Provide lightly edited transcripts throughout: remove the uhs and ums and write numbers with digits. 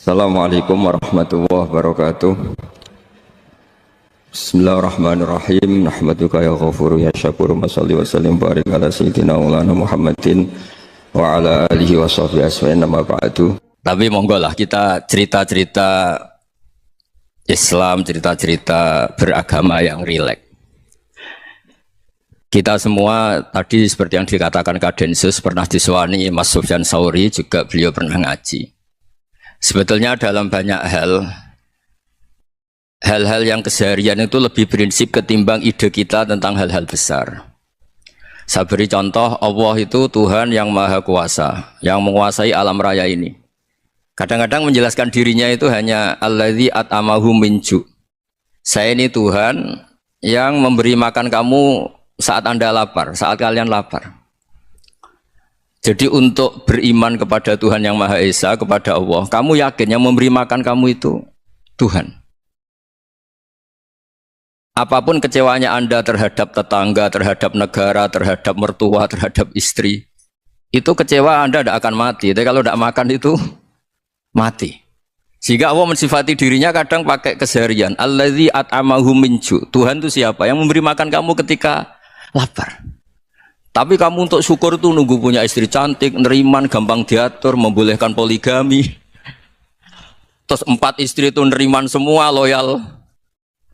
Assalamualaikum warahmatullahi wabarakatuh. Bismillahirrahmanirrahim. Nahmaduka ya ghafuru ya syakuru. Masalli wa sallim barik ala sayyidina maulana Muhammadin wa ala alihi wa sahbihi asma'in nama ba'du. Tapi monggo lah kita cerita-cerita Islam, cerita-cerita beragama yang rileks. Kita semua tadi seperti yang dikatakan Kadensus pernah disewani Mas Sufyan Sauri, juga beliau pernah ngaji. Sebetulnya dalam banyak hal-hal yang keseharian itu lebih prinsip ketimbang ide kita tentang hal-hal besar. Saya beri contoh, Allah itu Tuhan yang maha kuasa, yang menguasai alam raya ini. Kadang-kadang menjelaskan dirinya itu hanya alladzi at'amahum min ju'. Saya ini Tuhan yang memberi makan kamu saat Anda lapar, saat kalian lapar. Jadi untuk beriman kepada Tuhan yang Maha Esa, kepada Allah, kamu yakin yang memberi makan kamu itu Tuhan. Apapun kecewanya Anda terhadap tetangga, terhadap negara, terhadap mertua, terhadap istri, itu kecewa Anda tidak akan mati. Tapi kalau tidak makan itu mati. Sehingga Allah mensifati dirinya kadang pakai keseharian. Alladzi at'amahum min ju'. Tuhan itu siapa? Yang memberi makan kamu ketika lapar. Tapi kamu untuk syukur itu nunggu punya istri cantik, neriman, gampang diatur, membolehkan poligami. Terus 4 istri itu neriman semua, loyal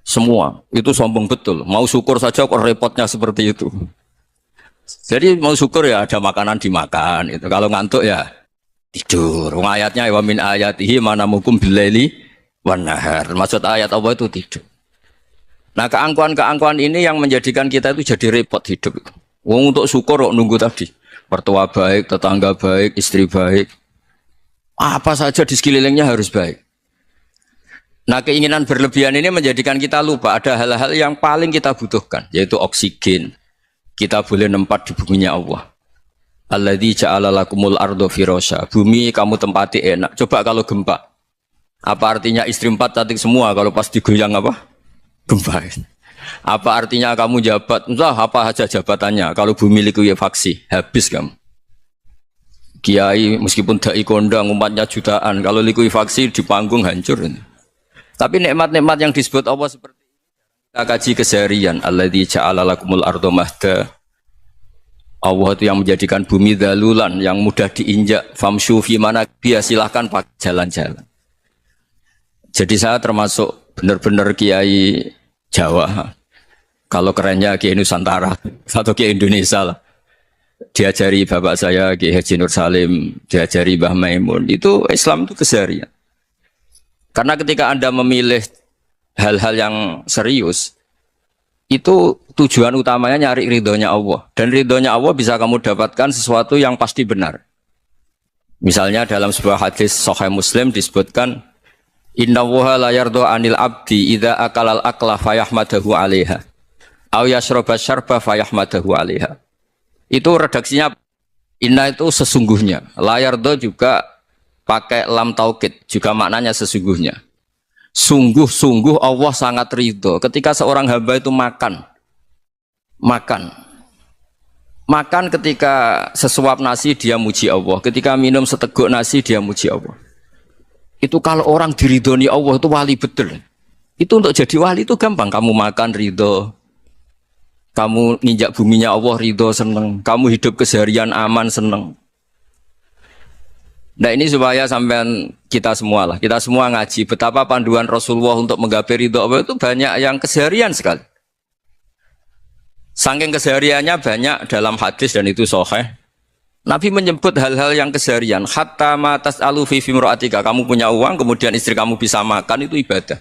semua. Itu sombong betul. Mau syukur saja kok repotnya seperti itu. Jadi mau syukur ya ada makanan dimakan. Itu kalau ngantuk ya tidur. Ayatnya wa min ayatihi manamukum billaili wan nahar. Maksud ayat Allah itu tidur. Nah, keangkuhan-keangkuhan ini yang menjadikan kita itu jadi repot hidup. Wong untuk syukur kok nunggu tadi. Mertua baik, tetangga baik, istri baik. Apa saja di sekelilingnya harus baik. Nah, keinginan berlebihan ini menjadikan kita lupa ada hal-hal yang paling kita butuhkan, yaitu oksigen. Kita boleh nempat di buminya Allah. Alladzi ja'ala lakumul ardo firasya. Bumi kamu tempati enak. Coba kalau gempa. Apa artinya istri 4 cantik semua kalau pas digoyang apa? Gempa. Apa artinya kamu jabat? Entah apa saja jabatannya. Kalau bumi likuifaksi, habis kamu. Kiai meskipun dai kondang umatnya jutaan, kalau likuifaksi di panggung hancur. Tapi nikmat-nikmat yang disebut Allah seperti ini kita kaji keseharian. Alladzi ja'ala lakumul ardo mahda. Allah itu yang menjadikan bumi dalulan, yang mudah diinjak. Famshu fi manakbiha, silahkan pakai jalan-jalan. Jadi saya termasuk benar-benar kiai Jawa. Kalau kerennya Kiai Nusantara atau Kiai Indonesia lah. Diajari bapak saya Kiai Haji Nur Salim, diajari Mbah Maimun. Itu Islam itu keseharian. Karena ketika Anda memilih hal-hal yang serius, itu tujuan utamanya nyari ridhonya Allah. Dan ridhonya Allah bisa kamu dapatkan sesuatu yang pasti benar. Misalnya dalam sebuah hadis Sahih Muslim disebutkan, Inna woha la yardo anil abdi idha akalal akla fayahmadahu alaiha aw yashroba syarba fayahmadahu alaiha. Itu redaksinya inna itu sesungguhnya, la yardo juga pakai lam taukid, juga maknanya sesungguhnya. Sungguh-sungguh Allah sangat ridho ketika seorang hamba itu makan ketika sesuap nasi dia muji Allah, ketika minum seteguk nasi dia muji Allah. Itu kalau orang diridhoni Allah itu wali betul. Itu untuk jadi wali itu gampang. Kamu makan ridho, kamu nginjak buminya Allah ridho seneng, kamu hidup keseharian aman seneng. Nah ini supaya sampean kita semua lah, kita semua ngaji betapa panduan Rasulullah untuk menggapai ridho Allah itu banyak yang keseharian sekali. Saking kesehariannya banyak dalam hadis dan itu sahih. Nabi menyebut hal-hal yang keseharian. Hatta ma tas'alu fi fimra'atika. Kamu punya uang, kemudian istri kamu bisa makan, itu ibadah.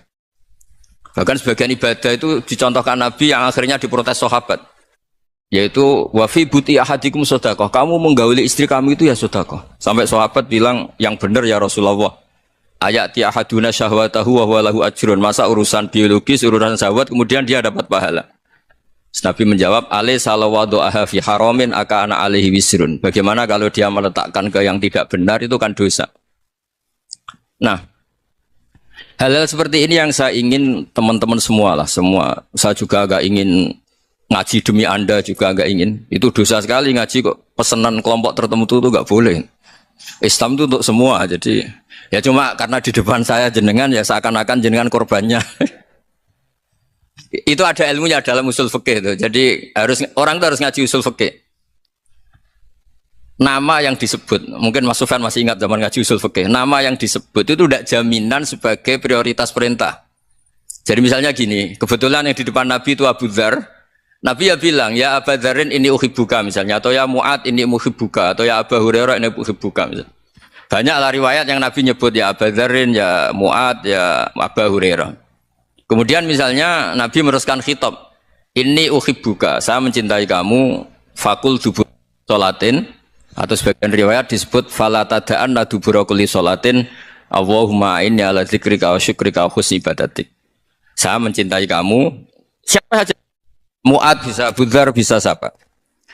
Bahkan sebagian ibadah itu dicontohkan Nabi yang akhirnya diprotes sahabat. Yaitu wa fi buti ahadikum sedekah. Kamu menggauli istri kamu itu ya sedekah. Sampai sahabat bilang, yang benar ya Rasulullah. Ayati ahaduna syahwatahu wa huwa lahu ajrun. Masa urusan biologis, urusan syahwat kemudian dia dapat pahala. Nabi menjawab, alai salawadu'aha fi haramin aka'ana alaihi wisrun. Bagaimana kalau dia meletakkan ke yang tidak benar, itu kan dosa. Nah, hal-hal seperti ini yang saya ingin teman-teman semua lah, semua. Saya juga agak ingin ngaji demi Anda juga agak ingin. Itu dosa sekali ngaji kok, pesanan kelompok tertentu itu gak boleh. Islam itu untuk semua. Jadi ya cuma karena di depan saya jenengan ya seakan-akan jenengan korbannya. Itu ada ilmunya dalam usul fikih itu. Jadi orang itu harus ngaji usul fikih. Nama yang disebut, mungkin Mas Sufyan masih ingat zaman ngaji usul fikih. Nama yang disebut itu tidak jaminan sebagai prioritas perintah. Jadi misalnya gini, kebetulan yang di depan Nabi itu Abu Dzar. Nabi ya bilang, ya Abu Dzarin ini uhibbuka misalnya, atau ya Mu'ad ini muhibbuka, atau ya Abu Hurairah ini uhibbuka misalnya. Banyaklah riwayat yang Nabi nyebut ya Abu Dzarin, ya Mu'ad, ya Abu Hurairah. Kemudian misalnya Nabi meneruskan khitab, ini uhibbuka, saya mencintai kamu, fakul dubur sholatin, atau sebagian riwayat disebut fala tada'anna dubura kulli sholatin, Allahumma inni ala dzikrika wa syukrika wa husni ibadatik. Saya mencintai kamu, siapa saja. Mu'ad bisa, Abu Dzar bisa siapa.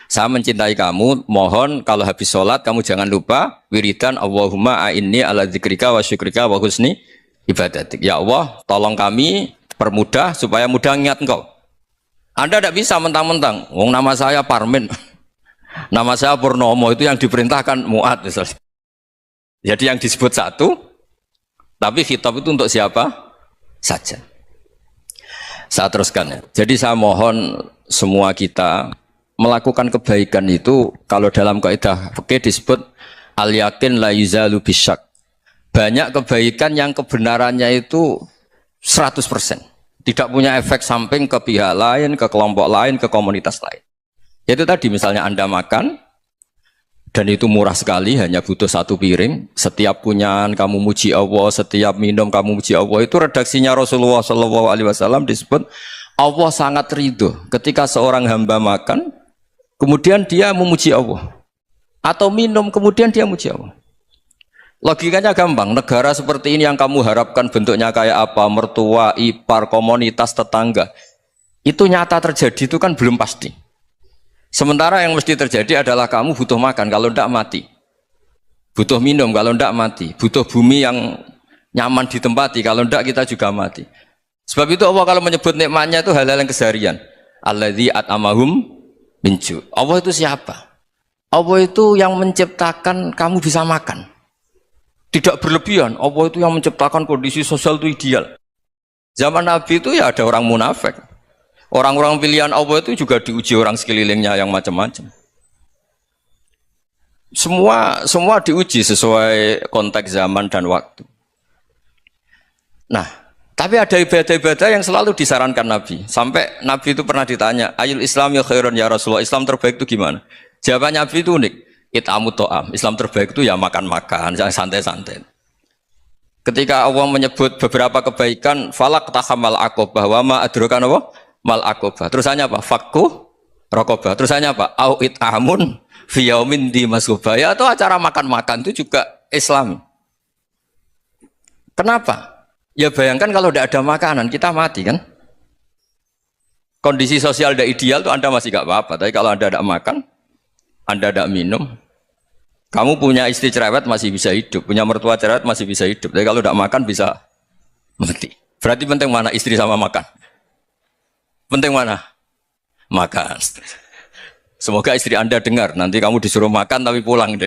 Saya mencintai kamu, mohon kalau habis sholat kamu jangan lupa wiridan Allahumma a'inni ala dzikrika wa syukrika wa husni ibadatik. Ya Allah, tolong kami permudah supaya mudah ingat engkau. Anda tidak bisa mentang-mentang, wong nama saya Parmin, nama saya Purnomo, itu yang diperintahkan Mu'ad misalnya. Jadi yang disebut satu, tapi khitab itu untuk siapa saja. Saya teruskan ya. Jadi saya mohon semua kita melakukan kebaikan itu kalau dalam kaidah fikih disebut al yakin la yuzalu bisyak. Banyak kebaikan yang kebenarannya itu 100%. Tidak punya efek samping ke pihak lain, ke kelompok lain, ke komunitas lain. Yaitu tadi misalnya Anda makan dan itu murah sekali, hanya butuh satu piring. Setiap punyaan kamu muji Allah, setiap minum kamu muji Allah. Itu redaksinya Rasulullah SAW disebut Allah sangat ridho ketika seorang hamba makan, kemudian dia memuji Allah. Atau minum, kemudian dia muji Allah. Logikanya gampang, negara seperti ini yang kamu harapkan bentuknya kayak apa, mertua, ipar, komunitas, tetangga. Itu nyata terjadi itu kan belum pasti. Sementara yang mesti terjadi adalah kamu butuh makan, kalau tidak mati. Butuh minum, kalau tidak mati. Butuh bumi yang nyaman ditempati, kalau tidak kita juga mati. Sebab itu Allah kalau menyebut nikmatnya itu hal-hal yang keseharian. Alladzi at'amahum min ju'. Allah itu siapa? Allah itu yang menciptakan kamu bisa makan. Tidak berlebihan. Allah itu yang menciptakan kondisi sosial itu ideal. Zaman Nabi itu ya ada orang munafik. Orang-orang pilihan Allah itu juga diuji orang sekelilingnya yang macam-macam. Semua diuji sesuai konteks zaman dan waktu. Nah, tapi ada ibadah-ibadah yang selalu disarankan Nabi. Sampai Nabi itu pernah ditanya, ayul Islam ya khairun ya Rasulullah, Islam terbaik itu gimana? Jawabannya Nabi itu unik. It'amu to'am. Islam terbaik itu ya makan-makan, jangan santai-santai. Ketika Allah menyebut beberapa kebaikan, falak tahamal aqobah wa ma adrokan apa? Mal aqobah. Terusannya apa? Fakku rokobah. Terusannya apa? Au it'amun fi yaumin di masubaya. Atau acara makan-makan itu juga Islam. Kenapa? Ya bayangkan kalau tidak ada makanan, kita mati kan? Kondisi sosial tidak ideal itu Anda masih gak apa-apa. Tapi kalau Anda tidak makan, Anda tidak minum, kamu punya istri cerewet masih bisa hidup, punya mertua cerewet masih bisa hidup. Tapi kalau tidak makan bisa mati. Berarti penting mana istri sama makan? Penting mana? Makan. Semoga istri Anda dengar. Nanti kamu disuruh makan tapi pulang deh.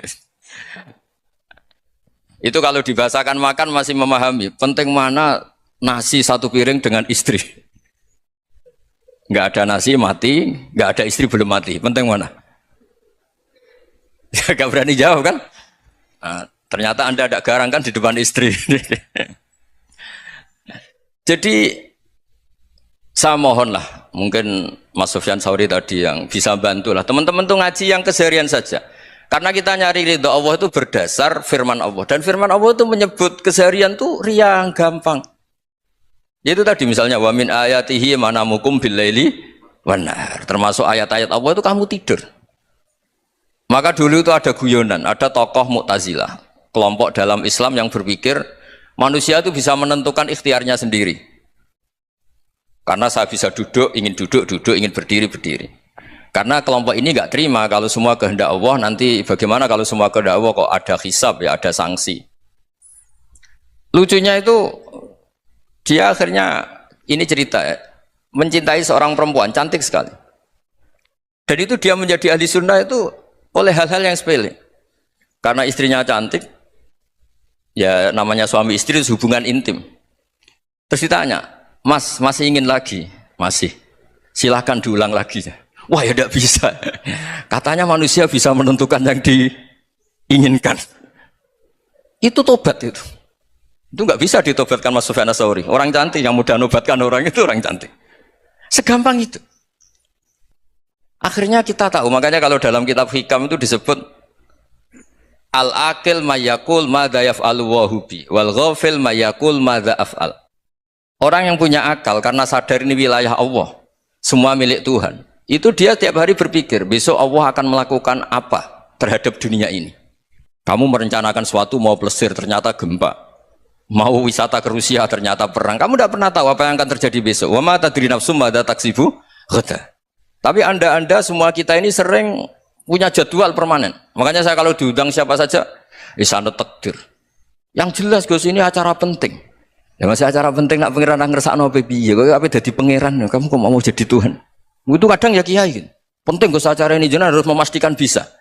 Itu kalau dibahasakan makan masih memahami. Penting mana nasi satu piring dengan istri. Nggak ada nasi mati, nggak ada istri belum mati. Penting mana? Gak berani jawab kan? Nah, ternyata Anda ada garang kan di depan istri. Jadi saya mohonlah, mungkin Mas Sufyan Sauri tadi yang bisa bantulah. Teman-teman tuh ngaji yang keseharian saja. Karena kita nyari ridha Allah itu berdasar firman Allah. Dan firman Allah itu menyebut keseharian tuh riang, gampang. Yaitu tadi misalnya, wa min ayatihi manamukum billaili wan nahar. Termasuk ayat-ayat Allah itu kamu tidur. Maka dulu itu ada guyonan, ada tokoh Mu'tazilah. Kelompok dalam Islam yang berpikir, manusia itu bisa menentukan ikhtiarnya sendiri. Karena saya bisa duduk, ingin berdiri, berdiri. Karena kelompok ini nggak terima kalau semua kehendak Allah, nanti bagaimana kalau semua kehendak Allah kok ada hisab, ya ada sanksi. Lucunya itu, dia akhirnya, ini cerita ya, mencintai seorang perempuan, cantik sekali. Dan itu dia menjadi ahli sunnah itu oleh hal-hal yang sepele. Karena istrinya cantik, ya namanya suami istri itu hubungan intim. Terus ditanya, Mas, masih ingin lagi? Masih. Silahkan diulang lagi. Wah ya tidak bisa. Katanya manusia bisa menentukan yang diinginkan. Itu tobat itu. Itu nggak bisa ditobatkan Mas Sufyan Ats-Tsauri. Orang cantik yang mudah nobatkan orang itu orang cantik. Segampang itu. Akhirnya kita tahu, makanya kalau dalam kitab Hikam itu disebut al-akil mayakul madza yaf'alu wa hubi wal ghafil mayakul madza af'al. Orang yang punya akal karena sadar ini wilayah Allah, semua milik Tuhan. Itu dia tiap hari berpikir, besok Allah akan melakukan apa terhadap dunia ini. Kamu merencanakan sesuatu mau plesir ternyata gempa. Mau wisata ke Rusia ternyata perang. Kamu tidak pernah tahu apa yang akan terjadi besok. Wa ma tadri nafsum madza taksibu ghadan. Tapi anda semua kita ini sering punya jadwal permanen. Makanya saya kalau diundang siapa saja, isane takdir. Yang jelas Gus ini acara penting. Ya masih acara penting nak pangeran ngersakno apa piye? Kok ape dadi pangeran? Kamu kok mau jadi Tuhan? Itu kadang ya kiai gitu. Penting Gus acara ini jenengan harus memastikan bisa.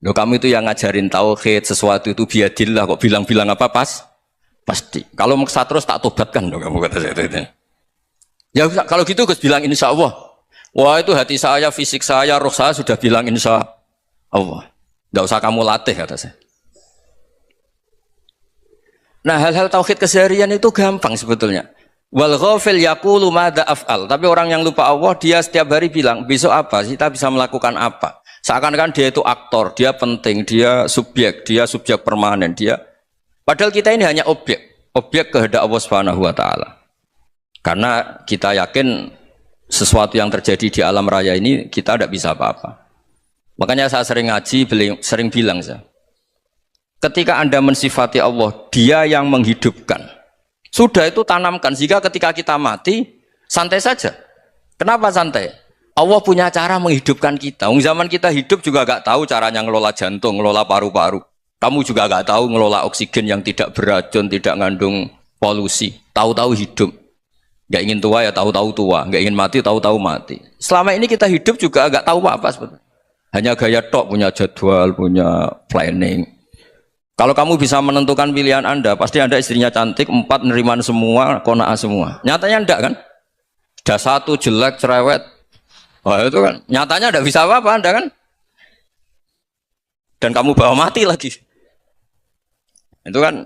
Loh kamu itu yang ngajarin tauhid, sesuatu itu biadillah kok bilang-bilang apa pasti. Kalau maksa terus tak tobatkan loh kamu kata saya itu. Ya kalau gitu Gus bilang insya Allah. Wah itu hati saya, fisik saya, roh saya sudah bilang insya Allah. Tidak usah kamu latih kata saya. Nah hal-hal tauhid keseharian itu gampang sebetulnya. Wal ghafil yaqulu madza af'al. Tapi orang yang lupa Allah dia setiap hari bilang besok apa? Kita bisa melakukan apa? Seakan-akan dia itu aktor, dia penting, dia subjek permanen, dia. Padahal kita ini hanya objek kehendak Allah Subhanahu wa taala. Karena kita yakin sesuatu yang terjadi di alam raya ini kita tidak bisa apa-apa. Makanya saya sering ngaji, sering bilang saya. Ketika Anda mensifati Allah, Dia yang menghidupkan. Sudah itu tanamkan sehingga ketika kita mati santai saja. Kenapa santai? Allah punya cara menghidupkan kita. Zaman kita hidup juga gak tahu caranya ngelola jantung, ngelola paru-paru. Kamu juga gak tahu ngelola oksigen yang tidak beracun, tidak ngandung polusi. Tahu-tahu hidup. Gak ingin tua ya tahu-tahu tua, gak ingin mati tahu-tahu mati. Selama ini kita hidup juga gak tahu apa sebetulnya. Hanya gaya tok, punya jadwal, punya planning. Kalau kamu bisa menentukan pilihan Anda, pasti Anda istrinya cantik, 4 neriman semua, kona'ah semua. Nyatanya enggak kan? Sudah 1 jelek, cerewet. Wah itu kan, nyatanya enggak bisa apa-apa Anda kan? Dan kamu bawa mati lagi. Itu kan,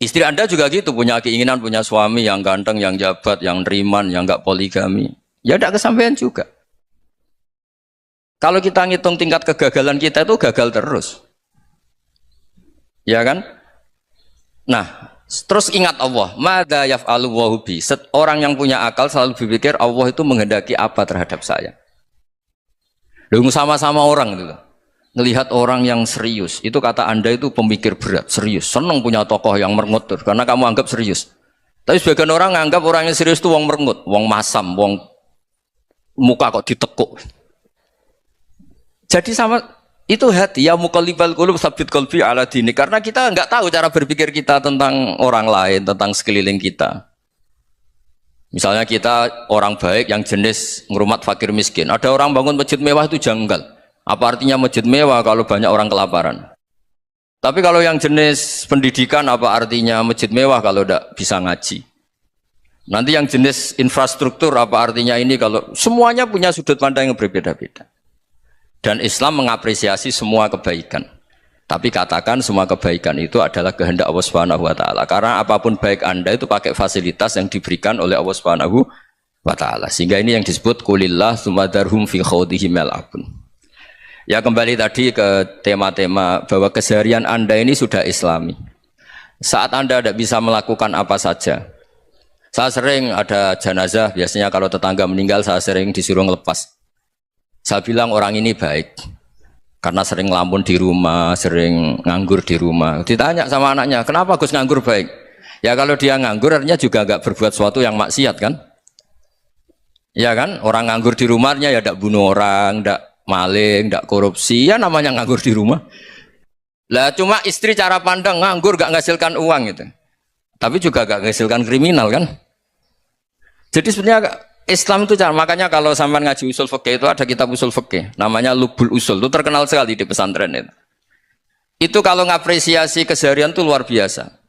istri Anda juga gitu, punya keinginan, punya suami yang ganteng, yang jabat, yang neriman, yang enggak poligami. Ya enggak kesampaian juga. Kalau kita ngitung tingkat kegagalan kita itu gagal terus. Ya kan? Nah, terus ingat Allah, madza yaf'alu wa hubi. Orang yang punya akal selalu berpikir Allah itu menghendaki apa terhadap saya. Lalu sama-sama orang gitu. Ngelihat orang yang serius, itu kata Anda itu pemikir berat, serius. Senang punya tokoh yang merengut karena kamu anggap serius. Tapi sebagian orang anggap orang yang serius itu wong merengut, wong masam, wong muka kok ditekuk. Jadi sama itu hati ya muqallibal qulub tsabbit qalbi ala dini, karena kita enggak tahu cara berpikir kita tentang orang lain, tentang sekeliling kita. Misalnya kita orang baik yang jenis ngrumat fakir miskin. Ada orang bangun masjid mewah itu janggal. Apa artinya masjid mewah kalau banyak orang kelaparan? Tapi kalau yang jenis pendidikan apa artinya masjid mewah kalau tidak bisa ngaji? Nanti yang jenis infrastruktur apa artinya ini kalau semuanya punya sudut pandang yang berbeda-beda. Dan Islam mengapresiasi semua kebaikan. Tapi katakan semua kebaikan itu adalah kehendak Allah Subhanahu wa taala. Karena apapun baik Anda itu pakai fasilitas yang diberikan oleh Allah Subhanahu wa taala. Sehingga ini yang disebut qulillah tsumma darhum fi khawdihim yal'abun. Ya kembali tadi ke tema-tema bahwa keseharian Anda ini sudah Islami. Saat Anda tidak bisa melakukan apa saja. Saya sering ada jenazah, biasanya kalau tetangga meninggal saya sering disuruh ngelepas. Saya bilang orang ini baik karena sering ngelamun di rumah, sering nganggur di rumah. Ditanya sama anaknya, kenapa Gus nganggur baik? Ya kalau dia nganggur artinya juga enggak berbuat sesuatu yang maksiat kan? Ya kan? Orang nganggur di rumahnya ya enggak bunuh orang, enggak maling, enggak korupsi, ya namanya nganggur di rumah. Lah cuma istri cara pandang nganggur enggak menghasilkan uang gitu. Tapi juga enggak menghasilkan kriminal kan? Jadi sebenarnya Islam itu makanya kalau sampai ngaji usul fikih itu ada kitab usul fikih namanya Lubul Usul, itu terkenal sekali di pesantren itu. Itu kalau ngapresiasi keseharian itu luar biasa.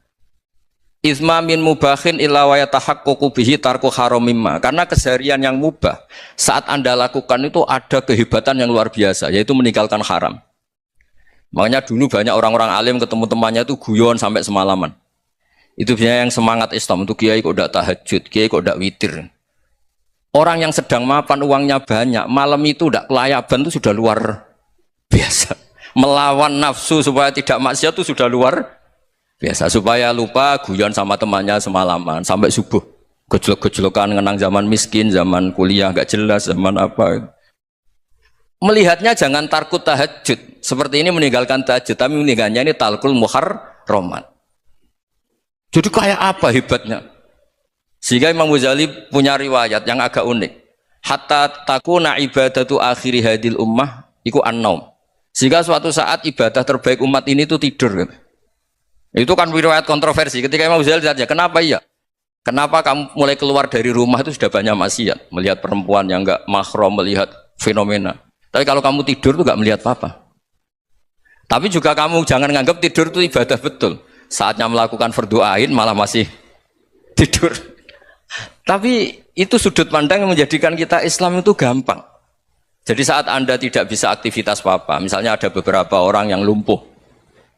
Izma min mubahin illa wa yatahaqqaqu bihi tarku haramimma. Karena keseharian yang mubah saat Anda lakukan itu ada kehebatan yang luar biasa, yaitu meninggalkan haram. Makanya dulu banyak orang-orang alim ketemu temannya itu guyon sampai semalaman. Itu biasanya yang semangat Islam itu kiai kok tidak tahajud, kiai kok tidak witir. Orang yang sedang mapan uangnya banyak, malam itu tidak kelayaban itu sudah luar biasa. Melawan nafsu supaya tidak maksiat itu sudah luar biasa. Supaya lupa guyon sama temannya semalaman sampai subuh. Gejlok-gejlokan ngenang zaman miskin, zaman kuliah nggak jelas, zaman apa. Melihatnya jangan tarkut tahajud. Seperti ini meninggalkan tahajud, tapi meninggalnya ini talkul muharramat. Jadi kayak apa hebatnya? Sehingga Imam Ghazali punya riwayat yang agak unik. Hatta takuna ibadatu akhiri hadil ummah iku an-naum. Sehingga suatu saat ibadah terbaik umat ini itu tidur. Itu kan riwayat kontroversi. Ketika Imam Ghazali ditanya, kenapa iya? Kenapa kamu mulai keluar dari rumah itu sudah banyak maksiat? Melihat perempuan yang enggak mahram, melihat fenomena. Tapi kalau kamu tidur itu enggak melihat apa-apa. Tapi juga kamu jangan nganggap tidur itu ibadah betul. Saatnya melakukan fardu ain malah masih tidur. Tapi itu sudut pandang yang menjadikan kita Islam itu gampang. Jadi saat Anda tidak bisa aktivitas apa-apa, misalnya ada beberapa orang yang lumpuh.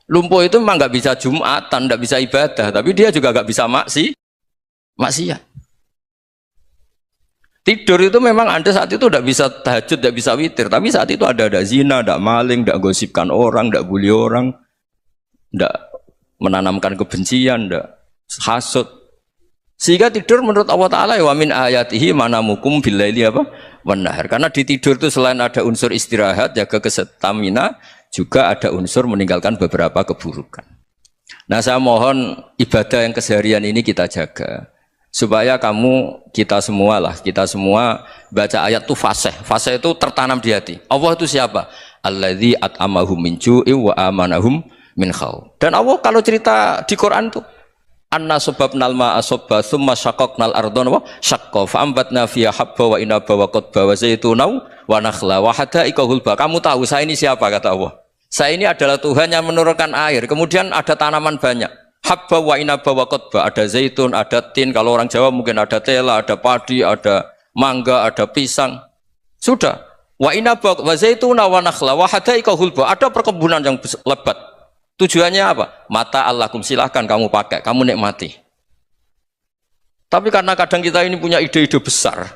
Lumpuh itu memang nggak bisa Jumatan, nggak bisa ibadah, tapi dia juga nggak bisa maksiat. Tidur itu memang Anda saat itu tidak bisa tahajud, tidak bisa witir, tapi saat itu ada zina, ada maling, tidak gosipkan orang, tidak bully orang, tidak menanamkan kebencian, tidak hasud. Sehingga tidur menurut Allah Ta'ala wa min ayatihi manamukum billaili apa? Wan-nahar. Karena di tidur itu selain ada unsur istirahat, jaga kestamina, juga ada unsur meninggalkan beberapa keburukan. Nah, saya mohon ibadah yang keseharian ini kita jaga. Supaya kita semua baca ayat itu fasih. Fasih itu tertanam di hati. Allah itu siapa? Alladzi at'amahum min ju'i wa amanahum min khauf. Dan Allah kalau cerita di Quran tuh anna sababnal ma'a sabba thumma syaqaqnal ardha wa syaqqa fa ambatna fiha habba wa inaba wa qadba wa zaituna wa nakhla wa hada'iqa hulba. Kamu tahu saya ini siapa, kata Allah. Saya ini adalah Tuhan yang menurunkan air, kemudian ada tanaman banyak. Habba wa inaba wa qadba, ada zaitun, ada tin, kalau orang Jawa mungkin ada tela, ada padi, ada mangga, ada pisang. Sudah. Wa inaba wa zaituna wa nakhla wa hada'iqa hulba, ada perkebunan yang lebat. Tujuannya apa? Mata Allahkum, silahkan kamu pakai, kamu nikmati. Tapi karena kadang kita ini punya ide-ide besar.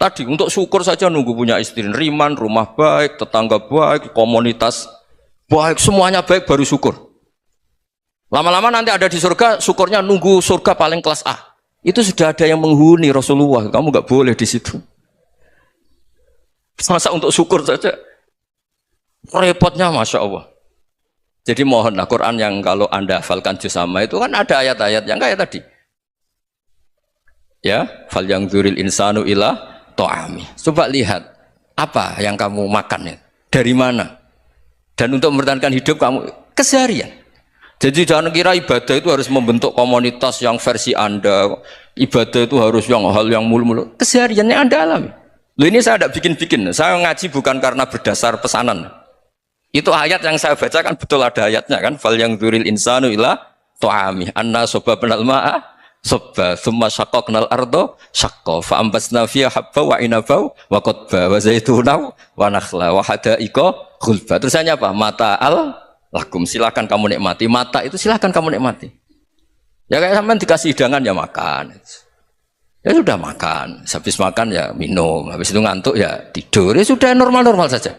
Tadi untuk syukur saja nunggu punya istri riman, rumah baik, tetangga baik, komunitas baik, semuanya baik baru syukur. Lama-lama nanti ada di surga, syukurnya nunggu surga paling kelas A. Itu sudah ada yang menghuni Rasulullah, kamu nggak boleh di situ. Masa untuk syukur saja? Repotnya Masya Allah. Jadi mohonlah Quran yang kalau Anda hafalkan juz amma itu kan ada ayat-ayat yang kayak tadi. Ya, fal yang dzuril insanu ila ta'ami. Coba lihat apa yang kamu makan ya, dari mana? Dan untuk mempertahankan hidup kamu keseharian. Jadi jangan kira ibadah itu harus membentuk komunitas yang versi Anda. Ibadah itu harus hal yang mulu-mulu. Kesehariannya Anda alami. Loh, ini saya tidak bikin-bikin. Saya ngaji bukan karena berdasar pesanan. Itu ayat yang saya baca kan betul ada ayatnya kan. Fal yang dzuril insanu ila ta'ami. Anna sababnal ma'a sabba thumma syaqaqnal arda syaqqa fa ambasna fiha habba wa inaba wa qadba wa zaituna wa nakhla wa hada'iqa ghulba. Terusannya apa? Mata lakum, silakan kamu nikmati. Mata itu silakan kamu nikmati. Ya kayak sampean dikasih hidangan ya makan. Ya sudah makan, habis makan ya minum, habis itu ngantuk ya tidur. Ya sudah normal-normal saja.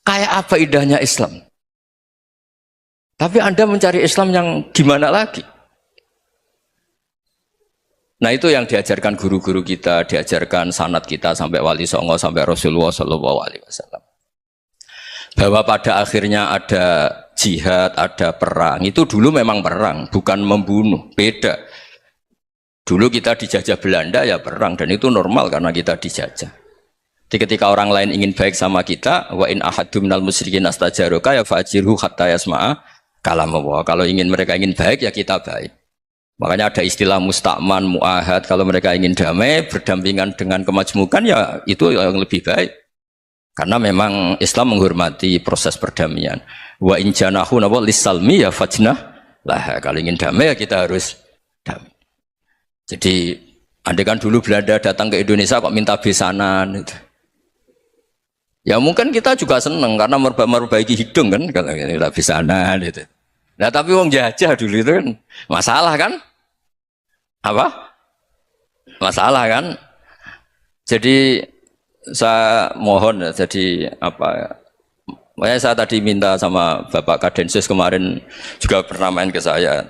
Kayak apa indahnya Islam. Tapi Anda mencari Islam yang gimana lagi? Nah, itu yang diajarkan guru-guru kita, diajarkan sanad kita sampai Wali Songo, sampai Rasulullah SAW. Bahwa pada akhirnya ada jihad, ada perang. Itu dulu memang perang, bukan membunuh. Beda. Dulu kita dijajah Belanda ya perang, dan itu normal karena kita dijajah. Jadi ketika orang lain ingin baik sama kita, wa in ahadum minal musyrikin astajaroka ya fa'ajirhu hatta yasma'a kalam Allah. Kalau mereka ingin baik ya kita baik. Makanya ada istilah musta'man, mu'ahad. Kalau mereka ingin damai, berdampingan dengan kemajmukan ya itu yang lebih baik. Karena memang Islam menghormati proses perdamaian. Wa in janahu napa lisalmi ya fajnah lah. Kalau ingin damai ya kita harus damai. Jadi andai kan dulu Belanda datang ke Indonesia kok minta besanan gitu. Ya mungkin kita juga seneng karena memperbaiki hidung kan kalau minta besanan gitu. Nah tapi wong jajah dulu itu kan masalah kan? Apa? Masalah kan? Jadi saya mohon ya, jadi apa? Makanya saya tadi minta sama Bapak Kadensus kemarin juga pernah main ke saya.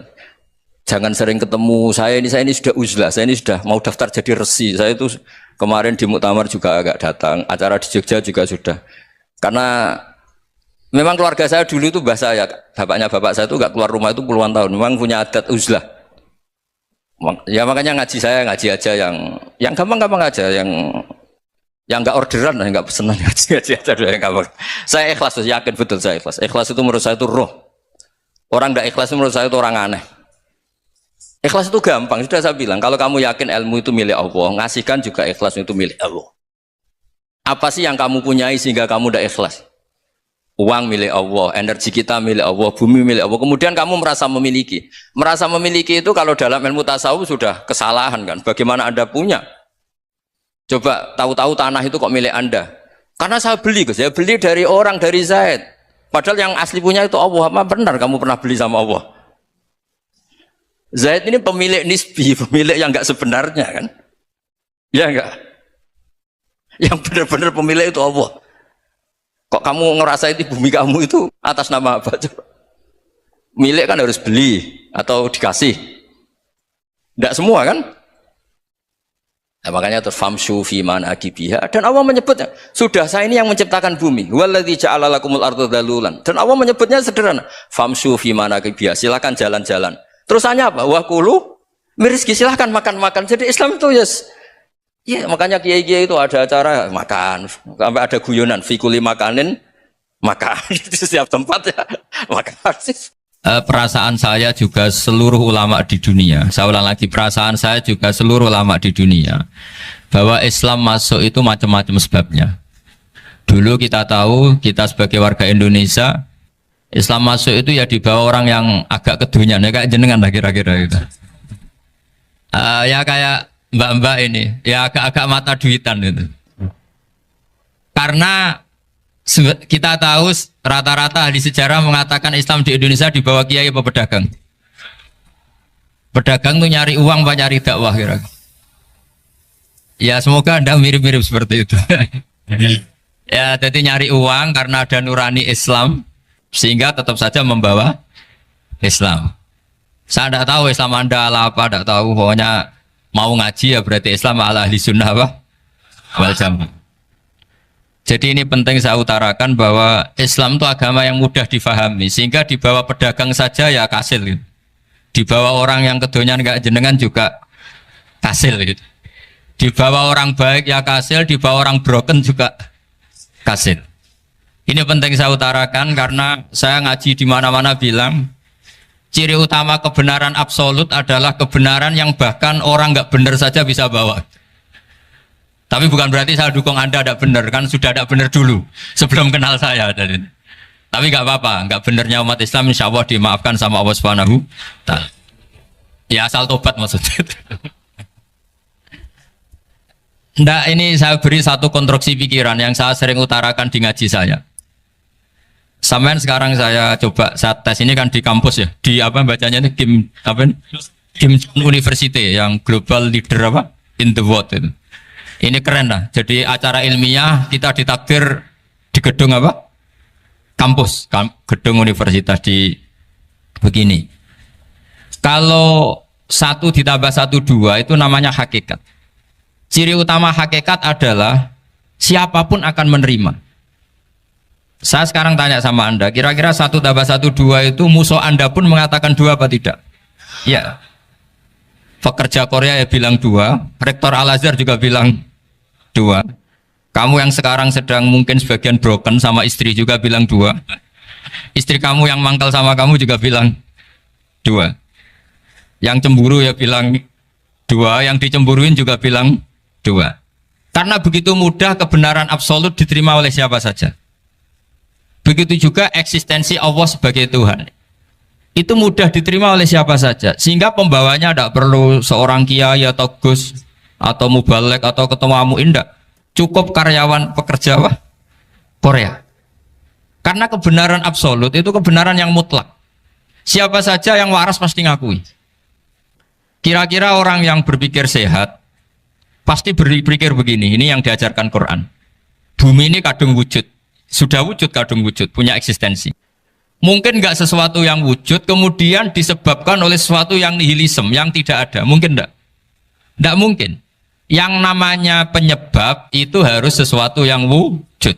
Jangan sering ketemu saya ini sudah uzlah, saya ini sudah mau daftar jadi resi. Saya itu kemarin di Muktamar juga agak datang, acara di Jogja juga sudah. Karena memang keluarga saya dulu itu bahasa ya, bapaknya bapak saya itu gak keluar rumah itu puluhan tahun. Memang punya adat uzlah. Ya makanya ngaji saya ngaji aja yang gampang-gampang aja, yang nggak orderan, yang nggak pesenan ngaji aja dulu yang gampang. Saya ikhlas, yakin betul saya ikhlas. Ikhlas itu menurut saya itu roh. Orang nggak ikhlas menurut saya itu orang aneh. Ikhlas itu gampang, sudah saya bilang. Kalau kamu yakin ilmu itu milik Allah, ngasihkan juga ikhlas itu milik Allah. Apa sih yang kamu punyai sehingga kamu tidak ikhlas? Uang milik Allah, energi kita milik Allah, bumi milik Allah. Kemudian kamu merasa memiliki. Merasa memiliki itu kalau dalam ilmu tasawuf sudah kesalahan kan. Bagaimana Anda punya? Coba tahu-tahu tanah itu kok milik Anda. Karena saya beli, saya beli dari orang, dari Zaid. Padahal yang asli punya itu Allah. Apa benar kamu pernah beli sama Allah? Zaid ini pemilik nisbi, pemilik yang enggak sebenarnya kan? Ya enggak? Yang benar-benar pemilik itu Allah. Kok kamu ngerasa itu bumi kamu itu atas nama apa? Coba. Milik kan harus beli atau dikasih. Tidak semua kan? Nah, makanya terfamsu fi manakibiha, dan Allah menyebutnya sudah saya ini yang menciptakan bumi. Waladzi ja'ala lakumul arda dalulan. Dan Allah menyebutnya sederhana. Famsu fi manakibiha, silakan jalan-jalan. Terusannya apa? Wa kulu mirizki, silakan makan-makan. Jadi Islam itu ya makanya kiai-kiai itu ada acara makan, sampai ada guyonan fikuli makanin makan di setiap tempat ya makan. Perasaan saya juga seluruh ulama di dunia, saya ulang lagi, perasaan saya juga seluruh ulama di dunia, bahwa Islam masuk itu macam-macam sebabnya. Dulu kita tahu, kita sebagai warga Indonesia, Islam masuk itu ya dibawa orang yang agak keduniaan, ya kayak jenengan lah kira-kira gitu. Ya kayak mbak-mbak ini, ya agak-agak mata duitan itu. Karena kita tahu rata-rata ahli sejarah mengatakan Islam di Indonesia dibawa kiai apa pedagang. Pedagang tuh nyari uang apa nyari dakwah kira. Ya semoga Anda mirip-mirip seperti itu. Ya jadi nyari uang karena ada nurani Islam sehingga tetap saja membawa Islam. Saya tidak tahu Islam Anda ala apa, tidak tahu, pokoknya mau ngaji ya berarti Islam ala ahli sunnah apa? Wal jamaah. Jadi ini penting saya utarakan bahwa Islam itu agama yang mudah difahami, sehingga dibawa pedagang saja ya kasil gitu. Dibawa orang yang kedonyan gak jenengan juga kasil gitu. Dibawa orang baik ya kasil, dibawa orang broken juga kasil. Ini penting saya utarakan karena saya ngaji di mana-mana bilang ciri utama kebenaran absolut adalah kebenaran yang bahkan orang nggak benar saja bisa bawa. Tapi bukan berarti saya dukung Anda tidak benar, kan sudah tidak benar dulu sebelum kenal saya. Tapi nggak apa-apa, nggak benarnya umat Islam insya Allah dimaafkan sama Allah Subhanahu Ta'ala. Ya asal tobat maksudnya. Nggak, ini saya beri satu konstruksi pikiran yang saya sering utarakan di ngaji saya. Sampai sekarang saya coba, saya tes ini kan di kampus ya, di apa bacanya ini Kim University yang global leader apa in the world itu. Ini keren lah. Jadi acara ilmiah kita ditakdir di gedung apa? Kampus, gedung universitas di begini. Kalau 1 ditambah 1 2 itu namanya hakikat. Ciri utama hakikat adalah siapapun akan menerima. Saya sekarang tanya sama Anda, kira-kira 1 tambah 1 2 itu musuh Anda pun mengatakan 2 apa tidak? Ya. Pekerja Korea ya bilang 2, rektor Al-Azhar juga bilang 2. Kamu yang sekarang sedang mungkin sebagian broken sama istri juga bilang 2. Istri kamu yang mangkal sama kamu juga bilang 2. Yang cemburu ya bilang 2, yang dicemburuin juga bilang 2. Karena begitu mudah kebenaran absolut diterima oleh siapa saja. Begitu juga eksistensi Allah sebagai Tuhan. Itu mudah diterima oleh siapa saja. Sehingga pembawanya tidak perlu seorang kiai atau gus atau mubalek atau ketua muin, tidak. Cukup karyawan pekerja Korea. Karena kebenaran absolut itu kebenaran yang mutlak. Siapa saja yang waras pasti ngakui. Kira-kira orang yang berpikir sehat pasti berpikir begini, ini yang diajarkan Quran. Bumi ini kadung wujud, sudah wujud kadung wujud, punya eksistensi. Mungkin nggak sesuatu yang wujud kemudian disebabkan oleh sesuatu yang nihilisme, yang tidak ada. Mungkin enggak? Enggak mungkin. Yang namanya penyebab itu harus sesuatu yang wujud.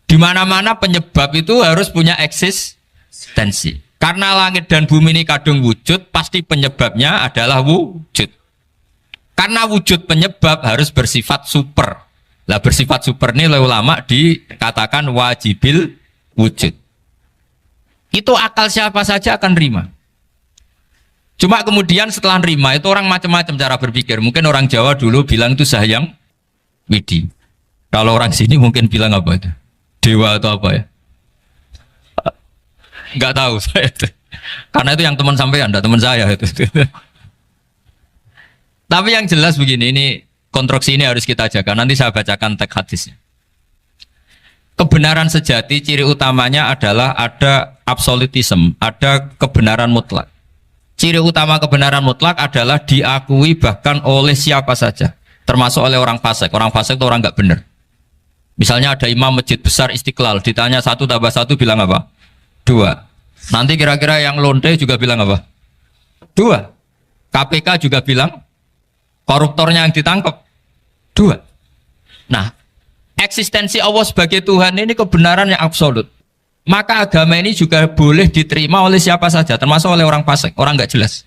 Di mana-mana penyebab itu harus punya eksistensi. Karena langit dan bumi ini kadung wujud, pasti penyebabnya adalah wujud. Karena wujud penyebab harus bersifat super. Lah bersifat super ini oleh ulama dikatakan wajibil wujud. Itu akal siapa saja akan terima. Cuma kemudian setelah nerima itu orang macam-macam cara berpikir. Mungkin orang Jawa dulu bilang itu Sahyang Widi. Kalau orang sini mungkin bilang apa itu? Dewa atau apa ya? Enggak tahu saya itu. Karena itu yang teman sampean, enggak teman saya itu. Tapi yang jelas begini, ini konstruksi ini harus kita jaga. Nanti saya bacakan teks hadisnya. Kebenaran sejati ciri utamanya adalah ada absolutisme, ada kebenaran mutlak. Ciri utama kebenaran mutlak adalah diakui bahkan oleh siapa saja, termasuk oleh orang fasik. Orang fasik itu orang nggak benar. Misalnya ada imam masjid besar Istiqlal, ditanya 1 tambah 1 bilang apa? 2. Nanti kira-kira yang lonte juga bilang apa? 2. KPK juga bilang koruptornya yang ditangkap 2. Nah, eksistensi Allah sebagai Tuhan ini kebenaran yang absolut. Maka agama ini juga boleh diterima oleh siapa saja, termasuk oleh orang fasik, orang nggak jelas.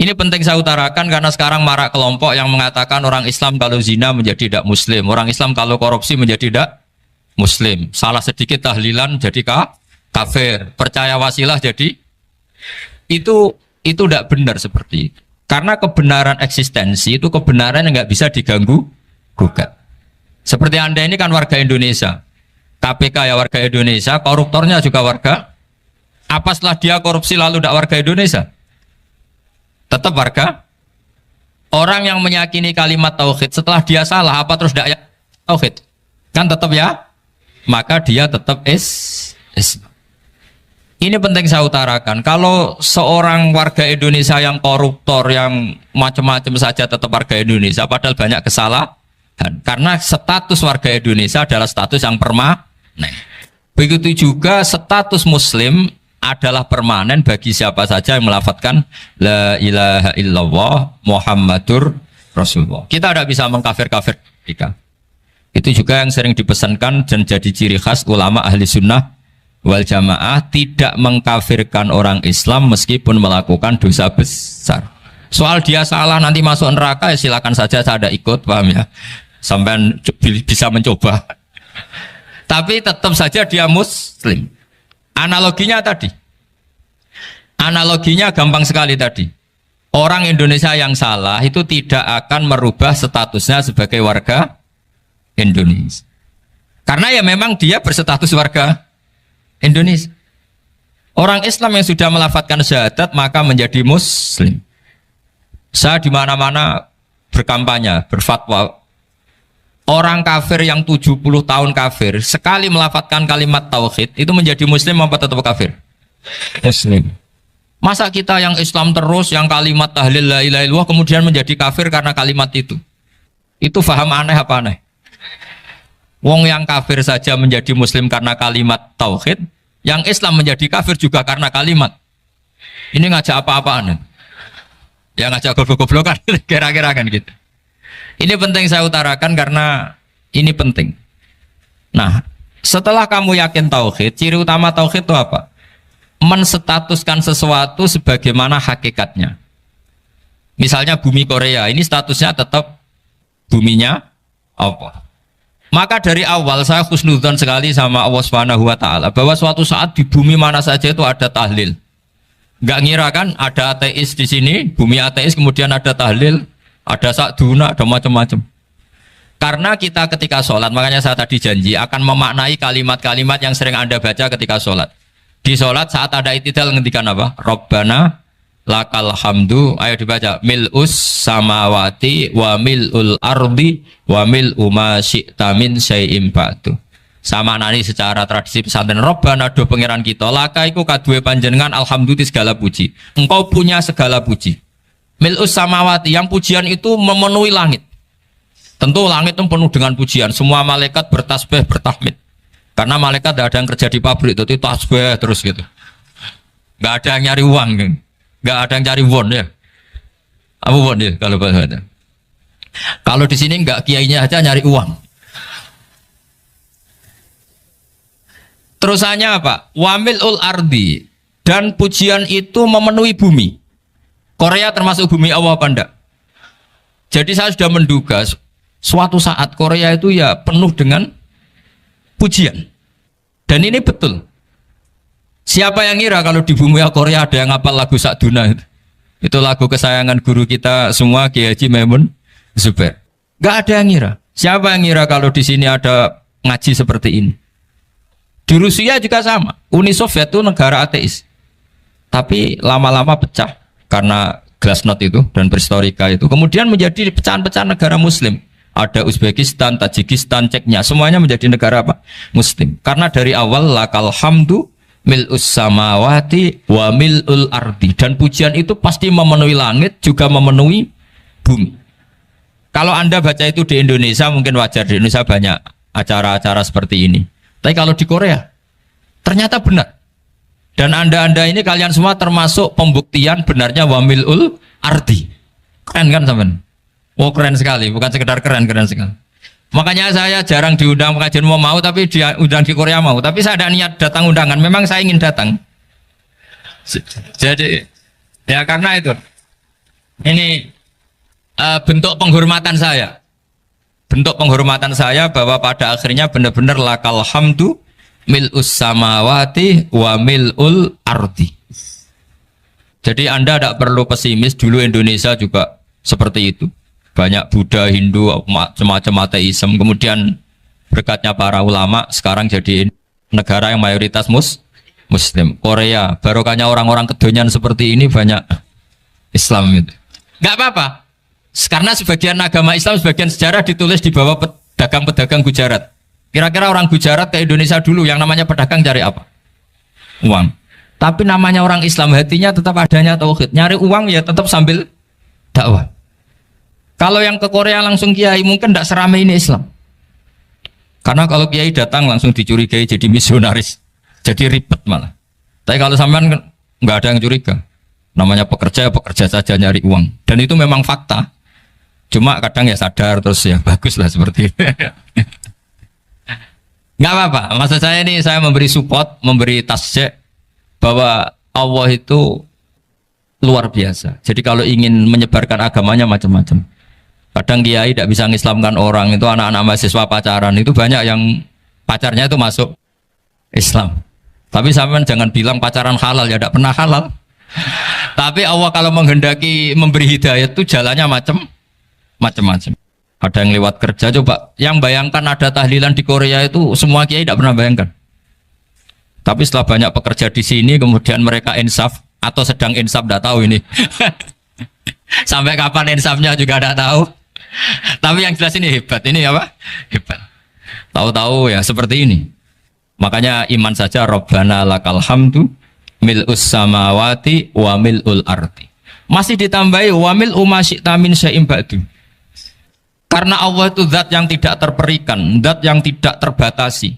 Ini penting saya utarakan karena sekarang marak kelompok yang mengatakan orang Islam kalau zina menjadi tidak muslim, orang Islam kalau korupsi menjadi tidak muslim, salah sedikit tahlilan jadi kafir, percaya wasilah jadi itu tidak benar seperti itu. Karena kebenaran eksistensi itu kebenaran yang nggak bisa diganggu gugat. Seperti Anda ini kan warga Indonesia, KPK ya warga Indonesia, koruptornya juga warga. Apa setelah dia korupsi lalu tidak warga Indonesia? Tetap warga. Orang yang meyakini kalimat tauhid setelah dia salah apa terus tidak tauhid? Kan tetap ya. Maka dia tetap Islam. Ini penting saya utarakan. Kalau seorang warga Indonesia yang koruptor, yang macam-macam saja tetap warga Indonesia, padahal banyak kesalahan. Karena status warga Indonesia adalah status yang permanen. Begitu juga status Muslim adalah permanen bagi siapa saja yang melafadzkan La ilaha illallah Muhammadur Rasulullah. Kita tidak bisa mengkafir-kafir mereka. Itu juga yang sering dipesankan dan jadi ciri khas ulama ahli sunnah wal jamaah, tidak mengkafirkan orang Islam meskipun melakukan dosa besar. Soal dia salah nanti masuk neraka ya silakan saja, saya ada ikut, paham ya, sampai bisa mencoba. Tapi tetap saja dia muslim. Analoginya gampang sekali tadi. Orang Indonesia yang salah itu tidak akan merubah statusnya sebagai warga Indonesia. Karena ya memang dia berstatus warga Indonesia. Orang Islam yang sudah melafadzkan syahadat maka menjadi muslim. Saya di mana-mana berkampanye, berfatwa. Orang kafir yang 70 tahun kafir, sekali melafadzkan kalimat tauhid, itu menjadi muslim apa tetap kafir? Muslim. Masa kita yang Islam terus, yang kalimat tahlil la ilaha illallah kemudian menjadi kafir karena kalimat itu? Itu faham aneh apa aneh? Wong yang kafir saja menjadi muslim karena kalimat tauhid, yang Islam menjadi kafir juga karena kalimat. Ini ngajak apa-apaan? Ya ngajak goblok-goblokan, kira-kira kan gitu. Ini penting saya utarakan karena ini penting. Nah, setelah kamu yakin tauhid, ciri utama tauhid itu apa? Menstatuskan sesuatu sebagaimana hakikatnya. Misalnya bumi Korea, ini statusnya tetap buminya apa? Maka dari awal saya husnudzon sekali sama Allah Subhanahu wa taala bahwa suatu saat di bumi mana saja itu ada tahlil. Enggak ngira kan ada ateis di sini, bumi ateis kemudian ada tahlil, ada sakduna, ada macam-macam. Karena kita ketika sholat, makanya saya tadi janji akan memaknai kalimat-kalimat yang sering Anda baca ketika sholat. Di sholat saat ada i'tidal ngendikan apa? Rabbana lakal hamdu, ayo dibaca, mil'us samawati wa mil'ul ardi wa mil'u ma syi'ta min syai'im ba'du. Sama nani secara tradisi pesantren, Rabbana do pangeran kita, laka iku kaduwe panjenengan alhamdulillah segala puji. Engkau punya segala puji. Mil'us samawati, yang pujian itu memenuhi langit. Tentu langit itu penuh dengan pujian. Semua malaikat bertasbih, bertahmid. Karena malaikat tidak ada yang kerja di pabrik itu tasbih terus gitu. Nggak ada yang nyari uang, nggak ada yang cari won ya. Apa won ya kalau bahasa? Kalau di sini nggak kiainya aja nyari uang. Terusannya apa? Wamilul ardi, dan pujian itu memenuhi bumi. Korea termasuk bumi Allah apa enggak? Jadi saya sudah menduga suatu saat Korea itu ya penuh dengan pujian. Dan ini betul. Siapa yang ngira kalau di bumi Korea ada yang hafal lagu Sakduna itu? Itu lagu kesayangan guru kita semua, Kiai Haji Maimun Zubair. Gak ada yang ngira. Siapa yang ngira kalau di sini ada ngaji seperti ini? Di Rusia juga sama. Uni Soviet itu negara ateis. Tapi lama-lama pecah karena glasnost itu dan perestroika itu. Kemudian menjadi pecahan-pecahan negara muslim. Ada Uzbekistan, Tajikistan, Ceknya, semuanya menjadi negara apa? Muslim. Karena dari awal lakal hamdu mil'us samawati wa mil'ul ardi, dan pujian itu pasti memenuhi langit juga memenuhi bumi. Kalau Anda baca itu di Indonesia mungkin wajar, di Indonesia banyak acara-acara seperti ini. Tapi kalau di Korea ternyata benar. Dan Anda ini kalian semua termasuk pembuktian benarnya wa mil'ul ardi. Keren kan teman? Oh keren sekali, bukan sekedar keren, keren sekali. Makanya saya jarang diundang pengajian mau, tapi diundang di Korea mau. Tapi saya ada niat datang undangan, memang saya ingin datang. Jadi, ya karena itu. Ini bentuk penghormatan saya. Bentuk penghormatan saya bahwa pada akhirnya benar-benar lakal hamdu mil'us samawati wa mil'ul ardi. Jadi Anda tidak perlu pesimis, dulu Indonesia juga seperti itu. Banyak Buddha, Hindu, semacam ateisme. Kemudian berkatnya para ulama sekarang jadi negara yang mayoritas Muslim. Korea, barokahnya orang-orang kedonyan seperti ini banyak Islam itu. Nggak apa-apa, karena sebagian agama Islam, sebagian sejarah ditulis di bawah pedagang-pedagang Gujarat. Kira-kira orang Gujarat ke Indonesia dulu yang namanya pedagang cari apa? Uang. Tapi namanya orang Islam, hatinya tetap adanya tauhid. Nyari uang ya tetap sambil dakwah. Kalau yang ke Korea langsung kiai mungkin tidak seramai ini Islam. Karena kalau kiai datang langsung dicurigai jadi misionaris, jadi ribet malah. Tapi kalau sampean nggak ada yang curiga, namanya pekerja saja nyari uang, dan itu memang fakta. Cuma kadang ya sadar terus ya bagus lah seperti itu. Nggak apa-apa. Maksud saya ini saya memberi support, memberi tasjek bahwa Allah itu luar biasa. Jadi kalau ingin menyebarkan agamanya macam-macam. Kadang kiai tidak bisa mengislamkan orang, itu anak-anak mahasiswa pacaran, itu banyak yang pacarnya itu masuk Islam. Tapi sampean jangan bilang pacaran halal, ya tidak pernah halal. Tapi Allah kalau menghendaki memberi hidayah itu jalannya macam-macam. Ada yang lewat kerja, coba yang bayangkan ada tahlilan di Korea itu semua kiai tidak pernah bayangkan. Tapi setelah banyak pekerja di sini, kemudian mereka insaf atau sedang insaf, tidak tahu ini. Sampai kapan insafnya juga tidak tahu. Tapi yang jelas ini hebat. Ini apa? Hebat. Tahu-tahu ya seperti ini. Makanya iman saja, Rabbana lakal hamdu mil'us samawati wa mil'ul ardi. Masih ditambahi wa mil'u ma syi'ta min syai'im ba'du. Karena Allah itu zat yang tidak terperikan, zat yang tidak terbatasi.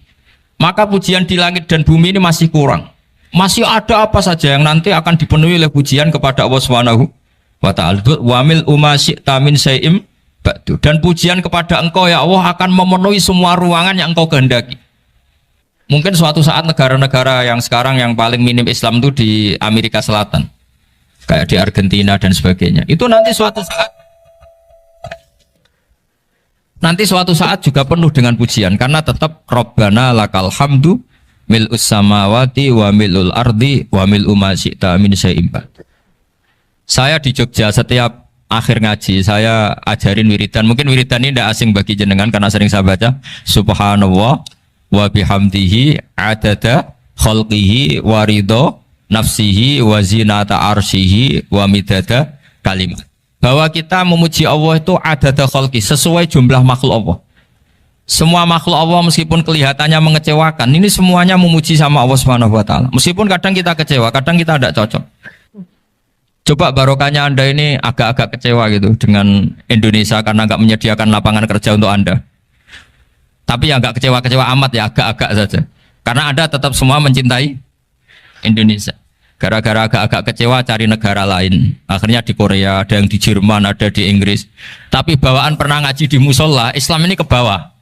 Maka pujian di langit dan bumi ini masih kurang. Masih ada apa saja yang nanti akan dipenuhi oleh pujian kepada Allah Subhanahu wa ta'ala. Wa mil'u ma syi'ta min syai'im ba'du. Dan pujian kepada Engkau ya Allah akan memenuhi semua ruangan yang Engkau kehendaki. Mungkin suatu saat negara-negara yang sekarang yang paling minim Islam itu di Amerika Selatan, kayak di Argentina dan sebagainya, itu nanti suatu saat juga penuh dengan pujian, karena tetap Rabbana lakal hamdu mil'us samawati wa mil'ul ardi wa mil'u ma syi'ta min syai'im ba'du. Saya di Jogja setiap akhir ngaji saya ajarin wiridan. Mungkin wiridan ini tidak asing bagi jenengan karena sering saya baca. Subhanallah wa bihamdihi adada khalqihi wa ridho nafsihi wa zinata arsyihi wa midada kalimat. Bahwa kita memuji Allah itu adada khalqi, sesuai jumlah makhluk Allah. Semua makhluk Allah meskipun kelihatannya mengecewakan, ini semuanya memuji sama Allah Subhanahu wa taala. Meskipun kadang kita kecewa, kadang kita tidak cocok. Coba barokahnya Anda ini agak-agak kecewa gitu dengan Indonesia karena nggak menyediakan lapangan kerja untuk Anda. Tapi ya nggak kecewa-kecewa amat ya, agak-agak saja. Karena Anda tetap semua mencintai Indonesia. Gara-gara agak-agak kecewa cari negara lain. Akhirnya di Korea, ada yang di Jerman, ada di Inggris. Tapi bawaan pernah ngaji di musola, Islam ini ke bawah.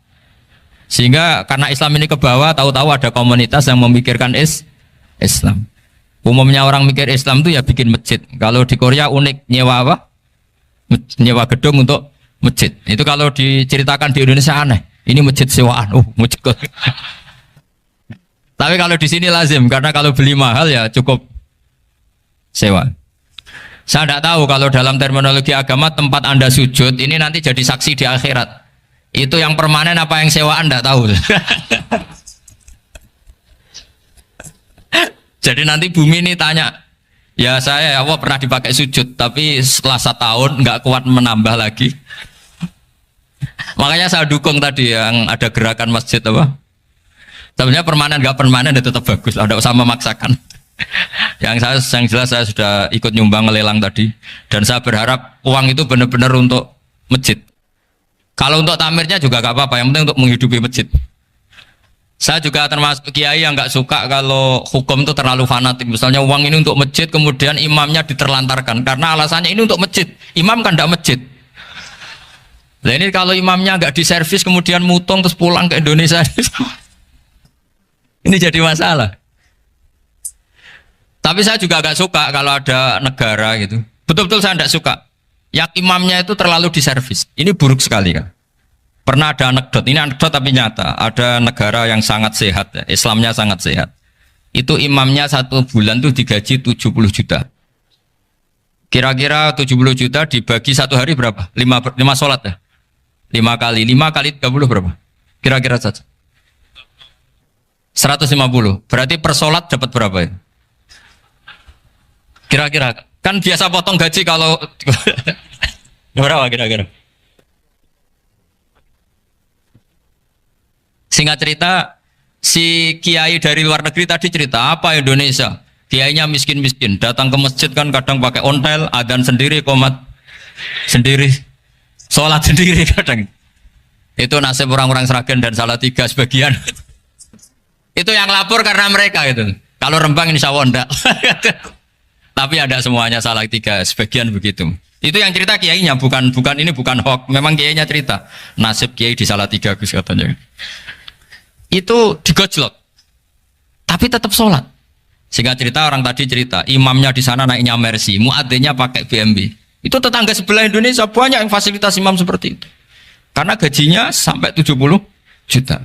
Sehingga karena Islam ini ke bawah, tahu-tahu ada komunitas yang memikirkan Islam. Umumnya orang mikir Islam itu ya bikin masjid. Kalau di Korea unik, nyewa apa? Nyewa gedung untuk masjid. Itu kalau diceritakan di Indonesia aneh. Ini masjid sewaan. Masjid. Tapi kalau di sini lazim, karena kalau beli mahal ya cukup sewa. Saya tidak tahu kalau dalam terminologi agama tempat Anda sujud ini nanti jadi saksi di akhirat. Itu yang permanen apa yang sewaan tidak tahu. Jadi nanti bumi ini tanya, ya saya ya Allah pernah dipakai sujud, tapi setelah 1 tahun nggak kuat menambah lagi. Makanya saya dukung tadi yang ada gerakan masjid apa. Sebenarnya permanen nggak permanen itu tetap bagus, tidak usah memaksakan. yang jelas saya sudah ikut nyumbang lelang tadi, dan saya berharap uang itu benar-benar untuk masjid. Kalau untuk tamirnya juga gak apa-apa, yang penting untuk menghidupi masjid. Saya juga termasuk kiai yang gak suka kalau hukum itu terlalu fanatik. Misalnya uang ini untuk masjid, kemudian imamnya diterlantarkan. Karena alasannya ini untuk masjid. Imam kan gak masjid. Nah ini kalau imamnya gak diservis, kemudian mutung terus pulang ke Indonesia. Ini jadi masalah. Tapi saya juga gak suka kalau ada negara gitu. Betul-betul saya gak suka. Yang imamnya itu terlalu diservis. Ini buruk sekali kan. Pernah ada anekdot, ini anekdot tapi nyata. Ada negara yang sangat sehat, ya. Islamnya sangat sehat. Itu imamnya 1 bulan tuh digaji 70 juta. Kira-kira 70 juta dibagi 1 hari berapa? 5 sholat ya? 5 kali 30 berapa? Kira-kira saja. 150. Berarti per sholat dapat berapa ya? Kira-kira. Kan biasa potong gaji kalau berapa kira-kira? Singkat cerita, si kiai dari luar negeri tadi cerita apa Indonesia? Kiainya miskin-miskin, datang ke masjid kan kadang pakai ontel, adzan sendiri, qomat sendiri, sholat sendiri kadang. Itu nasib orang-orang Sragen dan Salatiga sebagian. Itu yang lapor karena mereka itu. Kalau Rembang insya Allah enggak. Tapi ada semuanya Salatiga, sebagian begitu. Itu yang cerita kiainya, bukan ini bukan hoax. Memang kiainya cerita. Nasib kiai di Salatiga Gus katanya. Itu digojlok. Tapi tetap sholat. Sehingga cerita orang tadi cerita, imamnya di sana naiknya Mercy, muadzinnya pakai BMW. Itu tetangga sebelah Indonesia banyak yang fasilitas imam seperti itu. Karena gajinya sampai 70 juta.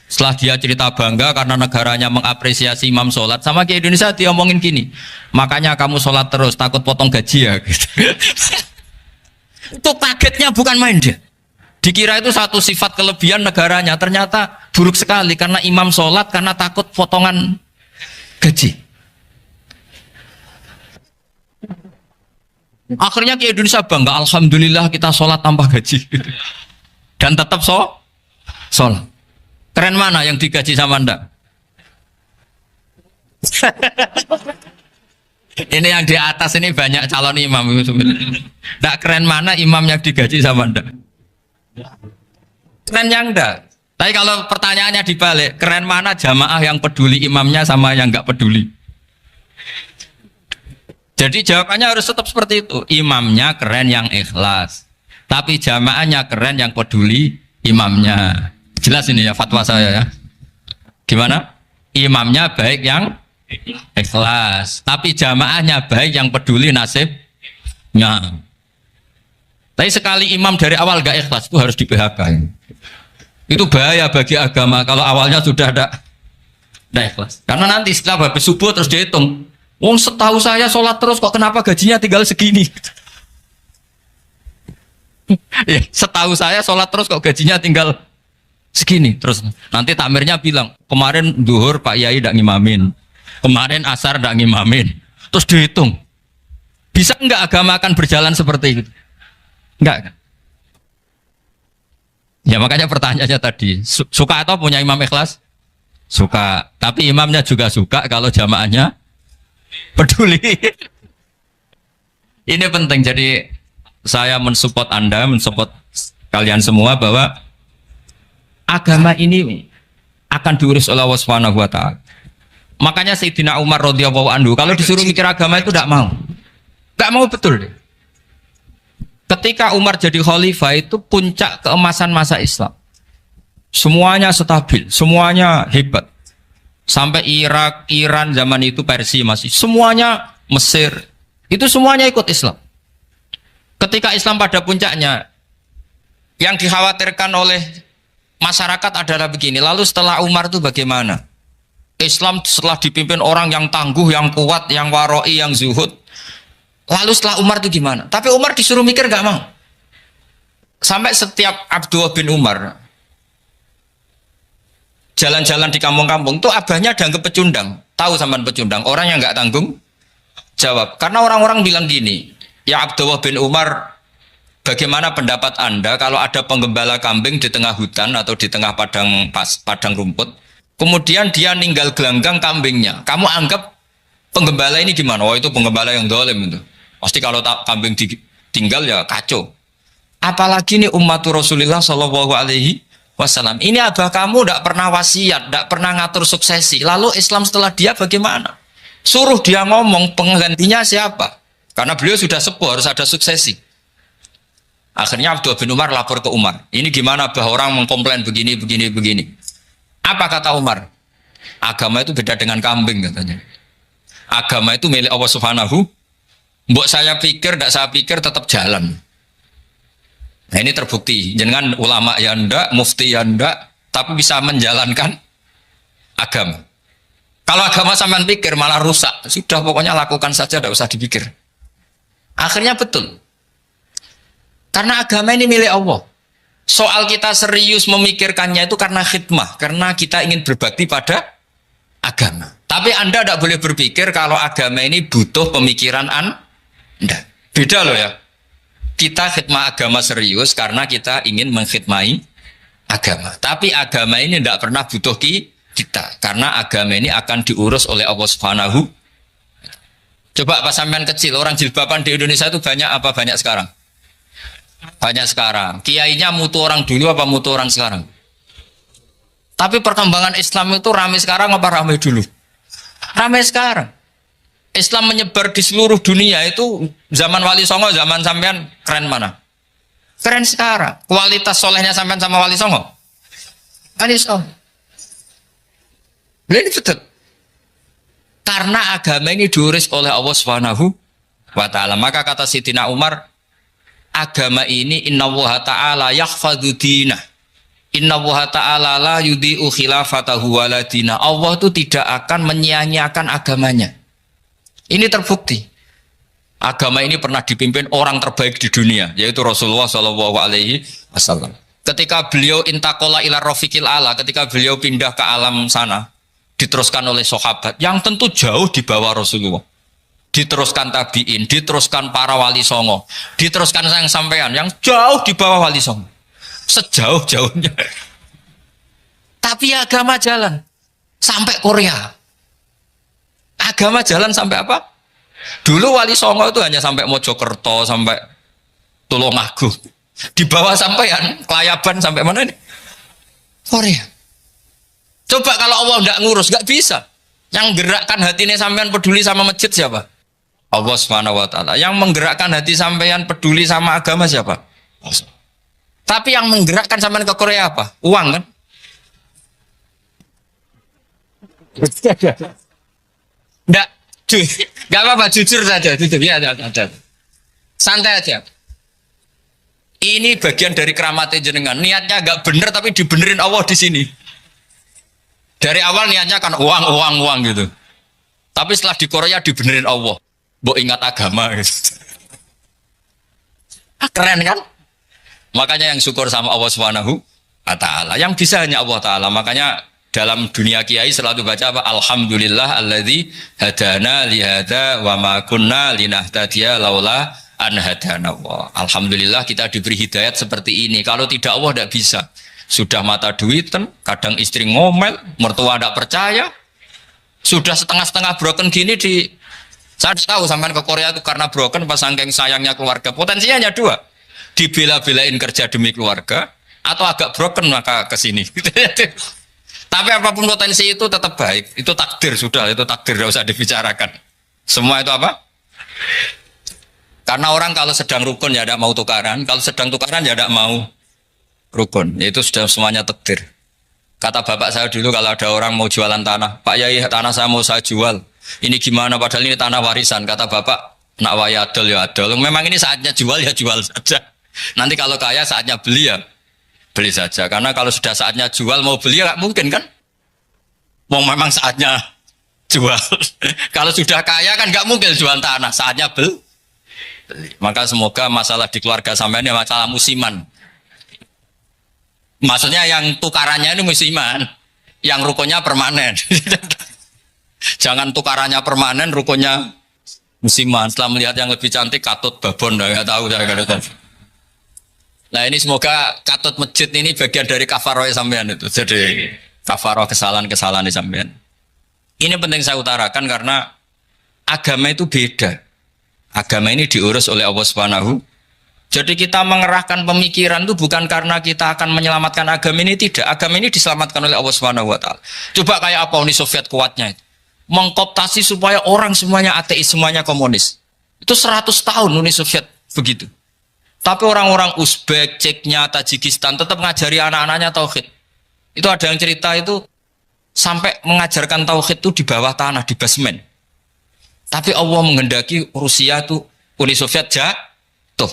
Setelah dia cerita bangga karena negaranya mengapresiasi imam sholat, sama kayak Indonesia dia omongin gini, makanya kamu sholat terus, takut potong gaji ya gitu. Itu kagetnya bukan main dia. Dikira itu satu sifat kelebihan negaranya, ternyata buruk sekali karena imam sholat karena takut potongan gaji. Akhirnya kayak Indonesia bangga, alhamdulillah kita sholat tanpa gaji dan tetap sholat. Keren mana yang digaji sama Anda? Ini yang di atas ini banyak calon imam. Tidak keren mana imam yang digaji sama Anda? Keren yang enggak. Tapi kalau pertanyaannya dibalik, keren mana jamaah yang peduli imamnya sama yang enggak peduli? Jadi jawabannya harus tetap seperti itu. Imamnya keren yang ikhlas. Tapi jamaahnya keren yang peduli imamnya. Jelas ini ya fatwa saya ya. Gimana? Imamnya baik yang ikhlas, tapi jamaahnya baik yang peduli nasibnya. Tapi sekali imam dari awal gak ikhlas itu harus di PHK. Itu bahaya bagi agama kalau awalnya sudah ada ikhlas. Karena nanti setelah habis subuh terus dihitung. Wong setahu saya sholat terus kok kenapa gajinya tinggal segini? Ya, setahu saya sholat terus kok gajinya tinggal segini. Terus nanti takmirnya bilang, kemarin duhur Pak Yai tidak ngimamin, kemarin asar tidak ngimamin. Terus dihitung, bisa enggak agama akan berjalan seperti itu? Enggak kan? Ya makanya pertanyaannya tadi, suka atau punya imam ikhlas? Suka, tapi imamnya juga suka kalau jamaahnya peduli. Ini penting, jadi saya mensupport Anda, mensupport kalian semua bahwa agama ini akan diurus oleh Allah Subhanahu wa taala. Makanya Sayyidina Umar radhiyallahu anhu kalau disuruh mikir agama itu tidak mau. Tidak mau betul deh. Ketika Umar jadi khalifah itu puncak keemasan masa Islam. Semuanya stabil, semuanya hebat. Sampai Irak, Iran zaman itu Persia masih, semuanya Mesir, itu semuanya ikut Islam. Ketika Islam pada puncaknya, yang dikhawatirkan oleh masyarakat adalah begini, lalu setelah Umar itu bagaimana? Islam setelah dipimpin orang yang tangguh, yang kuat, yang waroi, yang zuhud. Lalu setelah Umar itu gimana? Tapi Umar disuruh mikir gak mau. Sampai setiap Abdullah bin Umar jalan-jalan di kampung-kampung tuh abahnya dianggap pecundang. Tahu sampean pecundang? Orang yang nggak tanggung jawab. Karena orang-orang bilang gini, ya Abdullah bin Umar, bagaimana pendapat Anda kalau ada penggembala kambing di tengah hutan atau di tengah padang rumput, kemudian dia ninggal gelanggang kambingnya. Kamu anggap penggembala ini gimana? Oh itu penggembala yang dolim itu. Pasti kalau kambing ditinggal ya kacau. Apalagi ini umatur Rasulullah Shallallahu Alaihi Wasallam. Ini abah kamu tidak pernah wasiat, tidak pernah ngatur suksesi. Lalu Islam setelah dia bagaimana? Suruh dia ngomong penggantinya siapa? Karena beliau sudah sepuh, harus ada suksesi. Akhirnya Abdullah bin Umar lapor ke Umar. Ini gimana abah orang mengkomplain begini, begini, begini. Apa kata Umar? Agama itu beda dengan kambing katanya. Agama itu milik Allah Subhanahu. Mbok saya pikir, tidak saya pikir tetap jalan. Nah ini terbukti. Jangan ulama ya ndak, mufti ya ndak, tapi bisa menjalankan agama. Kalau agama sampean pikir malah rusak. Sudah pokoknya lakukan saja, tidak usah dipikir. Akhirnya betul. Karena agama ini milik Allah. Soal kita serius memikirkannya itu karena khidmah, karena kita ingin berbakti pada agama. Tapi Anda tidak boleh berpikir kalau agama ini butuh pemikiran Anda. Beda loh ya. Kita khidmah agama serius karena kita ingin mengkhidmai agama. Tapi agama ini tidak pernah butuh kita. Karena agama ini akan diurus oleh Allah Subhanahu. Coba pas sampean kecil, orang jilbaban di Indonesia itu banyak apa banyak sekarang? Banyak sekarang. Kiainya mutu orang dulu apa mutu orang sekarang? Tapi perkembangan Islam itu ramai sekarang apa ramai dulu? Ramai sekarang. Islam menyebar di seluruh dunia itu zaman Wali Songo, zaman sampean keren mana? Keren sekarang. Kualitas solehnya sampean sama Wali Songo? Wali Songo. Ini betul. Karena agama ini diurus oleh Allah Subhanahu wa taala. Maka kata Sayyidina Umar, agama ini innallaha ta'ala yakhfadhu dinah. Innallaha ta'ala la yudhi'u khilafatahu waladina. Allah itu tidak akan menyia-nyiakan agamanya. Ini terbukti. Agama ini pernah dipimpin orang terbaik di dunia, yaitu Rasulullah Shallallahu Alaihi Wasallam. Ketika beliau intaqala ila rafiqil ala, ketika beliau pindah ke alam sana, diteruskan oleh sahabat yang tentu jauh di bawah Rasulullah. Diteruskan tabiin, diteruskan para wali songo, diteruskan yang sampean yang jauh di bawah wali songo. Sejauh-jauhnya. Tapi agama jalan sampai Korea. Agama jalan sampai apa? Dulu Wali Songo itu hanya sampai Mojokerto, sampai Tulungagung. Di bawah sampean, Kelayaban sampai mana ini? Korea. Coba kalau Allah tidak ngurus, nggak bisa. Yang gerakkan hatinya sampean peduli sama masjid siapa? Allah Subhanahu wa taala. Yang menggerakkan hati sampean peduli sama agama siapa? Allah. Tapi yang menggerakkan sampean ke Korea apa? Uang kan? Enggak, enggak apa-apa, jujur saja, jujur ya, ada. Santai aja. Ini bagian dari keramatnya jenengan. Niatnya agak bener tapi dibenerin Allah di sini. Dari awal niatnya kan uang gitu. Tapi setelah di Korea dibenerin Allah. Mbok ingat agama gitu. Keren kan? Makanya yang syukur sama Allah Subhanahu wa taala. Yang bisa hanya Allah taala. Makanya dalam dunia kiai selalu baca apa? Alhamdulillah alladzi hadana li hadza wa ma kunna linahtadiya laula an hadana Allah. Alhamdulillah kita diberi hidayat seperti ini. Kalau tidak Allah tidak bisa. Sudah mata duitan, kadang istri ngomel, mertua tidak percaya. Sudah setengah-setengah broken gini saya tahu sampai ke Korea itu karena broken pas saking sayangnya keluarga. Potensinya hanya dua. Dibela-belain kerja demi keluarga atau agak broken maka ke sini. Tapi apapun potensi itu tetap baik. Itu takdir sudah, itu takdir tidak usah dibicarakan. Semua itu apa? Karena orang kalau sedang rukun ya tidak mau tukaran, kalau sedang tukaran ya tidak mau rukun. Itu sudah semuanya takdir. Kata bapak saya dulu kalau ada orang mau jualan tanah, Pak Yai tanah saya mau saya jual. Ini gimana padahal ini tanah warisan. Kata bapak, nak waya adol ya adol. Memang ini saatnya jual ya jual saja. Nanti kalau kaya saatnya beli ya beli saja. Karena kalau sudah saatnya jual mau beli ya nggak mungkin kan. Mau memang saatnya jual. Kalau sudah kaya kan nggak mungkin jual tanah. Saatnya beli. Maka semoga masalah di keluarga sampean ini masalah musiman. Maksudnya yang tukarannya ini musiman. Yang rukunnya permanen. Jangan tukarannya permanen, rukunnya musiman. Setelah melihat yang lebih cantik, katut babon, nggak tahu saya katakan. Nah ini semoga katut masjid ini bagian dari kafaroh sampean itu. Jadi kafaroh kesalahan-kesalahan di sampean. Ini penting saya utarakan karena agama itu beda. Agama ini diurus oleh Allah Subhanahu. Jadi kita mengerahkan pemikiran itu bukan karena kita akan menyelamatkan agama ini, tidak. Agama ini diselamatkan oleh Allah Subhanahu wa taala. Coba kayak apa Uni Soviet kuatnya itu? Mengkooptasi supaya orang semuanya ateis, semuanya komunis. Itu 100 tahun Uni Soviet begitu. Tapi orang-orang Uzbek, Ceknya, Tajikistan tetap ngajari anak-anaknya tauhid. Itu ada yang cerita itu sampai mengajarkan tauhid itu di bawah tanah, di basement. Tapi Allah menghendaki Rusia itu Uni Soviet jatuh.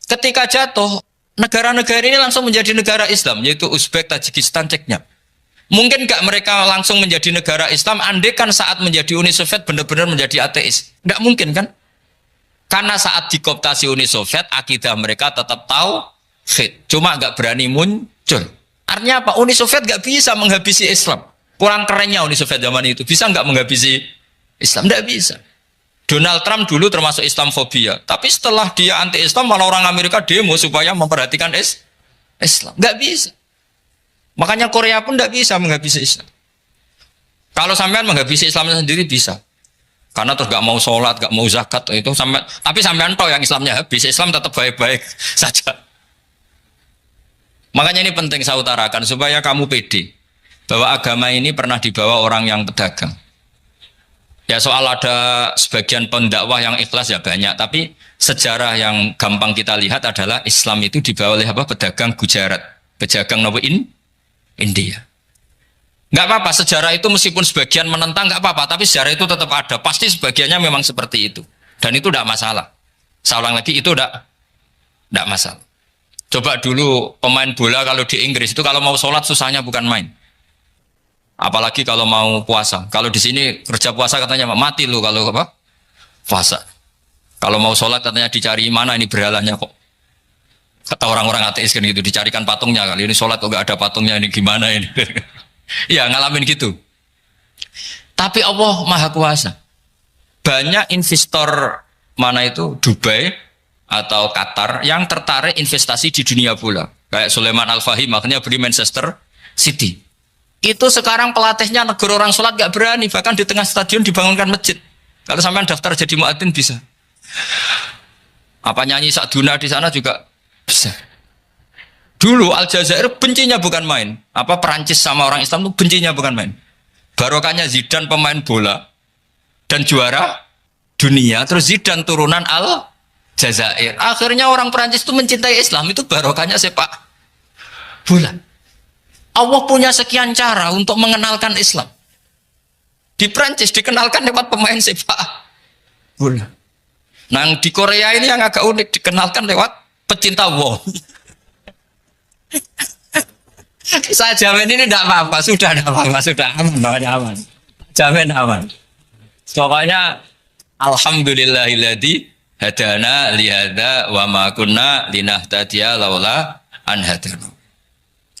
Ketika jatuh, negara-negara ini langsung menjadi negara Islam, yaitu Uzbek, Tajikistan, Ceknya. Mungkin nggak mereka langsung menjadi negara Islam, andai kan saat menjadi Uni Soviet benar-benar menjadi ateis. Nggak mungkin kan? Karena saat dikooptasi Uni Soviet, akidah mereka tetap tauhid, cuma nggak berani muncul. Artinya apa? Uni Soviet nggak bisa menghabisi Islam. Kurang kerennya Uni Soviet zaman itu, bisa nggak menghabisi Islam? Nggak bisa. Donald Trump dulu termasuk Islamfobia, tapi setelah dia anti-Islam malah orang Amerika demo supaya memperhatikan Islam. Nggak bisa. Makanya Korea pun tidak bisa menghabisi Islam. Kalau sampean menghabisi Islam sendiri bisa. Karena terus gak mau sholat, gak mau zakat itu sampai. Tapi sampean tahu yang Islamnya habis, Islam tetap baik-baik saja. Makanya ini penting saya utarakan supaya kamu pede bahwa agama ini pernah dibawa orang yang pedagang. Ya soal ada sebagian pendakwah yang ikhlas ya banyak, tapi sejarah yang gampang kita lihat adalah Islam itu dibawa oleh apa? Pedagang Gujarat, pedagang India. Nggak apa-apa, sejarah itu meskipun sebagian menentang nggak apa-apa, tapi sejarah itu tetap ada. Pasti sebagiannya memang seperti itu. Dan itu tidak masalah. Saya ulang lagi, itu tidak masalah. Coba dulu pemain bola kalau di Inggris itu kalau mau sholat susahnya bukan main. Apalagi kalau mau puasa. Kalau di sini kerja puasa katanya mati lu kalau apa? Puasa. Kalau mau sholat katanya dicari mana ini berhalanya kok. Kata orang-orang ateis kan gitu, dicarikan patungnya kali ini sholat kok gak ada patungnya ini gimana ini. Ya ngalamin gitu. Tapi Allah Maha Kuasa. Banyak investor mana itu Dubai atau Qatar yang tertarik investasi di dunia bola. Kayak Sulaiman Al-Fahim makanya beli Manchester City. Itu sekarang pelatihnya negara orang sholat gak berani, bahkan di tengah stadion dibangunkan masjid. Kalau sampai daftar jadi muadzin bisa. Apa nyanyi Sakduna di sana juga bisa. Dulu Aljazair bencinya bukan main. Apa Perancis sama orang Islam itu bencinya bukan main. Barokahnya Zidane pemain bola dan juara dunia, terus Zidane turunan Aljazair. Akhirnya orang Perancis itu mencintai Islam, itu barokahnya sepak bola. Allah punya sekian cara untuk mengenalkan Islam. Di Perancis dikenalkan lewat pemain sepak bola. Nah di Korea ini yang agak unik, dikenalkan lewat pecinta wong. Saya jamin ini tidak apa-apa, sudah tidak apa-apa, sudah aman. Jamin aman. Pokoknya alhamdulillahilladzi hadana li hadza wa ma kunna linahtadiya laula anhadana.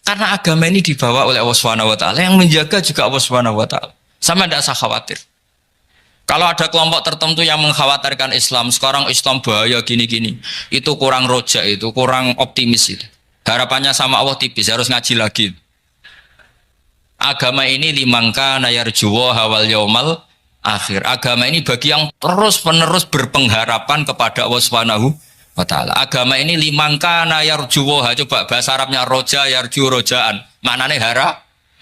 Karena agama ini dibawa oleh Allah Subhanahu wa taala, yang menjaga juga Allah Subhanahu wa taala. Sama tidak usah khawatir. Kalau ada kelompok tertentu yang mengkhawatirkan Islam, sekarang Islam bahaya gini-gini, itu kurang roja, itu kurang optimis itu. Harapannya sama Allah tipis, harus ngaji lagi. Agama ini limangka nayarjuwa hawal yaumal akhir. Agama ini bagi yang terus-menerus berpengharapan kepada Allah Subhanahu wa taala. Agama ini limangka nayarjuwa, coba bahasa Arabnya roja yarju rojaan. Maknanya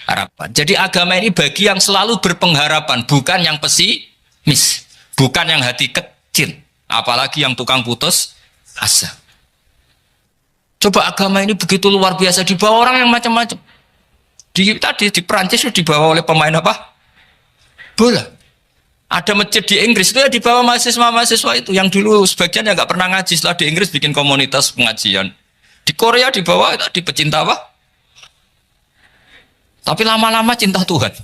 harapan. Jadi agama ini bagi yang selalu berpengharapan, bukan yang pesimis, bukan yang hati kecil, apalagi yang tukang putus asa. Coba agama ini begitu luar biasa, dibawa orang yang macam-macam. Tadi di Perancis dibawa oleh pemain apa? Bola. Ada masjid di Inggris itu ya dibawa mahasiswa-mahasiswa itu yang dulu sebagian yang nggak pernah ngaji, setelah di Inggris bikin komunitas pengajian. Di Korea dibawa di pecinta apa? Tapi lama-lama cinta Tuhan.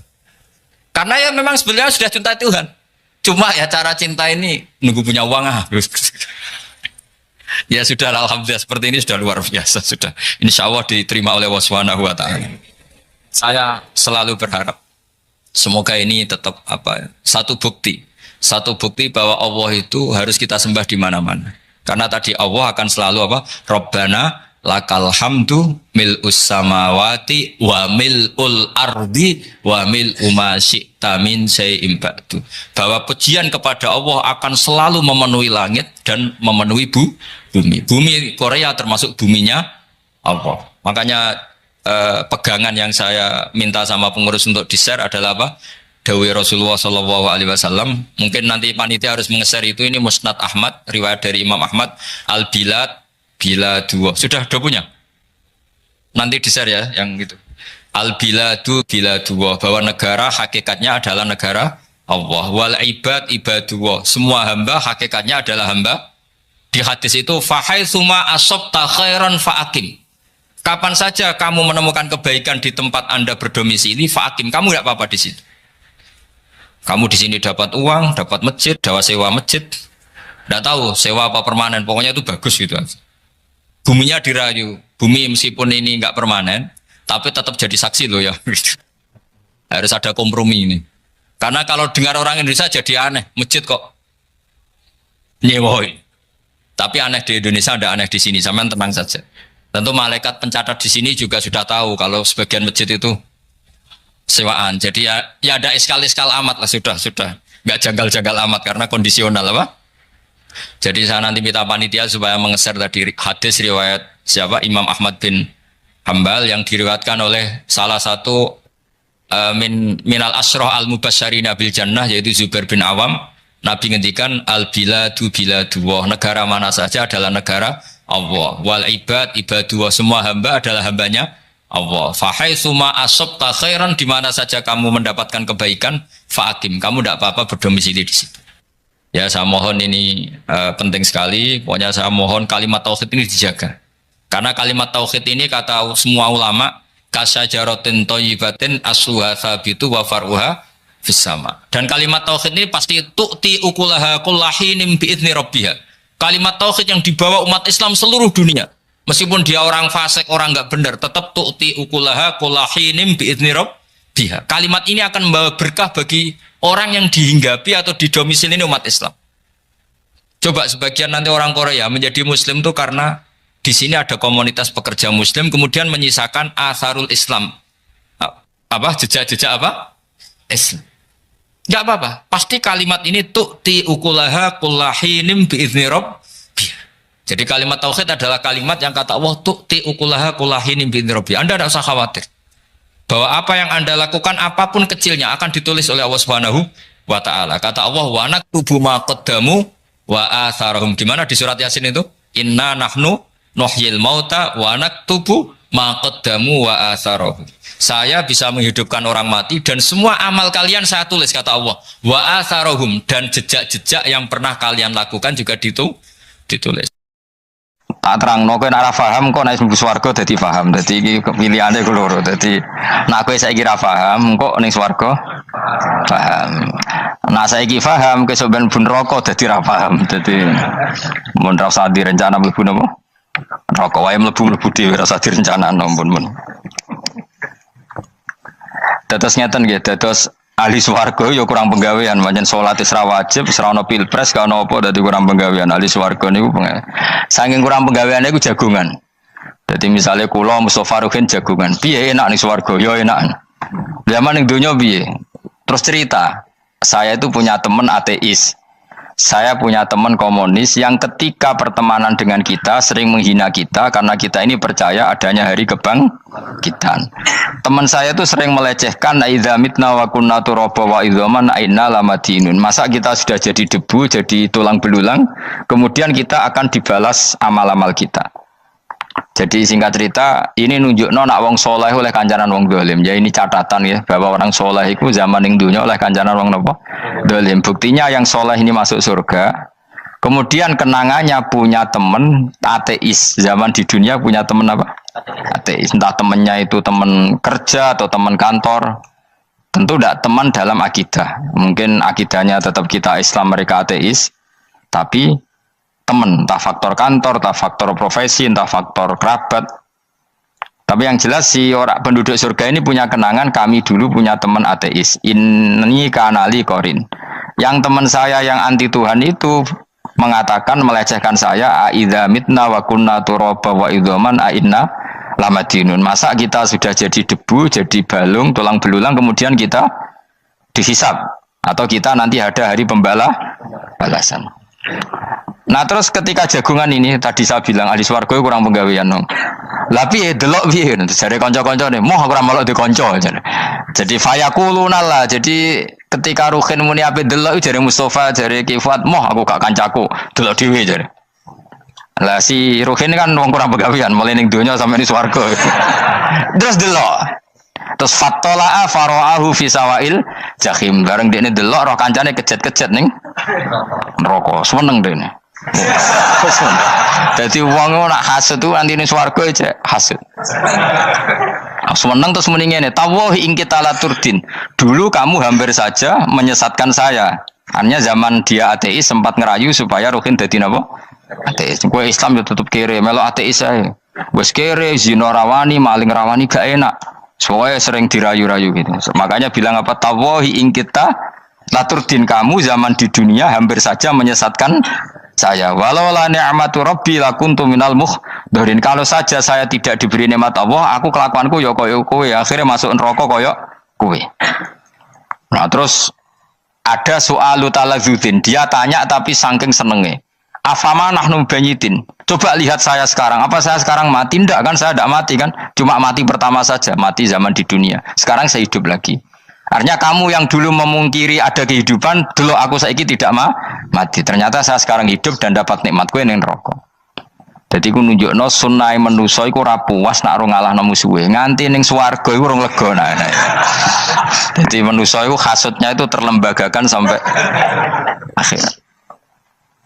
Karena ya memang sebenarnya sudah cinta Tuhan. Cuma ya cara cinta ini nunggu punya uang Ya sudah, alhamdulillah seperti ini sudah luar biasa, sudah. Insya Allah diterima oleh Allah Subhanahu wa taala. Saya selalu berharap semoga ini tetap satu bukti bahwa Allah itu harus kita sembah di mana-mana. Karena tadi Allah akan selalu Rabbana lakal hamdu mil'us samawati wa mil'ul ardi wa mil'u ma syi'ta min syai'in ba'du. Bahwa pujian kepada Allah akan selalu memenuhi langit dan memenuhi bumi. Bumi Korea termasuk buminya Allah. Makanya pegangan yang saya minta sama pengurus untuk di-share adalah Dawai Rasulullah Shallallahu Alaihi Wasallam. Mungkin nanti panitia harus mengeser itu. Ini Musnad Ahmad, riwayat dari Imam Ahmad. Al-Bilad bila dua. Sudah punya? Nanti di-share ya yang gitu. Al-biladu bila dua, bahwa negara hakikatnya adalah negara Allah. Wal ibad ibadullah, semua hamba hakikatnya adalah hamba. Di hadis itu fahaitsuma asabta khairan fa'akim. Kapan saja kamu menemukan kebaikan di tempat Anda berdomisili, fa'akim, kamu tidak apa-apa di situ. Kamu di sini dapat uang, dapat masjid, dapat sewa masjid. Tidak tahu sewa apa permanen, pokoknya itu bagus gitu. Buminya dirayu, bumi meskipun ini nggak permanen, tapi tetap jadi saksi loh ya. Harus ada kompromi ini. Karena kalau dengar orang Indonesia jadi aneh, masjid kok nyewoi. Tapi aneh di Indonesia, ada aneh di sini, sampean tenang saja. Tentu malaikat pencatat di sini juga sudah tahu kalau sebagian masjid itu sewaan. Jadi ya ada iskal-iskal amat lah, sudah. Nggak janggal-janggal amat karena kondisional Jadi saya nanti minta panitia supaya mengeser tadi hadis riwayat siapa? Imam Ahmad bin Hambal yang diriwayatkan oleh salah satu minal asroh al-mubasyarina bil jannah, yaitu Zubair bin Awam. Nabi ngendikan al-biladu biladullah, negara mana saja adalah negara Allah. Wal ibad ibadullah, semua hamba adalah hambanya Allah. Fahaitsuma asabta khairan, di mana saja kamu mendapatkan kebaikan, fa'akim, kamu tidak apa-apa berdomisili di situ. Ya, saya mohon ini penting sekali. Pokoknya saya mohon kalimat tauhid ini dijaga. Karena kalimat tauhid ini kata semua ulama, kasyajaratin thayyibatin asluha tsabitu wa far'uha fis sama. Dan kalimat tauhid ini pasti tu'ti ukulaha kullahinin bi'izni rabbiha. Kalimat tauhid yang dibawa umat Islam seluruh dunia. Meskipun dia orang fasik, orang enggak benar, tetap tu'ti ukulaha kullahinin bi'izni rabbiha. Kalimat ini akan membawa berkah bagi orang yang dihinggapi atau didomisili umat Islam. Coba sebagian nanti orang Korea menjadi Muslim itu karena di sini ada komunitas pekerja Muslim, kemudian menyisakan atharul Islam, jejak-jejak Islam. Enggak apa-apa. Pasti kalimat ini tu'ti ukulaha kullahinim bi'izni rabbih. Jadi kalimat tauhid adalah kalimat yang kata Allah tu'ti ukulaha kullahinim bi'izni rabbih. Anda tidak usah khawatir bahwa apa yang Anda lakukan apapun kecilnya akan ditulis oleh Allah Subhanahu wa taala. Kata Allah, wa naktubu ma qaddamu wa atharahum. Di mana di surat Yasin itu? Inna nahnu nuhyil mauta wa naktubu ma qaddamu wa atharahum. Saya bisa menghidupkan orang mati dan semua amal kalian saya tulis, kata Allah. Wa atharahum, dan jejak-jejak yang pernah kalian lakukan juga ditulis. Tak terang, no kowe ora paham kok nek mlebu swarga dadi paham. Dadi iki pilihane ku loro. Dadi nek kowe saiki ra paham kok ning swarga paham. Nek saiki paham kesuk ben bun neraka dadi ra paham. Dadi mun ra usah direncana mlebu napa Rokok wae mlebu-mlebu dhewe rasa direncanakno ampun. Dados ngeten nggih, dados ahli swarga ya kurang penggawean, pancen salat wis ra wajib, wis ra ono pilpres, gak ono apa dadi kurang penggawean. Ahli swarga niku saking kurang penggaweane iku jagongan. Dadi misale kula Mustofa Ruhin jagongan, piye enak ning swarga? Ya enak. Zaman ning donya piye? Terus cerita, saya itu punya teman ateis. Saya punya teman komunis yang ketika pertemanan dengan kita sering menghina kita karena kita ini percaya adanya hari kebangkitan. Teman saya itu sering melecehkan idza mitna wa kunna turaba wa idzaman inna lamadinun. Masa kita sudah jadi debu, jadi tulang belulang, kemudian kita akan dibalas amal-amal kita. Jadi singkat cerita, ini nunjukno nak wong soleh oleh kancanan wong dolim. Ya ini catatan ya, bahwa orang soleh itu zaman ning dunya oleh kancanan wong napa? Dolim. Buktinya yang soleh ini masuk surga. Kemudian kenangannya punya teman ateis. Zaman di dunia punya teman apa? Ateis. Entah temannya itu teman kerja atau teman kantor. Tentu tidak teman dalam akidah. Mungkin akidahnya tetap kita Islam, mereka ateis. Tapi teman, entah faktor kantor, entah faktor profesi, entah faktor kerabat. Tapi yang jelas si orang penduduk surga ini punya kenangan, kami dulu punya teman ateis. Ini kanali korin. Yang teman saya yang anti Tuhan itu mengatakan, melecehkan saya, aidza mitna wa kunna turaba wa idzaman inna lamadinun. Masa kita sudah jadi debu, jadi balung, tulang belulang, kemudian kita dihisab. Atau kita nanti ada hari balasan. Nah terus ketika jagungan ini tadi saya bilang ahli swarga kurang penggawean dong. Lah piye delok piye jare kanca-kancane moh ora melok di kanca. Jadi fayakuluna lah. Jadi ketika Ruhin muni ape delok jare Mustofa jare Kifat moh aku gak kancaku delok dhewe jare. Lah si Ruhin kan wong kurang penggawean mulai ning donya sampe ning swarga. Terus delok. Terus fatola'a faro'ahu fi sawail jahim. Bareng dekne delok roh kancane kejet-kejet ning neraka. Seneng dekne. Jadi wong nak hasud tu antine swarga aja hasud. Seneng terus muni ngene, tawahi ing kita laturdin. Dulu kamu hampir saja menyesatkan saya. Artinya zaman dia ateis sempat ngerayu supaya Ruhin dadi napa? Ateis. Kowe Islam yo tutup kere, melok ateis ae. Wis kere, zina rawani, maling rawani gak enak. Soalnya sering dirayu-rayu gitu. Makanya bilang apa? Tawahi ing kita laturdin, kamu zaman di dunia hampir saja menyesatkan saya. Walau la ni'matu rabbi lakuntu minal muhdharin. Kalau saja saya tidak diberi nikmat Allah, aku kelakuanku ya koyo kowe, akhirnya masuk neraka koyo kowe. Nah, terus ada soalu taladzudin. Dia tanya tapi saking senenge. Afama nahnu banyitin. Coba lihat saya sekarang. Apa saya sekarang mati? Tidak kan, saya tidak mati kan. Cuma mati pertama saja, mati zaman di dunia. Sekarang saya hidup lagi. Artinya kamu yang dulu memungkiri ada kehidupan, dulu aku saiki tidak mati. Ternyata saya sekarang hidup dan dapat nikmat kowe ning neraka. Dadi ku nunjukno sunnahe manusa iku ora puas nak ora ngalahno musuhe. Nganti ning swarga iku ora lega nah. Dadi manusa iku hasudnya itu terlembagakan sampai akhirat.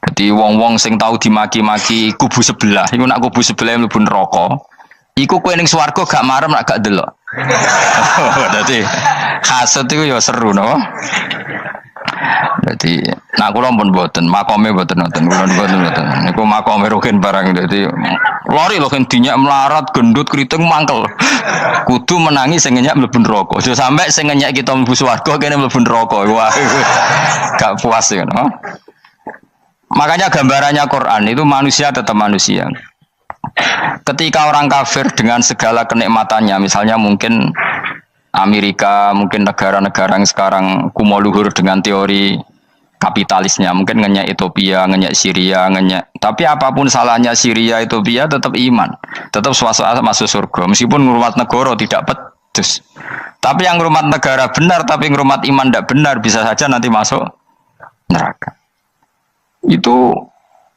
Jadi wong-wong sing tahu dimaki-maki kubu sebelah, iku nak kubu sebelah mlebu neraka. Iku kowe ning swarga gak marem nak gak delok. Dadi hasud iku ya seru no. Dadi nak kula pun mboten, makome mboten nonton, kula mboten. Niku makome Ruhin barang dadi lori lho kan dinyak melarat, gendut, kriting mangkel. Kudu menangi sing ngenyak mlebu neraka. Aja sampe sing ngenyak kita mlebu swarga kene mlebu neraka. Wah. Gak puas ya no. Makanya gambarannya Quran itu manusia tetap manusia. Ketika orang kafir dengan segala kenikmatannya, misalnya mungkin Amerika, mungkin negara-negara yang sekarang kumo luhur dengan teori kapitalisnya, mungkin ngenyak Ethiopia, ngenyak Syria, ngenyak. Tapi apapun salahnya Syria, Ethiopia tetap iman, tetap swasta masuk surga. Meskipun ngurmat negara tidak pedes. Tapi yang ngurmat negara benar, tapi ngurmat iman tidak benar, bisa saja nanti masuk neraka. Itu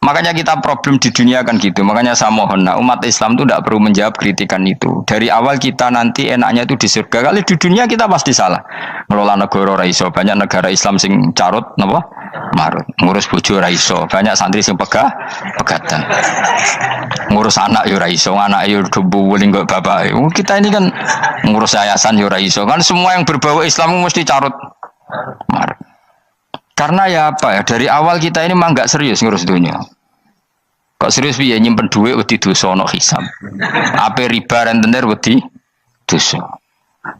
makanya kita problem di dunia kan gitu. Makanya saya mohon, nah, umat Islam itu tidak perlu menjawab kritikan itu. Dari awal kita nanti enaknya itu di surga. Kali di dunia kita pasti salah. Ngelola negara raiso, banyak negara Islam sing carut, napa? Marut. Ngurus bojo raiso, banyak santri sing pegatan. Ngurus anak yo raiso, anak yo debu weling kok bapak. Kita ini kan ngurus yayasan yo raiso. Kan semua yang berbau Islam mesti carut. Marut. Karena ya apa ya, dari awal kita ini memang nggak serius ngurus dunia. Kok serius piye nyimpen dhuwit wedi dosa ana hisab. Ape riba rentenir wedi dosa.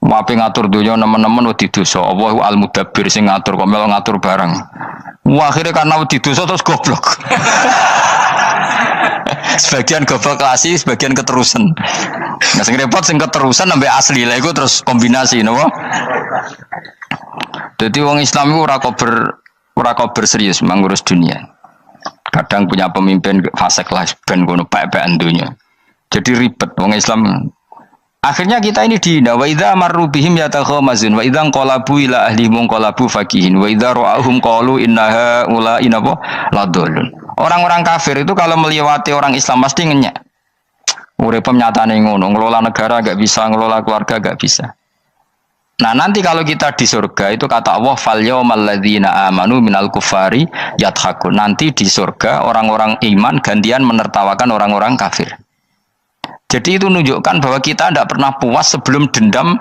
Ape ngatur donya nemen-nemen wedi dosa. Allah al-mudabbir sing ngatur kok melu ngatur barang. Wah, akhirnya karena wedi dosa terus goblok. Sebagian goblok klasik, sebagian keterusan. Nah, sing repot sing keterusan sampai asli lah iku terus kombinasi napa? Jadi wong Islam itu ora kober serius mengurus dunia. Kadang punya pemimpin fasik lah ben ngono pek-pekan dunia. Jadi ribet wong Islam. Akhirnya kita ini dihina wa idza marru bihim yatakhamazun wa idza qalabu ila ahlihim qalabu fakihin wa idza ra'ahum qalu innaha ula inapa ladallun. Orang-orang kafir itu kalau melewati orang Islam pasti ngenyek. Urip nyatane ngono, ngelola negara enggak bisa, ngelola keluarga enggak bisa. Nah, nanti kalau kita di surga itu kata Allah fal yaumal ladzina amanu minal kufari yadhakun. Nanti di surga orang-orang iman gantian menertawakan orang-orang kafir. Jadi itu menunjukkan bahwa kita tidak pernah puas sebelum dendam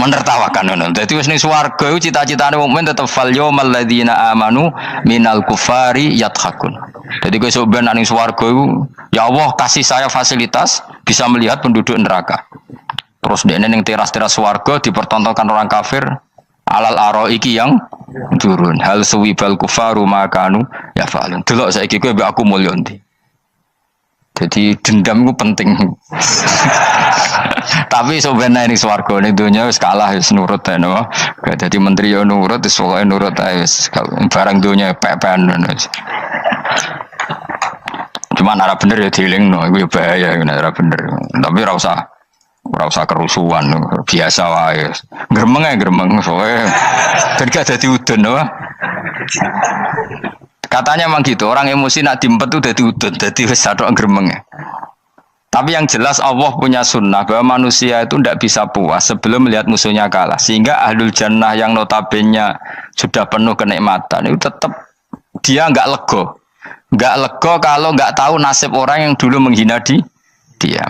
menertawakan. Jadi wis ning swarga iku cita-citane mukmin tetep fal yaumal ladzina amanu minal kufari yadhakun. Jadi kowe sok ben ning swarga iku ya Allah kasih saya fasilitas bisa melihat penduduk neraka. Terus dene ning teras-teras swarga dipertontonkan orang kafir alal araiki yang turun. Hal suwibal kufaru makanu ya fa'alun. Delok saiki kowe mbek aku mulya ndi. Jadi dendam itu penting. Tapi sebenarnya ini swarga ini dunia wis kalah wis nurut ya no. Jadi menteri yo nurut wis pokoke nurut ae wis barang dunia pepen. Cuma ora bener ya dielingno iku ya bahaya ora bener. Tapi ora usah kerusuhan biasa wae. Gremeng ae gremeng soalnya ben gak dadi udun no. Katanya memang gitu, orang emosi nak dimpet itu jadi udut, jadi wis sadok gremeng. Tapi yang jelas Allah punya sunnah bahwa manusia itu tidak bisa puas sebelum melihat musuhnya kalah. Sehingga ahlul jannah yang notabene sudah penuh kenikmatan itu tetap dia enggak lego kalau enggak tahu nasib orang yang dulu menghina dia.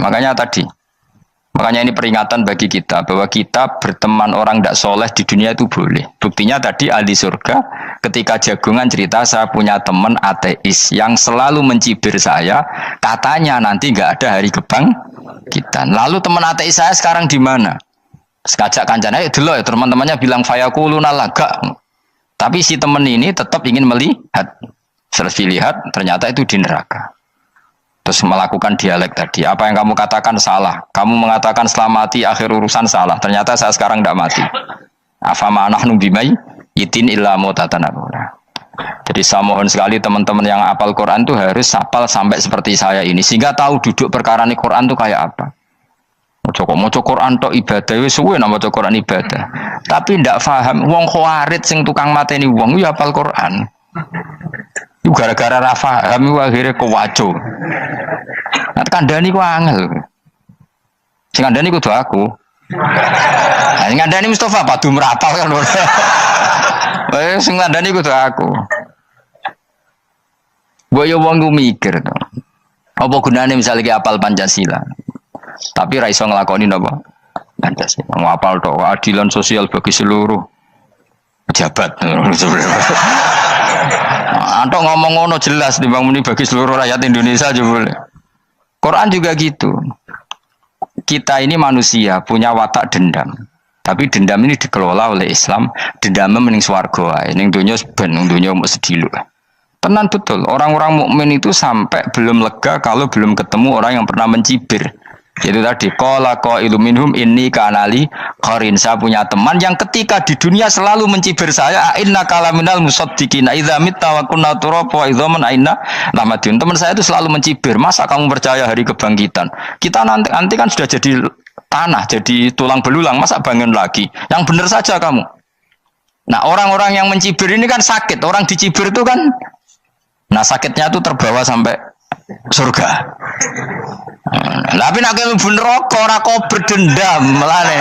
Makanya ini peringatan bagi kita bahwa kita berteman orang tidak soleh di dunia itu boleh. Buktinya tadi ahli surga ketika jagungan cerita saya punya teman ateis yang selalu mencibir saya, katanya nanti nggak ada hari kebangkitan. Lalu teman ateis saya sekarang di mana? Sekajak kancana dulu ya teman-temannya bilang fayakuluna laga. Tapi si teman ini tetap ingin melihat. Selesai lihat ternyata itu di neraka. Terus melakukan dialek tadi. Apa yang kamu katakan salah. Kamu mengatakan selamati akhir urusan salah. Ternyata saya sekarang tidak mati. Afama nahnu bimai itin illa mutatanabura. Jadi saya mohon sekali teman-teman yang hafal Quran itu harus hafal sampai seperti saya ini. Sehingga tahu duduk perkara ini Quran itu kayak apa. Mau Quran tok ibadah. Suwe nama Quran ibadah. Tapi tidak paham. Wong khawarit sing tukang mateni wong ya hafal Quran. Itu gara-gara rafa kami akhirnya kewaco. Nah, kandani ku angel. Sing kandani kudu aku. Nah, sing kandani Mustafa padu merapal kan. Sing kandani kudu aku. Boyo wong ku mikir to. Apa gunane misalnya ki apal Pancasila. Tapi ra iso nglakoni napa? Pancasila. Ngapal tok keadilan sosial bagi seluruh pejabat. Antok ngomong ngono jelas timbang muni bagi seluruh rakyat Indonesia aja boleh. Quran juga gitu. Kita ini manusia punya watak dendam. Tapi dendam ini dikelola oleh Islam. Dendamnya mending swarga wae. Ning donya ben ning donya mung sediluk. Tenan betul. Orang-orang mukmin itu sampai belum lega kalau belum ketemu orang yang pernah mencibir. Itu tadi qala qailum minhum inni kanali qarin. Saya punya teman yang ketika di dunia selalu mencibir saya inna kalaminal musaddiqina idza mitta wa kunna turab wa idzaman aina lamadun. Teman saya itu selalu mencibir, masa kamu percaya hari kebangkitan? Kita nanti kan sudah jadi tanah, jadi tulang belulang, masa bangun lagi? Yang benar saja kamu. Nah, orang-orang yang mencibir ini kan sakit. Orang dicibir itu kan nah sakitnya itu terbawa sampai surga. Tapi nek mlebu neraka ora kok berdendam melane.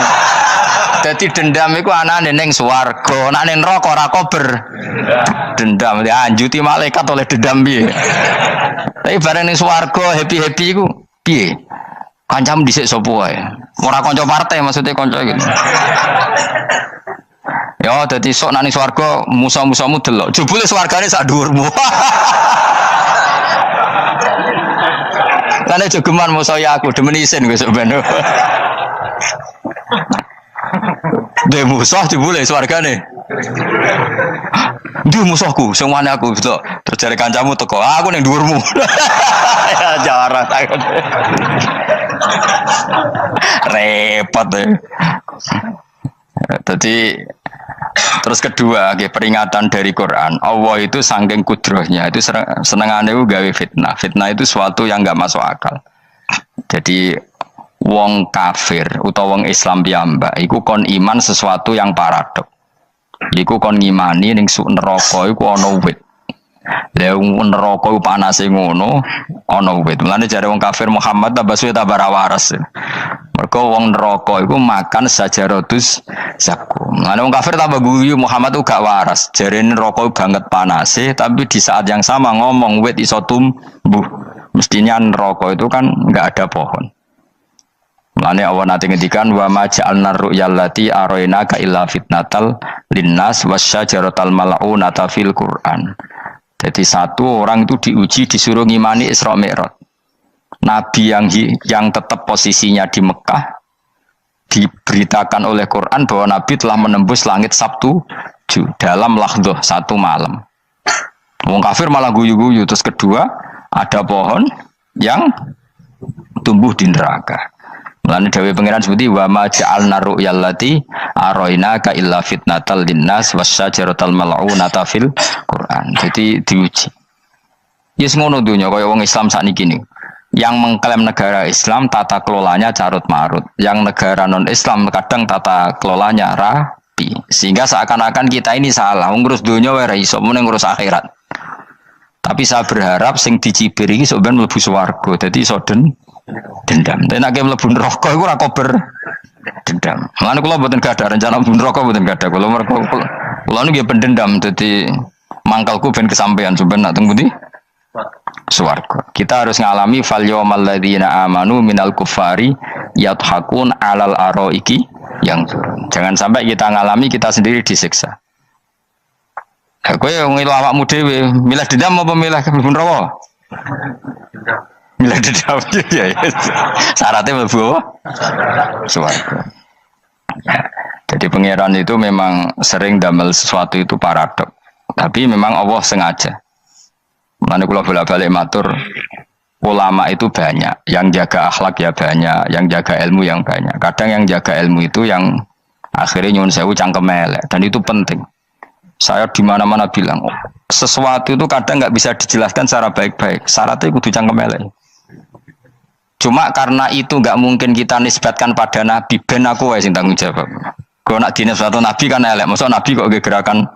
Dadi dendam iku anane ning swarga, nek ning neraka ora kok berdendam. Dianjuti malaikat oleh dendam piye. Tapi bareng ning swarga happy-happy iku piye? Kancam dhisik sapa wae. Ora kanca partai maksudnya kanca gitu. Ya dadi sok nek ning swarga musa-musamu delok. Jebule swargane sak dhuwurmu. Lan jogeman musuh ya aku demen isin gue sebenarnya. Dia musuh jebule swargane. Dia musuhku, sing wani aku betul. Terus jare kancamu teko, aku ning dhuwurmu. Ya jarak takon. Repot ya. Jadi terus kedua, peringatan dari Quran. Allah itu saking kudrohnya itu senengane itu gawe fitnah. Fitnah itu suatu yang enggak masuk akal. Jadi wong kafir utawa wong Islam piyambak iku kon iman sesuatu yang paradok. Iku kon ngimani ning neraka iku ana wit. Lah neraka iku panase ngono, ana wit. Mulane jare wong kafir Muhammad tabasuh tabara waras. Mergo wong neraka iku makan sajaratus zakum. Mulane wong kafir tambah guyu Muhammad tuh gak waras. Jarene neraka banget panase, tapi di saat yang sama ngomong wit iso tumbuh. Mestinya neraka itu kan enggak ada pohon. Mulane Allah nanti ngendikan wa ma ja'alna ru'yal lati arainaka illa fitnatal linnas wasyajaratal mal'unata fil Qur'an. Jadi satu orang itu diuji disuruh ngimani Isra Mi'raj. Nabi yang tetap posisinya di Mekah diberitakan oleh Quran bahwa Nabi telah menembus langit Sabtu dalam lahdoh satu malam. Wong kafir malah guyu-guyu. Terus kedua ada pohon yang tumbuh di neraka. Mulane dawuh pangeran seperti wa ma ja'alna ru'yal lati arainaka illa fitnatal linnas wasyajaratal mal'unata fil Quran. Jadi diuji. Yes ngono dunya kaya wong Islam sakniki niku. Yang mengklaim negara Islam tata kelolanya carut marut. Yang negara non Islam kadang tata kelolanya rapi. Sehingga seakan-akan kita ini salah. Ngurus dunya wae ra iso mung ngurus akhirat. Tapi saya berharap sing dicibir iki sok ben mlebu swarga. Dadi iso dendam. Tapi nek mlebu neraka iku ora kober dendam. Lan kula mboten gadah rencana mlebu neraka mboten gadah. Kula niki pendendam dadi mangkalku ben kesampaian sampeyan nak teng pundi? Swarga. Kita harus ngalami fal yawmal ladzina amanu minal kuffari yadhakun alal araiki yang turun. Jangan sampai kita ngalami kita sendiri disiksa. Kowe ngilu awakmu dhewe, milih dendam apa milih mlebu neraka? Milih dendam ya. Syaratnya mlebu swarga. Jadi pangeran itu memang sering damel sesuatu itu paradok. Tapi memang Allah sengaja. Mulane kula bolak-balik matur, ulama itu banyak, yang jaga akhlak ya banyak, yang jaga ilmu yang banyak. Kadang yang jaga ilmu itu yang akhirnya nyuwun sewu cangkem elek dan itu penting. Saya di mana-mana bilang, sesuatu itu kadang nggak bisa dijelaskan secara baik-baik. Syaratnya kudu cangkem elek. Cuma karena itu nggak mungkin kita nisbatkan pada Nabi, ben aku wae sing tanggung jawab. Kalau nak dinisbatkan Nabi kan elek, maksud Nabi kok gerakan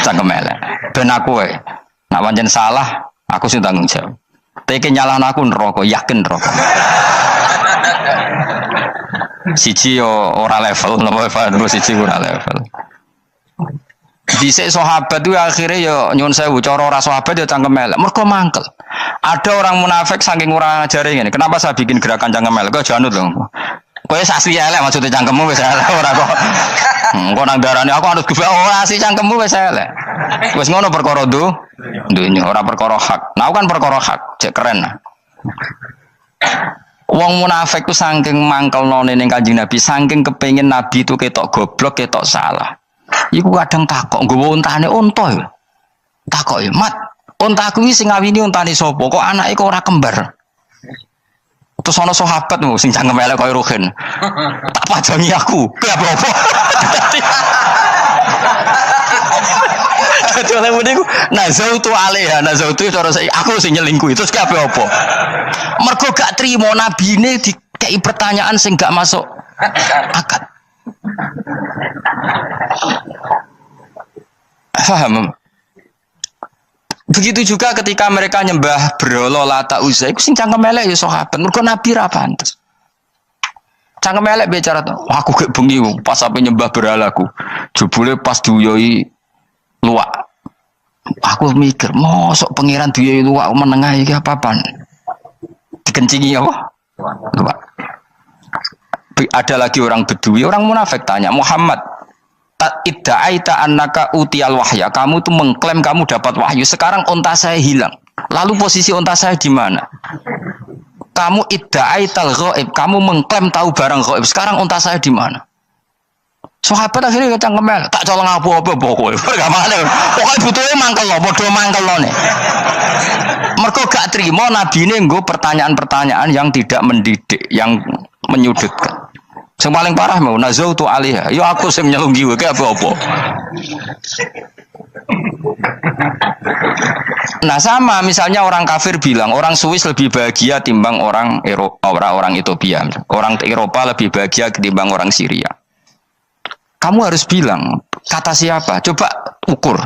cangkem elek. Ben aku wae. Nak pancen salah, aku sing tanggung jawab. Tapi nyalahno aku neraka, yakin neraka. Siji yo ora level, napa siji ora level. Dhisik sahabat itu akhirnya ya nyuwun sewu cara ora sahabat ya cangkem elek. Mergo mangkel. Ada orang munafik saking ora ngajari ngene. Kenapa saya bikin gerakan cangkem elek? Kok janut lho. Kowe asli elek maksudnya cangkemmu wis elek ora kok. Engko nang darane aku harus gebak asli cangkemmu wis elek. Wis ngono perkara dunya ora perkara hak. Nah kan perkara hak, cek keren. Wong munafik ku saking mangkelnone ning Kanjeng Nabi, saking kepengin Nabi itu ketok goblok, ketok salah. Iku kadang takok nggowo untane unta ya. Takok ya, "Mat, untaku iki sing ngawini untane sapa? Kok anake kok ora kembar?" Terus ana sahabat sing cangkem elek kaya Ruhin. Tak pajangi aku. Kuwi apa-apa. Dadi oleh muni ku nazautu alaiha, nazautu cara aku sing nyelingkuhi. Terus kabeh apa? Mergo gak trimo nabine dikei pertanyaan sing gak masuk akal. Paham? Begitu juga ketika mereka nyembah berhala Lata Uzza, iku sing cangkem elek ya sahabat. Mergo Nabi ra pantes. Cangkem elek bicara to, aku gek bengi pas ape nyembah berhalaku. Jebule pas duyoi luwak. Aku mikir, mosok pangeran duyoi luwak menengah iki apa-apaan? Dikencingi apa? Luwak. Ada lagi orang Bedui, orang munafik tanya, Muhammad, idda'aita annaka utiyal wahya. Kamu tuh mengklaim kamu dapat wahyu. Sekarang unta saya hilang. Lalu posisi unta saya di mana? Kamu idda'aital ghaib. Kamu mengklaim tahu barang ghaib. Sekarang unta saya di mana? Sahabat akhirnya kecangkemel, tak colong apa-apa pokoknya. Pergamane. Pokoknya butuhnya mangkel lo, bodoh mangkel lo nih. Mergo gak terima Nabi ini nggo pertanyaan-pertanyaan yang tidak mendidik, yang menyudutkan. Yang paling parah mau nazautu alaiha. Yo aku sing nyelunggi wae apa-apa. Nah sama misalnya orang kafir bilang orang Swiss lebih bahagia timbang orang Eropa, orang Ethiopia. Orang Eropa lebih bahagia ketimbang orang Syria. Kamu harus bilang, kata siapa? Coba ukur.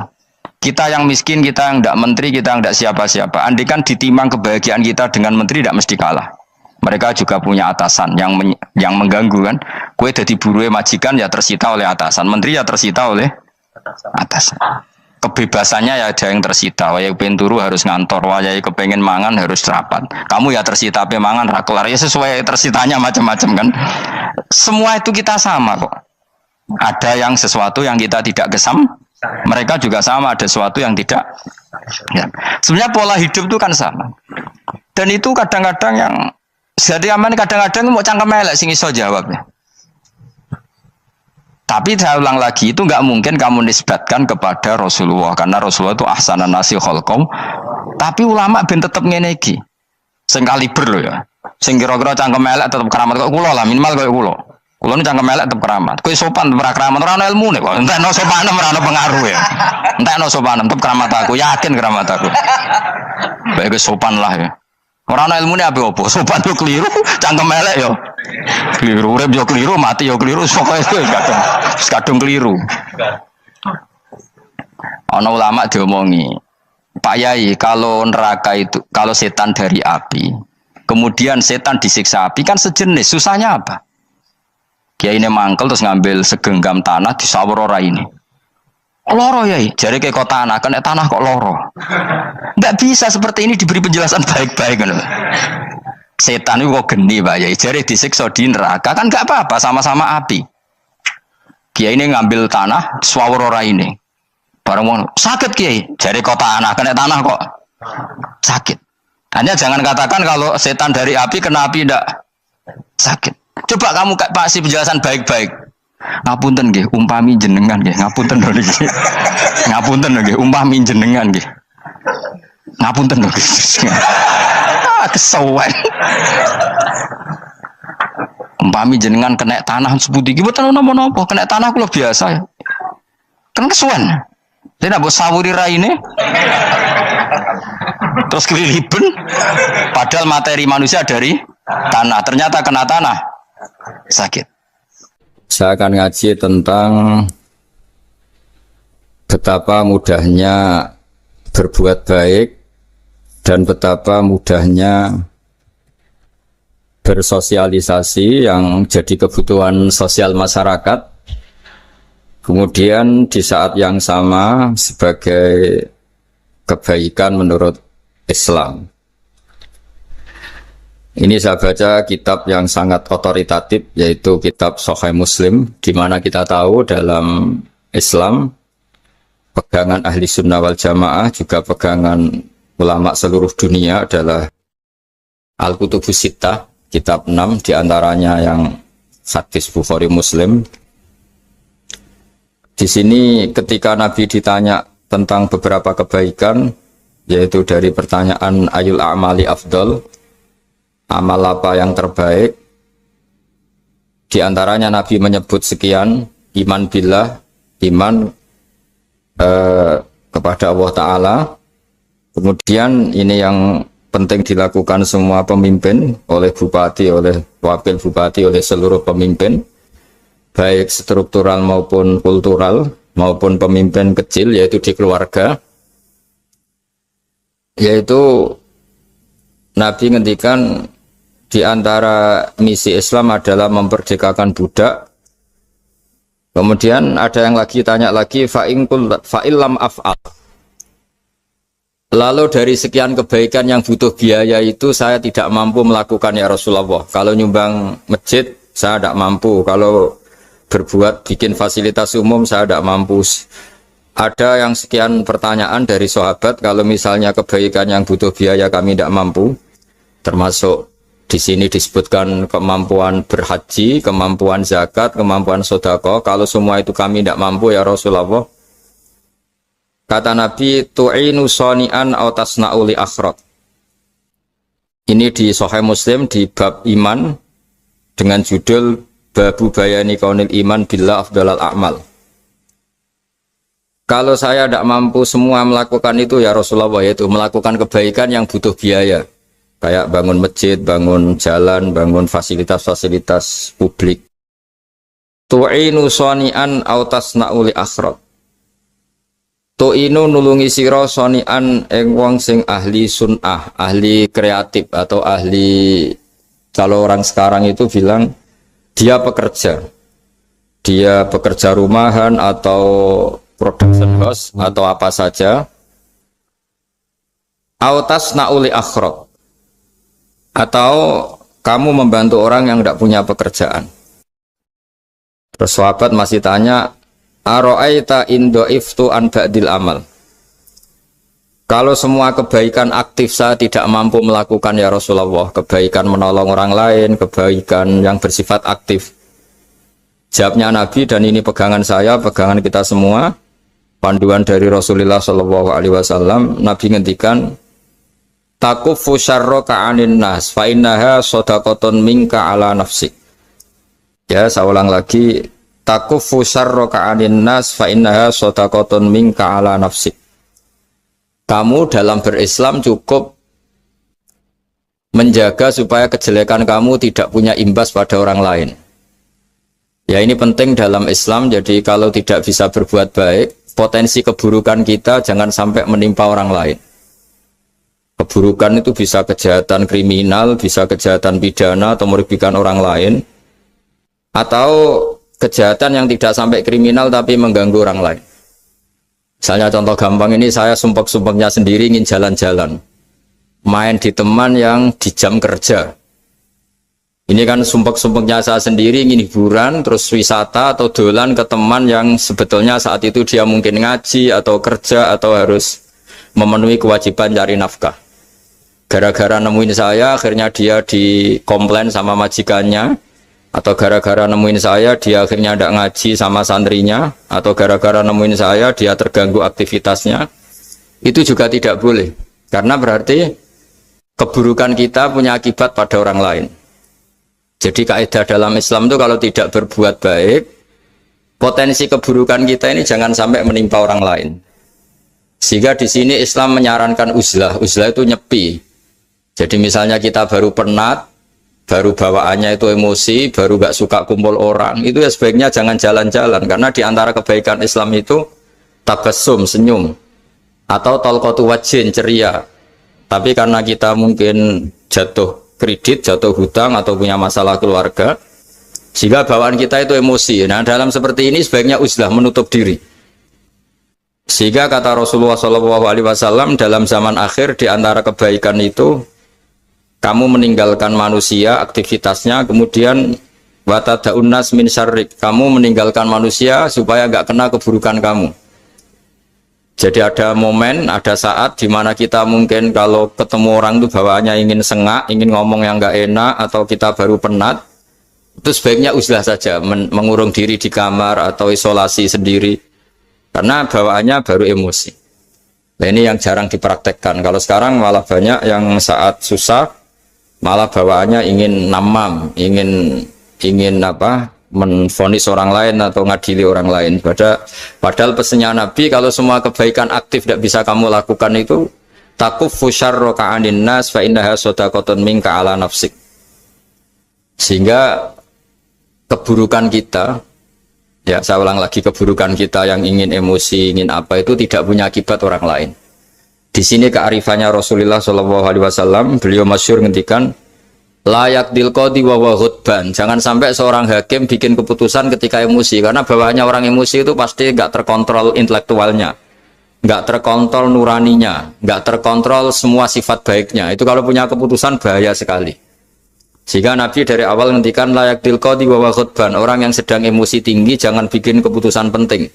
Kita yang miskin, kita yang tidak menteri, kita yang tidak siapa-siapa. Andai kan ditimbang kebahagiaan kita dengan menteri, tidak mesti kalah. Mereka juga punya atasan yang mengganggu kan. Kue jadi buruh majikan ya tersita oleh atasan. Menteri ya tersita oleh atasan. Kebebasannya ya ada yang tersita. Wayai pengen turu harus ngantor. Wayai kepengen mangan harus rapat. Kamu ya tersita pe mangan rakelar. Ya sesuai tersitanya macam-macam kan. Semua itu kita sama kok. Ada yang sesuatu yang kita tidak gesam, mereka juga sama ada sesuatu yang tidak. Ya. Sebenarnya pola hidup itu kan sama. Dan itu kadang-kadang yang jadi aman kadang-kadang mau cangkem elek sing iso jawab ya. Tapi saya ulang lagi itu nggak mungkin kamu nisbatkan kepada Rasulullah karena Rasulullah itu ahsanan nasi khalqum. Tapi ulama ben tetep ngene iki. Sing kaliber lho ya. Sing kira-kira cangkem elek tetep keramat kok kula lah minimal kaya kula. Kulo nu cangkem elek tetep keramat. Kowe sopan tetep keramat ora ono ilmune kok. Entekno sopan ora ono pengaruh ya. Entekno sopan tetep keramat aku, yakin keramat aku. Baik sopan lah ya. Ora ono ilmune apa opo? Sopan yo keliru, cangkem elek yo. Keliru, urip yo keliru, mati yo keliru, pokoke kadung keliru. Ono ulama diomongi, Pak Yai, kalau neraka itu, kalau setan dari api, kemudian setan disiksa api kan sejenis, susahnya apa? Kiai ini mangkel terus ngambil segenggam tanah di sawur ora ini. Loro ya, jari kayak kok tanah, kena tanah kok loro. Nggak bisa seperti ini diberi penjelasan baik-baik kan. Setan itu kok geni Pak Yai, jari disiksa di neraka kan nggak apa-apa, sama-sama api. Kiai ini ngambil tanah sawur ora ini. Barang mau sakit Kiai, jari kok tanah, kena tanah kok sakit. Hanya jangan katakan kalau setan dari api kena api tidak sakit. Coba kamu kasih penjelasan baik-baik. Ngapunten nggih, umpami jenengan nggih, ngapunten lho nggih. Ngapunten lho nggih, umpami jenengan nggih. Ngapunten lho nggih. Kesuwen. Umpami jenengan kena tanah sepundi iki mboten napa-napa, kena tanah kula biasa ya. Kan kesuwen. Saya nak sawuri raine. Terus keliliben. Padahal materi manusia dari tanah, ternyata kena tanah sakit. Saya akan ngaji tentang betapa mudahnya berbuat baik dan betapa mudahnya bersosialisasi yang jadi kebutuhan sosial masyarakat. Kemudian di saat yang sama sebagai kebaikan menurut Islam. Ini saya baca kitab yang sangat otoritatif, yaitu kitab Sahih Muslim, di mana kita tahu dalam Islam pegangan ahli sunnah wal jamaah juga pegangan ulama seluruh dunia adalah Al-Kutubus Sittah, kitab 6 diantaranya yang hadis Bukhari Muslim. Di sini ketika Nabi ditanya tentang beberapa kebaikan, yaitu dari pertanyaan ayul a'mali afdol, amal apa yang terbaik, di antaranya Nabi menyebut sekian, iman billah, iman kepada Allah Ta'ala. Kemudian ini yang penting dilakukan semua pemimpin, oleh bupati, oleh wakil bupati, oleh seluruh pemimpin, baik struktural maupun kultural, maupun pemimpin kecil, yaitu di keluarga. Yaitu Nabi ngendikan di antara misi Islam adalah memerdekakan budak. Kemudian ada yang lagi tanya lagi, fa'ilam af'al. Lalu dari sekian kebaikan yang butuh biaya itu saya tidak mampu melakukan ya Rasulullah. Kalau nyumbang masjid saya tidak mampu. Kalau berbuat bikin fasilitas umum saya tidak mampu. Ada yang sekian pertanyaan dari sahabat, kalau misalnya kebaikan yang butuh biaya kami tidak mampu, termasuk di sini disebutkan kemampuan berhaji, kemampuan zakat, kemampuan sedekah. Kalau semua itu kami tidak mampu ya Rasulullah. Kata Nabi, tu'inu soni'an aw tasna'u li akhrat. Ini di Sahih Muslim di bab iman dengan judul Babu Bayani Kaunil Iman Billah Afdalal A'mal. Kalau saya tidak mampu semua melakukan itu ya Rasulullah, yaitu melakukan kebaikan yang butuh biaya. Kayak bangun masjid, bangun jalan, bangun fasilitas-fasilitas publik. Tu'inu soni'an aw tasna'u li akhrat. Tu'inu nulungi sira soni'an ing wong sing ahli sun'ah, ahli kreatif atau ahli, kalau orang sekarang itu bilang dia pekerja. Dia pekerja rumahan atau production house atau apa saja. Autas nauli akhrat, atau kamu membantu orang yang tidak punya pekerjaan. Terus sahabat masih tanya, aro'aita indo iftu an ba'dil amal. Kalau semua kebaikan aktif saya tidak mampu melakukan ya Rasulullah, kebaikan menolong orang lain, kebaikan yang bersifat aktif. Jawabnya Nabi, dan ini pegangan saya, pegangan kita semua, panduan dari Rasulullah Shallallahu Alaihi Wasallam. Nabi ngendikan, takufu syarroka anin nas, fa innaha sodakotun minka ala nafsik. Ya, saya ulang lagi, takufu syarroka anin nas, fa innaha sodakotun minka ala nafsik. Kamu dalam berislam cukup menjaga supaya kejelekan kamu tidak punya imbas pada orang lain. Ya, ini penting dalam Islam. Jadi kalau tidak bisa berbuat baik, potensi keburukan kita jangan sampai menimpa orang lain. Keburukan itu bisa kejahatan kriminal, bisa kejahatan pidana atau merugikan orang lain, atau kejahatan yang tidak sampai kriminal tapi mengganggu orang lain. Misalnya contoh gampang ini, saya sumpek-sumpeknya sendiri ingin jalan-jalan, main di teman yang di jam kerja. Ini kan sumpek-sumpeknya saya sendiri ingin hiburan, terus wisata atau dolan ke teman yang sebetulnya saat itu dia mungkin ngaji atau kerja atau harus memenuhi kewajiban cari nafkah. Gara-gara nemuin saya, akhirnya dia dikomplain sama majikannya, atau gara-gara nemuin saya, dia akhirnya tidak ngaji sama santrinya, atau gara-gara nemuin saya, dia terganggu aktivitasnya. Itu juga tidak boleh, karena berarti keburukan kita punya akibat pada orang lain. Jadi kaidah dalam Islam itu kalau tidak berbuat baik, potensi keburukan kita ini jangan sampai menimpa orang lain. Sehingga di sini Islam menyarankan uzlah. Uzlah itu nyepi. Jadi misalnya kita baru penat, baru bawaannya itu emosi, baru gak suka kumpul orang, itu ya sebaiknya jangan jalan-jalan. Karena di antara kebaikan Islam itu tabassum, senyum, atau talqatu wajhin, ceria. Tapi karena kita mungkin jatuh kredit, jatuh hutang, atau punya masalah keluarga, sehingga bawaan kita itu emosi. Nah, dalam seperti ini sebaiknya uzlah, menutup diri. Sehingga kata Rasulullah SAW, dalam zaman akhir di antara kebaikan itu kamu meninggalkan manusia aktivitasnya, kemudian watada'un nas min syarrik, kamu meninggalkan manusia supaya nggak kena keburukan kamu. Jadi ada momen, ada saat di mana kita mungkin kalau ketemu orang itu bawaannya ingin sengak, ingin ngomong yang nggak enak, atau kita baru penat, itu sebaiknya uzlah saja, mengurung diri di kamar atau isolasi sendiri, karena bawaannya baru emosi. Nah, ini yang jarang dipraktekkan. Kalau sekarang malah banyak yang saat susah, malah bawaannya ingin namam, ingin apa? Menvonis orang lain atau ngadili orang lain. Padahal pesannya Nabi, kalau semua kebaikan aktif tidak bisa kamu lakukan itu, takuffu syarroka anin nas fa innaha sodakotun minka ala nafsik. Sehingga keburukan kita, ya saya ulang lagi, keburukan kita yang ingin emosi, ingin apa, itu tidak punya akibat orang lain. Di sini kearifannya Rasulullah SAW, beliau masyhur ngendikan, layak dilqodi wa ghudban. Jangan sampai seorang hakim bikin keputusan ketika emosi, karena bawaannya orang emosi itu pasti nggak terkontrol intelektualnya, nggak terkontrol nuraninya, nggak terkontrol semua sifat baiknya. Itu kalau punya keputusan bahaya sekali. Sehingga Nabi dari awal ngendikan layak tilqadi wa khutban, orang yang sedang emosi tinggi jangan bikin keputusan penting.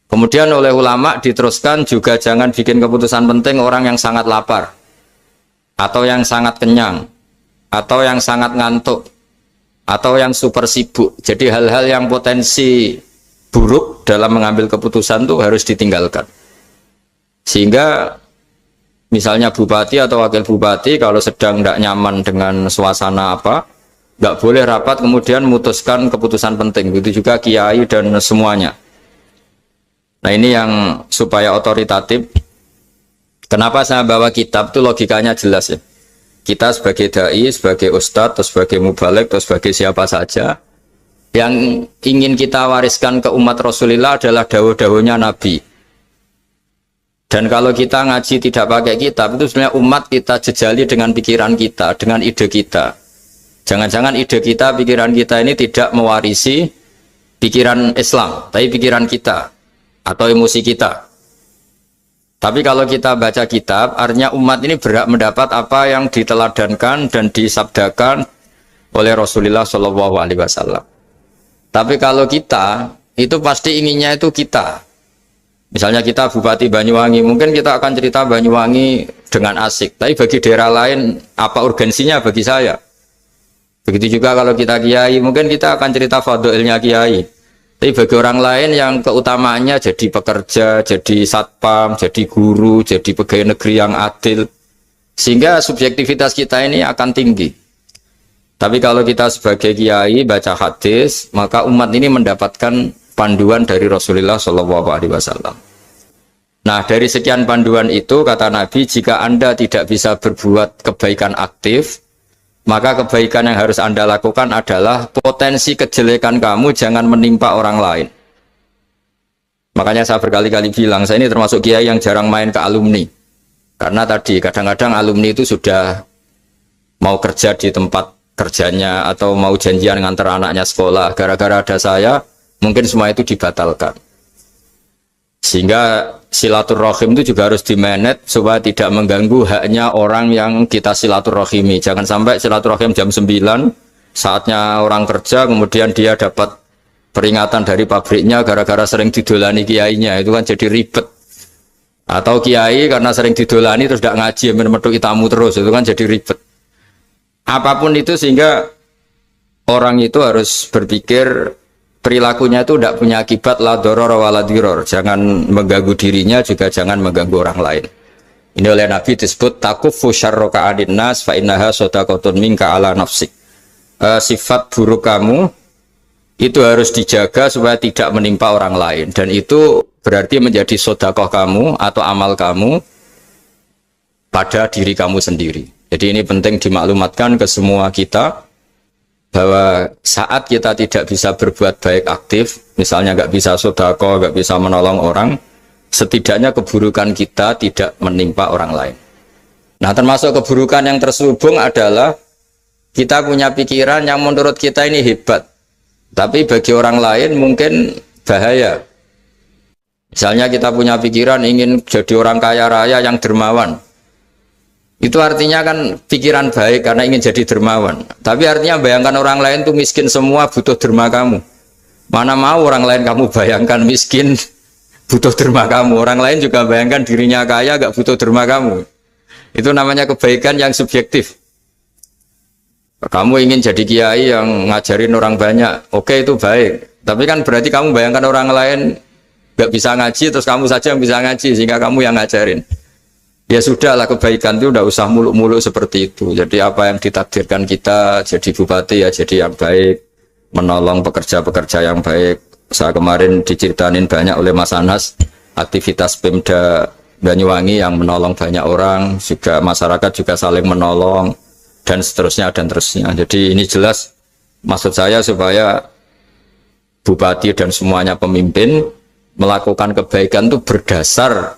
Kemudian oleh ulama diteruskan juga jangan bikin keputusan penting orang yang sangat lapar atau yang sangat kenyang atau yang sangat ngantuk atau yang super sibuk. Jadi hal-hal yang potensi buruk dalam mengambil keputusan itu harus ditinggalkan. Sehingga misalnya bupati atau wakil bupati kalau sedang tidak nyaman dengan suasana apa, nggak boleh rapat kemudian memutuskan keputusan penting. Begitu juga kiai dan semuanya. Nah ini yang supaya otoritatif. Kenapa saya bawa kitab itu logikanya jelas ya. Kita sebagai dai, sebagai ustadz, atau sebagai mubalek, atau sebagai siapa saja yang ingin kita wariskan ke umat Rasulullah adalah dawuh-dawuhnya Nabi. Dan kalau kita ngaji tidak pakai kitab, itu sebenarnya umat kita jejali dengan pikiran kita, dengan ide kita. Jangan-jangan ide kita, pikiran kita ini tidak mewarisi pikiran Islam, tapi pikiran kita atau emosi kita. Tapi kalau kita baca kitab, artinya umat ini berhak mendapat apa yang diteladankan dan disabdakan oleh Rasulullah SAW. Tapi kalau kita, itu pasti inginnya itu kita. Misalnya kita Bupati Banyuwangi, mungkin kita akan cerita Banyuwangi dengan asik. Tapi bagi daerah lain, apa urgensinya bagi saya? Begitu juga kalau kita kiai, mungkin kita akan cerita fadilnya kiai. Tapi bagi orang lain yang keutamaannya jadi pekerja, jadi satpam, jadi guru, jadi pegawai negeri yang adil. Sehingga subjektivitas kita ini akan tinggi. Tapi kalau kita sebagai kiai baca hadis, maka umat ini mendapatkan panduan dari Rasulullah SAW. Nah, dari sekian panduan itu kata Nabi, jika Anda tidak bisa berbuat kebaikan aktif, maka kebaikan yang harus Anda lakukan adalah potensi kejelekan kamu jangan menimpa orang lain. Makanya saya berkali-kali bilang, saya ini termasuk kiai yang jarang main ke alumni. Karena tadi kadang-kadang alumni itu sudah mau kerja di tempat kerjanya atau mau janjian ngantar anaknya sekolah, gara-gara ada saya mungkin semua itu dibatalkan. Sehingga silaturahim itu juga harus dimanage supaya tidak mengganggu haknya orang yang kita silaturahimi. Jangan sampai silaturahim jam 9 saatnya orang kerja kemudian dia dapat peringatan dari pabriknya gara-gara sering didolani kiainya, itu kan jadi ribet. Atau kiai karena sering didolani terus tidak ngaji metu tamu terus, itu kan jadi ribet. Apapun itu, sehingga orang itu harus berpikir perilakunya itu tidak punya akibat la doror wa la diror. Jangan mengganggu dirinya, juga jangan mengganggu orang lain. Ini oleh Nabi disebut takuffu syarroka adin nas fa innaha sodaqotun minka ala nafsik. Sifat buruk kamu itu harus dijaga supaya tidak menimpa orang lain, dan itu berarti menjadi sodakoh kamu atau amal kamu pada diri kamu sendiri. Jadi ini penting dimaklumatkan ke semua kita, bahwa saat kita tidak bisa berbuat baik aktif, misalnya nggak bisa sedekah, nggak bisa menolong orang, setidaknya keburukan kita tidak menimpa orang lain. Nah, termasuk keburukan yang terselubung adalah kita punya pikiran yang menurut kita ini hebat, tapi bagi orang lain mungkin bahaya. Misalnya kita punya pikiran ingin jadi orang kaya raya yang dermawan. Itu artinya kan pikiran baik karena ingin jadi dermawan. Tapi artinya bayangkan orang lain tuh miskin semua butuh derma kamu. Mana mau orang lain kamu bayangkan miskin butuh derma kamu. Orang lain juga bayangkan dirinya kaya gak butuh derma kamu. Itu namanya kebaikan yang subjektif. Kamu ingin jadi kiai yang ngajarin orang banyak, oke, itu baik. Tapi kan berarti kamu bayangkan orang lain gak bisa ngaji, terus kamu saja yang bisa ngaji sehingga kamu yang ngajarin. Ya sudahlah, kebaikan itu udah usah muluk-muluk seperti itu. Jadi apa yang ditakdirkan kita jadi bupati ya jadi yang baik, menolong pekerja-pekerja yang baik. Saya kemarin diceritain banyak oleh Mas Anas aktivitas Pemda Banyuwangi yang menolong banyak orang, juga masyarakat juga saling menolong dan seterusnya dan terusnya. Jadi ini jelas maksud saya supaya bupati dan semuanya pemimpin melakukan kebaikan itu berdasar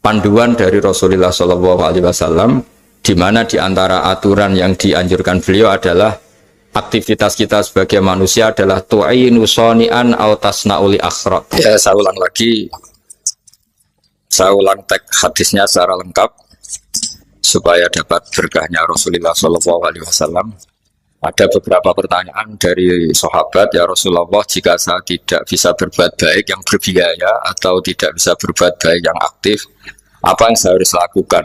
panduan dari Rasulullah SAW, di mana di antara aturan yang dianjurkan beliau adalah aktivitas kita sebagai manusia adalah tu'inu soni'an au tasna'uli akhraq. Ya, saya ulang lagi. Saya ulang teks hadisnya secara lengkap supaya dapat berkahnya Rasulullah Shallallahu Alaihi Wasallam. Ada beberapa pertanyaan dari sahabat, ya Rasulullah, jika saya tidak bisa berbuat baik yang berbiaya atau tidak bisa berbuat baik yang aktif, apa yang saya harus lakukan?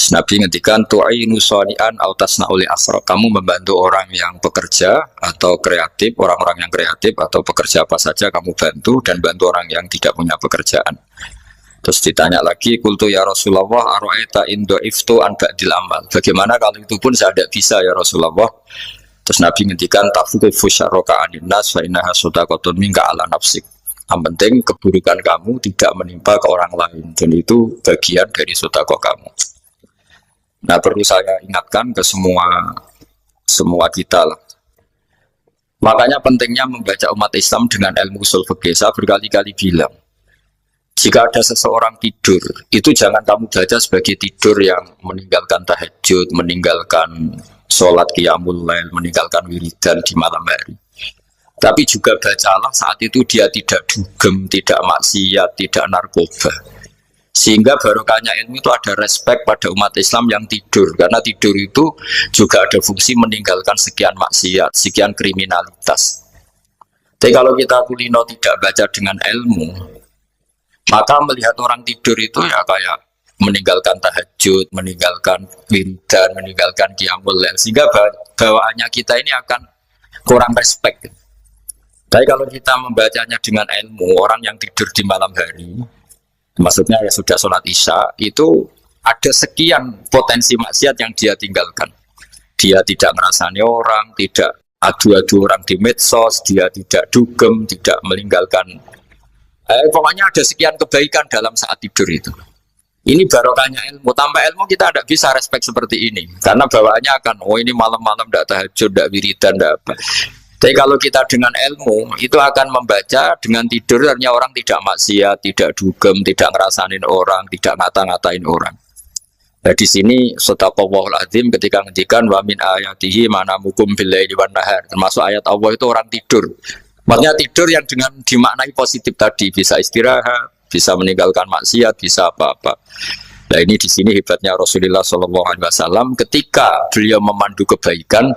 Nabi ngendikan tu'inu shani'an aw tasna'u li asra. Kamu membantu orang yang bekerja atau kreatif, orang-orang yang kreatif atau pekerja apa saja kamu bantu, dan bantu orang yang tidak punya pekerjaan. Terus ditanya lagi, qultu ya Rasulullah ara'aita in dha'iftu an ba'dil amal. Bagaimana kalau itu pun saya tidak bisa ya Rasulullah? Terus Nabi ngendikan tafuqifu syarraka anin nas fa innaha shadaqatun minka ala nafsik. Yang penting keburukan kamu tidak menimpa ke orang lain, dan itu bagian dari sedekah kamu. Nah, perlu saya ingatkan ke semua kita lah. Makanya pentingnya membaca umat Islam dengan ilmu ushul fikih. Saya berkali-kali bilang, jika ada seseorang tidur, itu jangan kamu baca sebagai tidur yang meninggalkan tahajud, meninggalkan sholat qiyamul lail, meninggalkan wiridan di malam hari. Tapi juga bacalah saat itu dia tidak dugem, tidak maksiat, tidak narkoba. Sehingga barokahnya ilmu itu ada respek pada umat Islam yang tidur. Karena tidur itu juga ada fungsi meninggalkan sekian maksiat, sekian kriminalitas. Tapi kalau kita kulino tidak baca dengan ilmu, maka melihat orang tidur itu ya kayak meninggalkan tahajud, meninggalkan wiridan, meninggalkan qiyamul lail, sehingga bawaannya kita ini akan kurang respect. Tapi kalau kita membacanya dengan ilmu, orang yang tidur di malam hari, maksudnya ya sudah sholat isya, itu ada sekian potensi maksiat yang dia tinggalkan. Dia tidak ngerasani orang, tidak adu-adu orang di medsos, dia tidak dugem, tidak meninggalkan. Pokoknya ada sekian kebaikan dalam saat tidur itu. Ini barokahnya ilmu. Tanpa ilmu kita tidak bisa respect seperti ini. Karena bawaannya akan, oh ini malam-malam tidak tahajud, tidak wiridan, tidak apa. Tapi kalau kita dengan ilmu, itu akan membaca dengan tidur, artinya orang tidak maksiat, tidak dugem, tidak ngerasanin orang, tidak ngata-ngatain orang. Nah di sini sadaqallahul azim ketika ngendikan wa min ayatihi manamukum billaili wan nahar. Termasuk ayat Allah itu orang tidur. Maksudnya tidur yang dengan dimaknai positif tadi, bisa istirahat, bisa meninggalkan maksiat, bisa apa-apa. Nah ini di sini hebatnya Rasulullah SAW ketika beliau memandu kebaikan.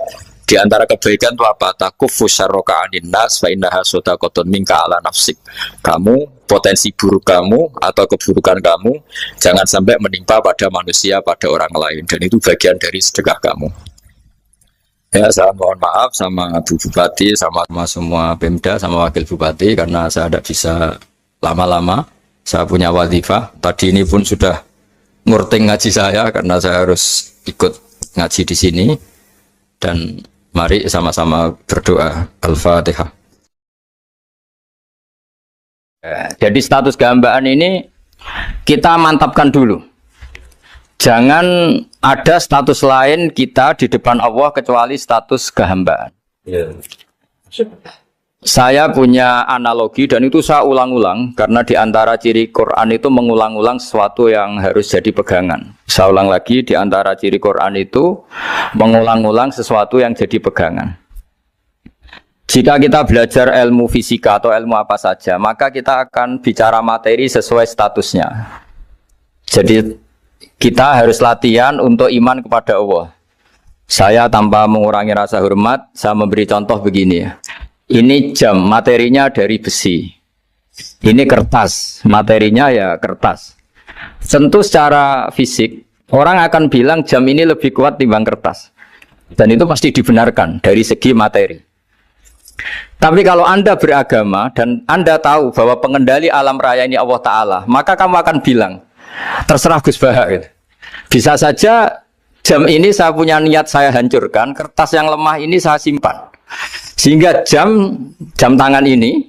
Di antara kebaikan itu apa? Takufu syarroka anin nas fa innaha shadaqatun minka ala nafsik. Kamu, potensi buruk kamu atau keburukan kamu jangan sampai menimpa pada manusia, pada orang lain, dan itu bagian dari sedekah kamu. Ya, saya mohon maaf sama Bu Bupati, sama semua Pemda, sama Wakil Bupati karena saya tidak bisa lama-lama. Saya punya wadifah. Tadi ini pun sudah ngurting ngaji saya karena saya harus ikut ngaji di sini. Dan mari sama-sama berdoa. Al-Fatihah. Jadi status kehambaan ini kita mantapkan dulu. Jangan ada status lain kita di depan Allah kecuali status kehambaan. Saya punya analogi dan itu saya ulang-ulang karena di antara ciri Quran itu mengulang-ulang sesuatu yang harus jadi pegangan. Saya ulang lagi, di antara ciri Quran itu mengulang-ulang sesuatu yang jadi pegangan. Jika kita belajar ilmu fisika atau ilmu apa saja, maka kita akan bicara materi sesuai statusnya. Jadi kita harus latihan untuk iman kepada Allah. Saya tanpa mengurangi rasa hormat, saya memberi contoh begini ya. Ini jam, materinya dari besi. Ini kertas, materinya ya kertas. Tentu secara fisik, orang akan bilang jam ini lebih kuat timbang kertas. Dan itu pasti dibenarkan dari segi materi. Tapi kalau Anda beragama dan Anda tahu bahwa pengendali alam raya ini Allah Ta'ala, maka kamu akan bilang, terserah Gus Baha gitu. Bisa saja jam ini saya punya niat saya hancurkan, kertas yang lemah ini saya simpan. Sehingga jam tangan ini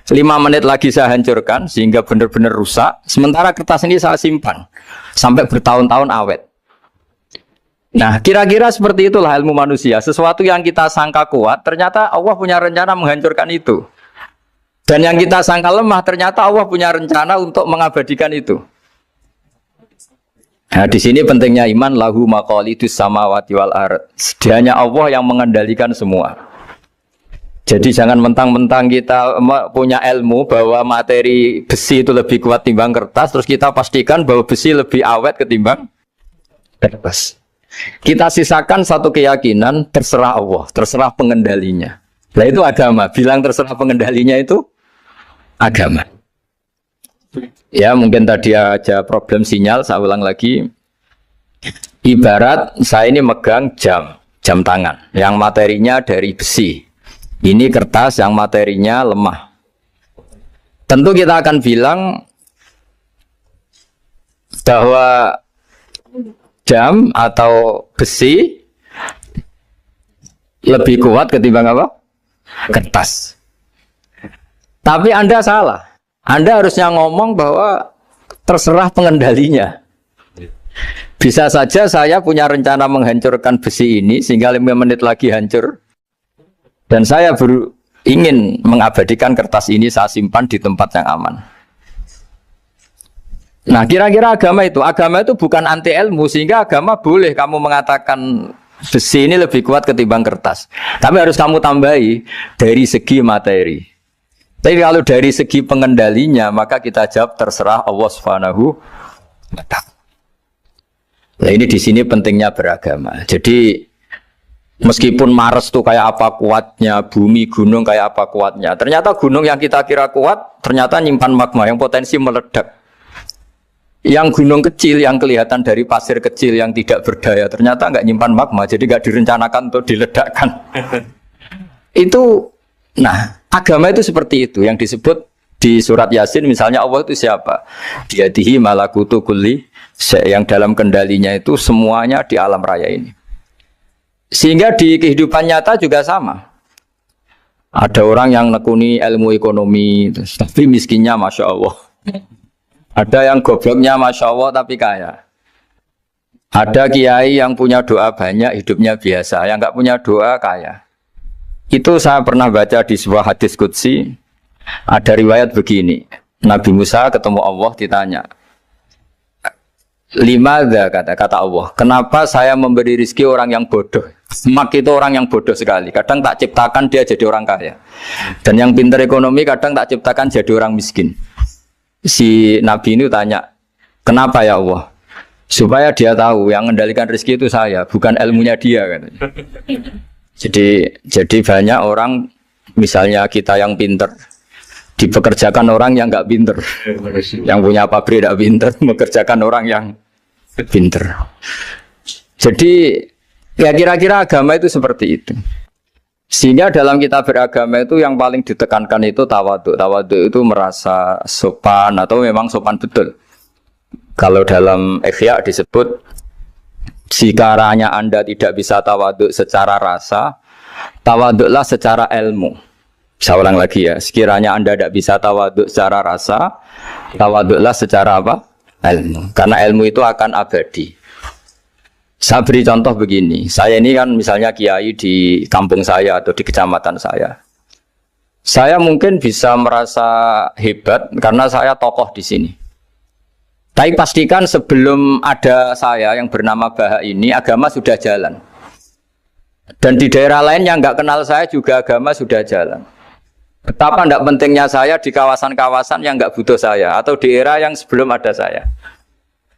5 menit lagi saya hancurkan sehingga benar-benar rusak. Sementara kertas ini saya simpan sampai bertahun-tahun awet. Nah, kira-kira seperti itulah ilmu manusia. Sesuatu yang kita sangka kuat, ternyata Allah punya rencana menghancurkan itu. Dan yang kita sangka lemah, ternyata Allah punya rencana untuk mengabadikan itu. Nah, di sini pentingnya iman, lahu maqalidus samawati wal ard. Hanya Allah yang mengendalikan semua. Jadi jangan mentang-mentang kita punya ilmu bahwa materi besi itu lebih kuat timbang kertas, terus kita pastikan bahwa besi lebih awet ketimbang Kertas. Kita sisakan satu keyakinan terserah Allah, terserah pengendalinya. Nah itu agama. Bilang terserah pengendalinya itu agama. Ya mungkin tadi aja problem sinyal, saya ulang lagi. Ibarat saya ini megang jam tangan, yang materinya dari besi. Ini kertas yang materinya lemah. Tentu kita akan bilang bahwa jam atau besi lebih kuat ketimbang apa? Kertas. Tapi Anda salah. Anda harusnya ngomong bahwa terserah pengendalinya. Bisa saja saya punya rencana menghancurkan besi ini sehingga 5 menit lagi hancur. Dan saya ingin mengabadikan kertas ini, saya simpan di tempat yang aman. Nah kira-kira agama itu bukan anti ilmu, sehingga agama boleh kamu mengatakan besi ini lebih kuat ketimbang kertas. Tapi harus kamu tambahi dari segi materi. Tapi kalau dari segi pengendalinya, maka kita jawab terserah Allah Subhanahu wa ta'ala. Nah ini di sini pentingnya beragama. Jadi meskipun Mars itu kayak apa kuatnya, bumi, gunung kayak apa kuatnya, ternyata gunung yang kita kira kuat, ternyata nyimpan magma yang potensi meledak. Yang gunung kecil yang kelihatan dari pasir kecil yang tidak berdaya, ternyata nggak nyimpan magma, jadi nggak direncanakan untuk diledakkan. Itu, nah agama itu seperti itu, yang disebut di surat Yasin misalnya Allah itu siapa? Biyadihi malakutu kulli, yang dalam kendalinya itu semuanya di alam raya ini. Sehingga di kehidupan nyata juga sama. Ada orang yang nekuni ilmu ekonomi, tapi miskinnya Masya Allah. Ada yang gobloknya Masya Allah tapi kaya. Ada kiai yang punya doa banyak, hidupnya biasa. Yang nggak punya doa kaya. Itu saya pernah baca di sebuah hadis qudsi. Ada riwayat begini. Nabi Musa ketemu Allah ditanya. Limadza kata Allah. Kenapa saya memberi rezeki orang yang bodoh? Mak itu orang yang bodoh sekali. Kadang tak ciptakan dia jadi orang kaya. Dan yang pintar ekonomi kadang tak ciptakan jadi orang miskin. Si Nabi ini tanya, kenapa ya Allah? Supaya dia tahu yang mengendalikan rezeki itu saya, bukan ilmunya dia katanya. Jadi banyak orang, misalnya kita yang pintar, dipekerjakan orang yang nggak pintar, yang punya pabrik tidak pintar, mengerjakan orang yang pintar. Jadi ya kira-kira agama itu seperti itu. Sehingga dalam kita beragama itu yang paling ditekankan itu tawadhu. Tawadhu itu merasa sopan atau memang sopan betul. Kalau dalam Ihya disebut sekiranya Anda tidak bisa tawadhu secara rasa, tawadhulah secara ilmu. Saya ulang lagi ya, sekiranya Anda tidak bisa tawadhu secara rasa, tawadhulah secara apa? Ilmu. Karena ilmu itu akan abadi. Saya beri contoh begini, saya ini kan misalnya kiai di kampung saya atau di kecamatan saya. Saya mungkin bisa merasa hebat karena saya tokoh di sini. Tapi pastikan sebelum ada saya yang bernama Baha ini, agama sudah jalan. Dan di daerah lain yang nggak kenal saya juga agama sudah jalan. Betapa tidak pentingnya saya di kawasan-kawasan yang nggak butuh saya atau di era yang sebelum ada saya.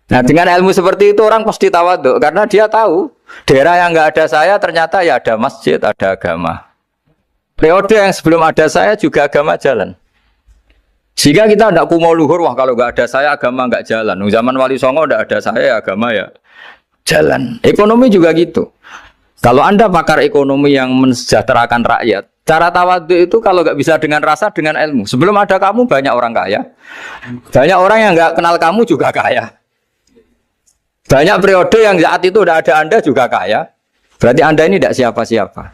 Nah dengan ilmu seperti itu orang pasti tawadhu karena dia tahu daerah yang nggak ada saya ternyata ya ada masjid, ada agama. Periode yang sebelum ada saya juga agama jalan. Sehingga kita tidak kumo luhur, wah kalau nggak ada saya agama nggak jalan. Zaman Wali Songo tidak ada saya agama ya jalan. Ekonomi juga gitu. Kalau Anda pakar ekonomi yang mensejahterakan rakyat, cara tawadhu itu kalau nggak bisa dengan rasa, dengan ilmu. Sebelum ada kamu banyak orang kaya, banyak orang yang nggak kenal kamu juga kaya. Banyak periode yang saat itu udah ada Anda juga kaya. Berarti Anda ini tidak siapa-siapa.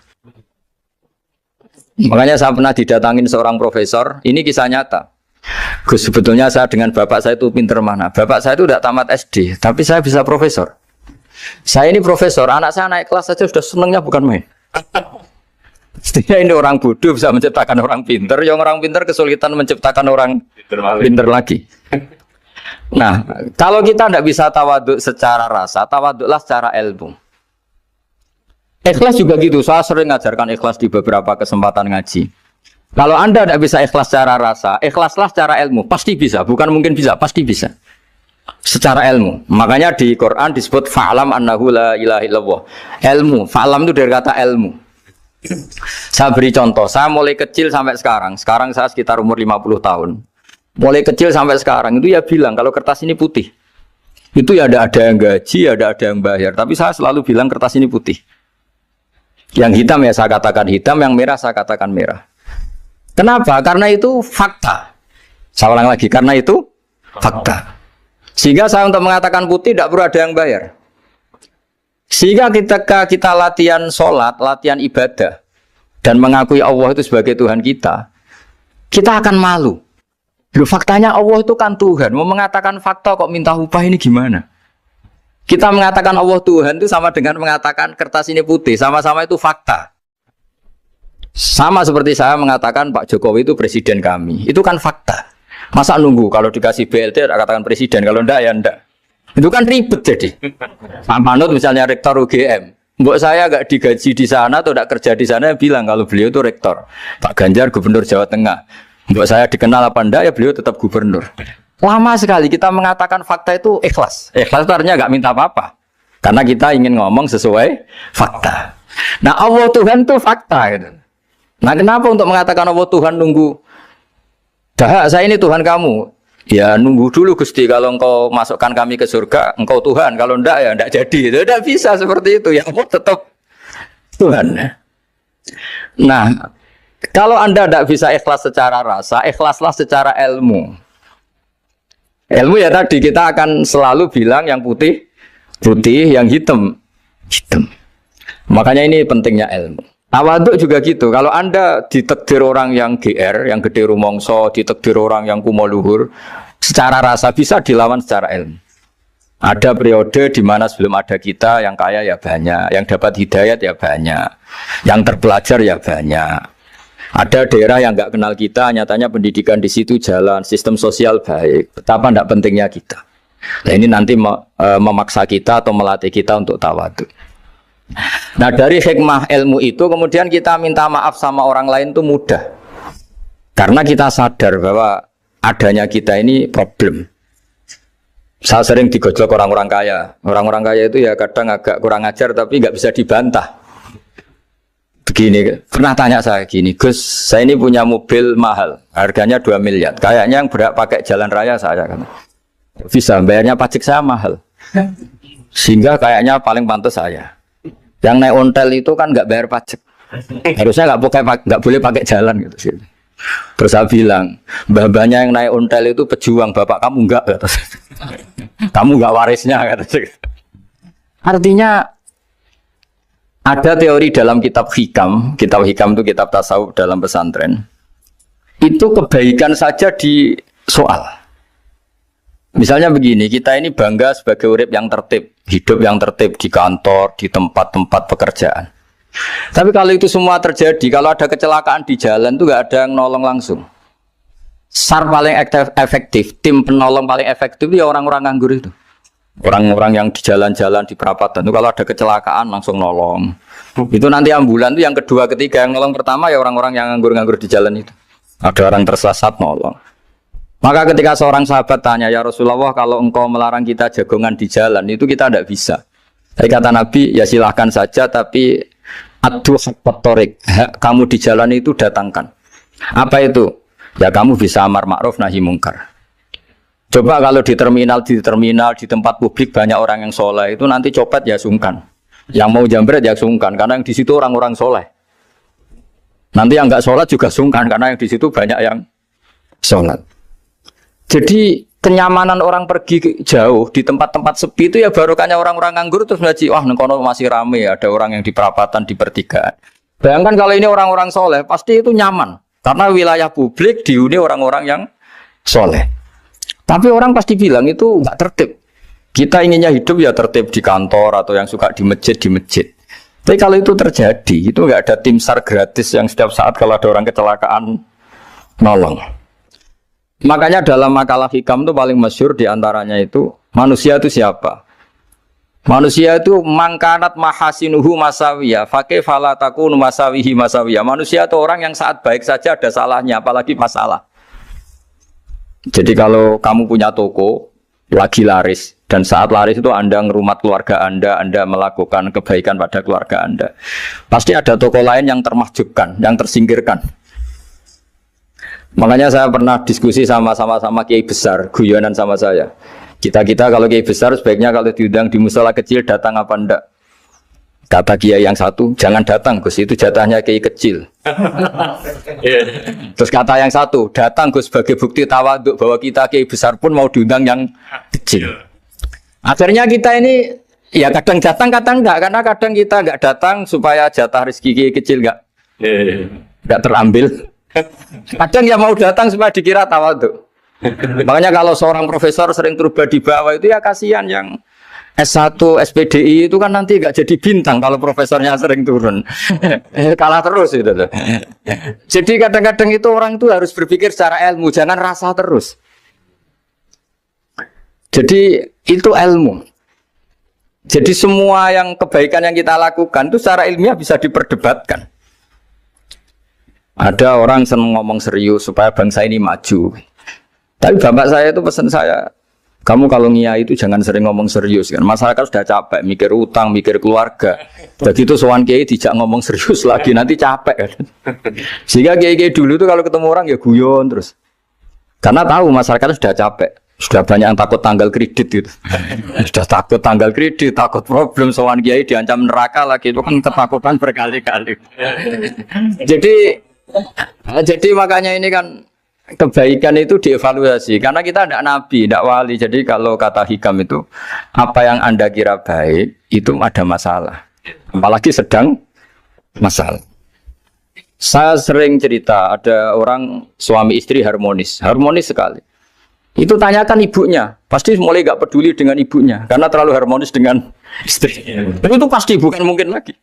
Makanya saya pernah didatangin seorang profesor. Ini kisah nyata. Gus, sebetulnya saya dengan bapak saya itu pinter mana. Bapak saya itu tidak tamat SD, tapi saya bisa profesor. Saya ini profesor, anak saya naik kelas saja sudah senengnya bukan main. Setidaknya ini orang bodoh bisa menciptakan orang pinter. Yang orang pinter kesulitan menciptakan orang pinter lagi. Nah, kalau kita tidak bisa tawadhu secara rasa, tawadhulah secara ilmu. Ikhlas juga gitu. Saya sering ngajarkan ikhlas di beberapa kesempatan ngaji. Kalau Anda tidak bisa ikhlas secara rasa, ikhlaslah secara ilmu. Pasti bisa. Bukan mungkin bisa, pasti bisa. secara ilmu. Makanya di Quran disebut fa'lam annahu la ilaha illallah. Ilmu, fa'lam itu dari kata ilmu. Saya beri contoh, saya mulai kecil sampai sekarang. Sekarang saya sekitar umur 50 tahun. Mulai kecil sampai sekarang itu ya bilang kalau kertas ini putih. Itu ya ada yang gaji, ada yang bayar. Tapi saya selalu bilang kertas ini putih. Yang hitam ya saya katakan hitam, yang merah saya katakan merah. Kenapa? Karena itu fakta. Saya ulang lagi, karena itu fakta. Sehingga saya untuk mengatakan putih tidak perlu ada yang bayar. Sehingga ketika kita latihan sholat, latihan ibadah, dan mengakui Allah itu sebagai Tuhan kita akan malu. Loh, faktanya Allah itu kan Tuhan. Mau mengatakan fakta kok minta upah ini gimana? Kita mengatakan Allah Tuhan itu sama dengan mengatakan kertas ini putih. Sama-sama itu fakta. Sama seperti saya mengatakan Pak Jokowi itu presiden kami. Itu kan fakta. Masa nunggu kalau dikasih BLT katakan presiden, kalau enggak ya enggak. Itu kan ribet jadi. Pak Manut misalnya rektor UGM. Mbok saya enggak digaji di sana atau enggak kerja di sana bilang kalau beliau itu rektor. Pak Ganjar gubernur Jawa Tengah. Mbok saya dikenal apa enggak ya beliau tetap gubernur. Lama sekali kita mengatakan fakta itu ikhlas. Ikhlas itu artinya enggak minta apa-apa. Karena kita ingin ngomong sesuai fakta. Nah Allah Tuhan itu fakta gitu. Nah kenapa untuk mengatakan Allah Tuhan nunggu? Dah, saya ini Tuhan kamu. Ya nunggu dulu Gusti, kalau engkau masukkan kami ke surga, engkau Tuhan. Kalau enggak ya enggak jadi. Itu tidak bisa seperti itu. Ya Allah tetap Tuhan. Nah, kalau Anda tidak bisa ikhlas secara rasa, ikhlaslah secara ilmu. Ilmu ya tadi kita akan selalu bilang yang putih, putih, yang hitam, hitam. Makanya ini pentingnya ilmu. Tawaduk juga gitu. Kalau Anda ditakdir orang yang GR, yang gede rumongso, ditakdir orang yang kumo luhur, secara rasa bisa dilawan secara ilmu. Ada periode di mana sebelum ada kita yang kaya ya banyak, yang dapat hidayat ya banyak, yang terpelajar ya banyak. Ada daerah yang nggak kenal kita, nyatanya pendidikan di situ jalan, sistem sosial baik. Betapa tidak pentingnya kita. Nah ini nanti memaksa kita atau melatih kita untuk tawaduk. Nah dari hikmah ilmu itu kemudian kita minta maaf sama orang lain itu mudah. Karena kita sadar bahwa adanya kita ini problem. Saya sering digojlok orang-orang kaya. Orang-orang kaya itu ya kadang agak kurang ajar tapi nggak bisa dibantah. Begini, pernah tanya saya gini, Gus, saya ini punya mobil mahal, harganya 2 miliar. Kayaknya yang berak pakai jalan raya saya kan. Bisa, bayarnya pajak saya mahal. Sehingga kayaknya paling pantas saya. Yang naik ontel itu kan nggak bayar pajak. Harusnya nggak boleh pakai jalan gitu sih. Terus saya bilang, mbah-mbahnya yang naik ontel itu pejuang, bapak kamu enggak kata saya. Kamu enggak warisnya kata saya. Artinya ada teori dalam kitab hikam itu kitab tasawuf dalam pesantren. Itu kebaikan saja di soal. Misalnya begini, kita ini bangga sebagai urip yang tertib, hidup yang tertib di kantor, di tempat-tempat pekerjaan. Tapi kalau itu semua terjadi, kalau ada kecelakaan di jalan itu nggak ada yang nolong langsung. SAR paling efektif, tim penolong paling efektif itu ya orang-orang nganggur itu. Orang-orang yang di jalan-jalan di perapatan itu kalau ada kecelakaan langsung nolong. Itu nanti ambulan itu yang kedua, ketiga, yang nolong pertama ya orang-orang yang nganggur-nganggur di jalan itu. Ada orang tersesat nolong. Maka ketika seorang sahabat tanya, ya Rasulullah kalau engkau melarang kita jagongan di jalan, itu kita tidak bisa. Tapi kata Nabi, ya silahkan saja, tapi adu haqq thoriq, hak kamu di jalan itu datangkan. Apa itu? Ya kamu bisa amar ma'ruf nahi mungkar. Coba kalau di terminal, di tempat publik banyak orang yang soleh, itu nanti copet ya sungkan. Yang mau jambret ya sungkan, karena yang di situ orang-orang soleh. Nanti yang nggak sholat juga sungkan, karena yang di situ banyak yang sholat. Jadi kenyamanan orang pergi jauh di tempat-tempat sepi itu ya barokahnya orang-orang nganggur terus ngaji, wah nengkono masih rame, ada orang yang di perapatan, di pertigaan. Bayangkan kalau ini orang-orang soleh, pasti itu nyaman. Karena wilayah publik dihuni orang-orang yang soleh. Tapi orang pasti bilang itu nggak tertib. Kita inginnya hidup ya tertib di kantor atau yang suka di masjid, di masjid. Tapi kalau itu terjadi, itu nggak ada tim SAR gratis yang setiap saat kalau ada orang kecelakaan nolong. Makanya dalam makalah hikam itu paling masyhur diantaranya itu manusia itu siapa? Manusia itu mangkanat mahasinuhu masawiyah, fakih falatakun masawihi masawiyah. Manusia itu orang yang saat baik saja ada salahnya, apalagi masalah. Jadi kalau kamu punya toko, lagi laris. Dan saat laris itu Anda ngerumat keluarga Anda melakukan kebaikan pada keluarga Anda. Pasti ada toko lain yang termahjubkan, yang tersingkirkan. Makanya saya pernah diskusi sama kiai besar, guyonan sama saya. Kita kalau kiai besar sebaiknya kalau diundang di musola kecil datang apa enggak? Kata kiai yang satu, jangan datang Gus, itu jatahnya kiai kecil. Terus kata yang satu, datang Gus sebagai bukti tawaduk bahwa kita kiai besar pun mau diundang yang kecil. Akhirnya kita ini ya kadang datang kadang enggak, karena kadang kita enggak datang supaya jatah rezeki kiai kecil enggak terambil. Kadang yang mau datang supaya dikira tawaduk. Makanya kalau seorang profesor sering terubah di bawah itu ya kasihan yang S1, SPDI itu kan nanti nggak jadi bintang kalau profesornya sering turun. Kalah terus itu. Jadi kadang-kadang itu orang itu harus berpikir secara ilmu, jangan rasa terus. Jadi itu ilmu. Jadi semua yang kebaikan yang kita lakukan itu secara ilmiah bisa diperdebatkan. Ada orang senang ngomong serius supaya bangsa ini maju. Tapi bapak saya itu pesan saya, kamu kalau ngiyai itu jangan sering ngomong serius kan. Masyarakat sudah capek mikir utang, mikir keluarga. Jadi itu sowan kiai dijak ngomong serius lagi nanti capek kan. Sehingga kiai dulu itu kalau ketemu orang ya guyon terus. Karena tahu masyarakat sudah capek. Sudah banyak yang takut tanggal kredit gitu. Sudah takut tanggal kredit, takut problem sowan kiai diancam neraka lagi, itu kan ketakutan berkali-kali. Jadi makanya ini kan kebaikan itu dievaluasi karena kita tidak nabi, tidak wali. Jadi kalau kata hikam itu apa yang Anda kira baik itu ada masalah, apalagi sedang masalah. Saya sering cerita ada orang suami istri harmonis sekali. Itu tanyakan ibunya, pasti mulai gak peduli dengan ibunya karena terlalu harmonis dengan istri. Tapi itu pasti bukan mungkin lagi.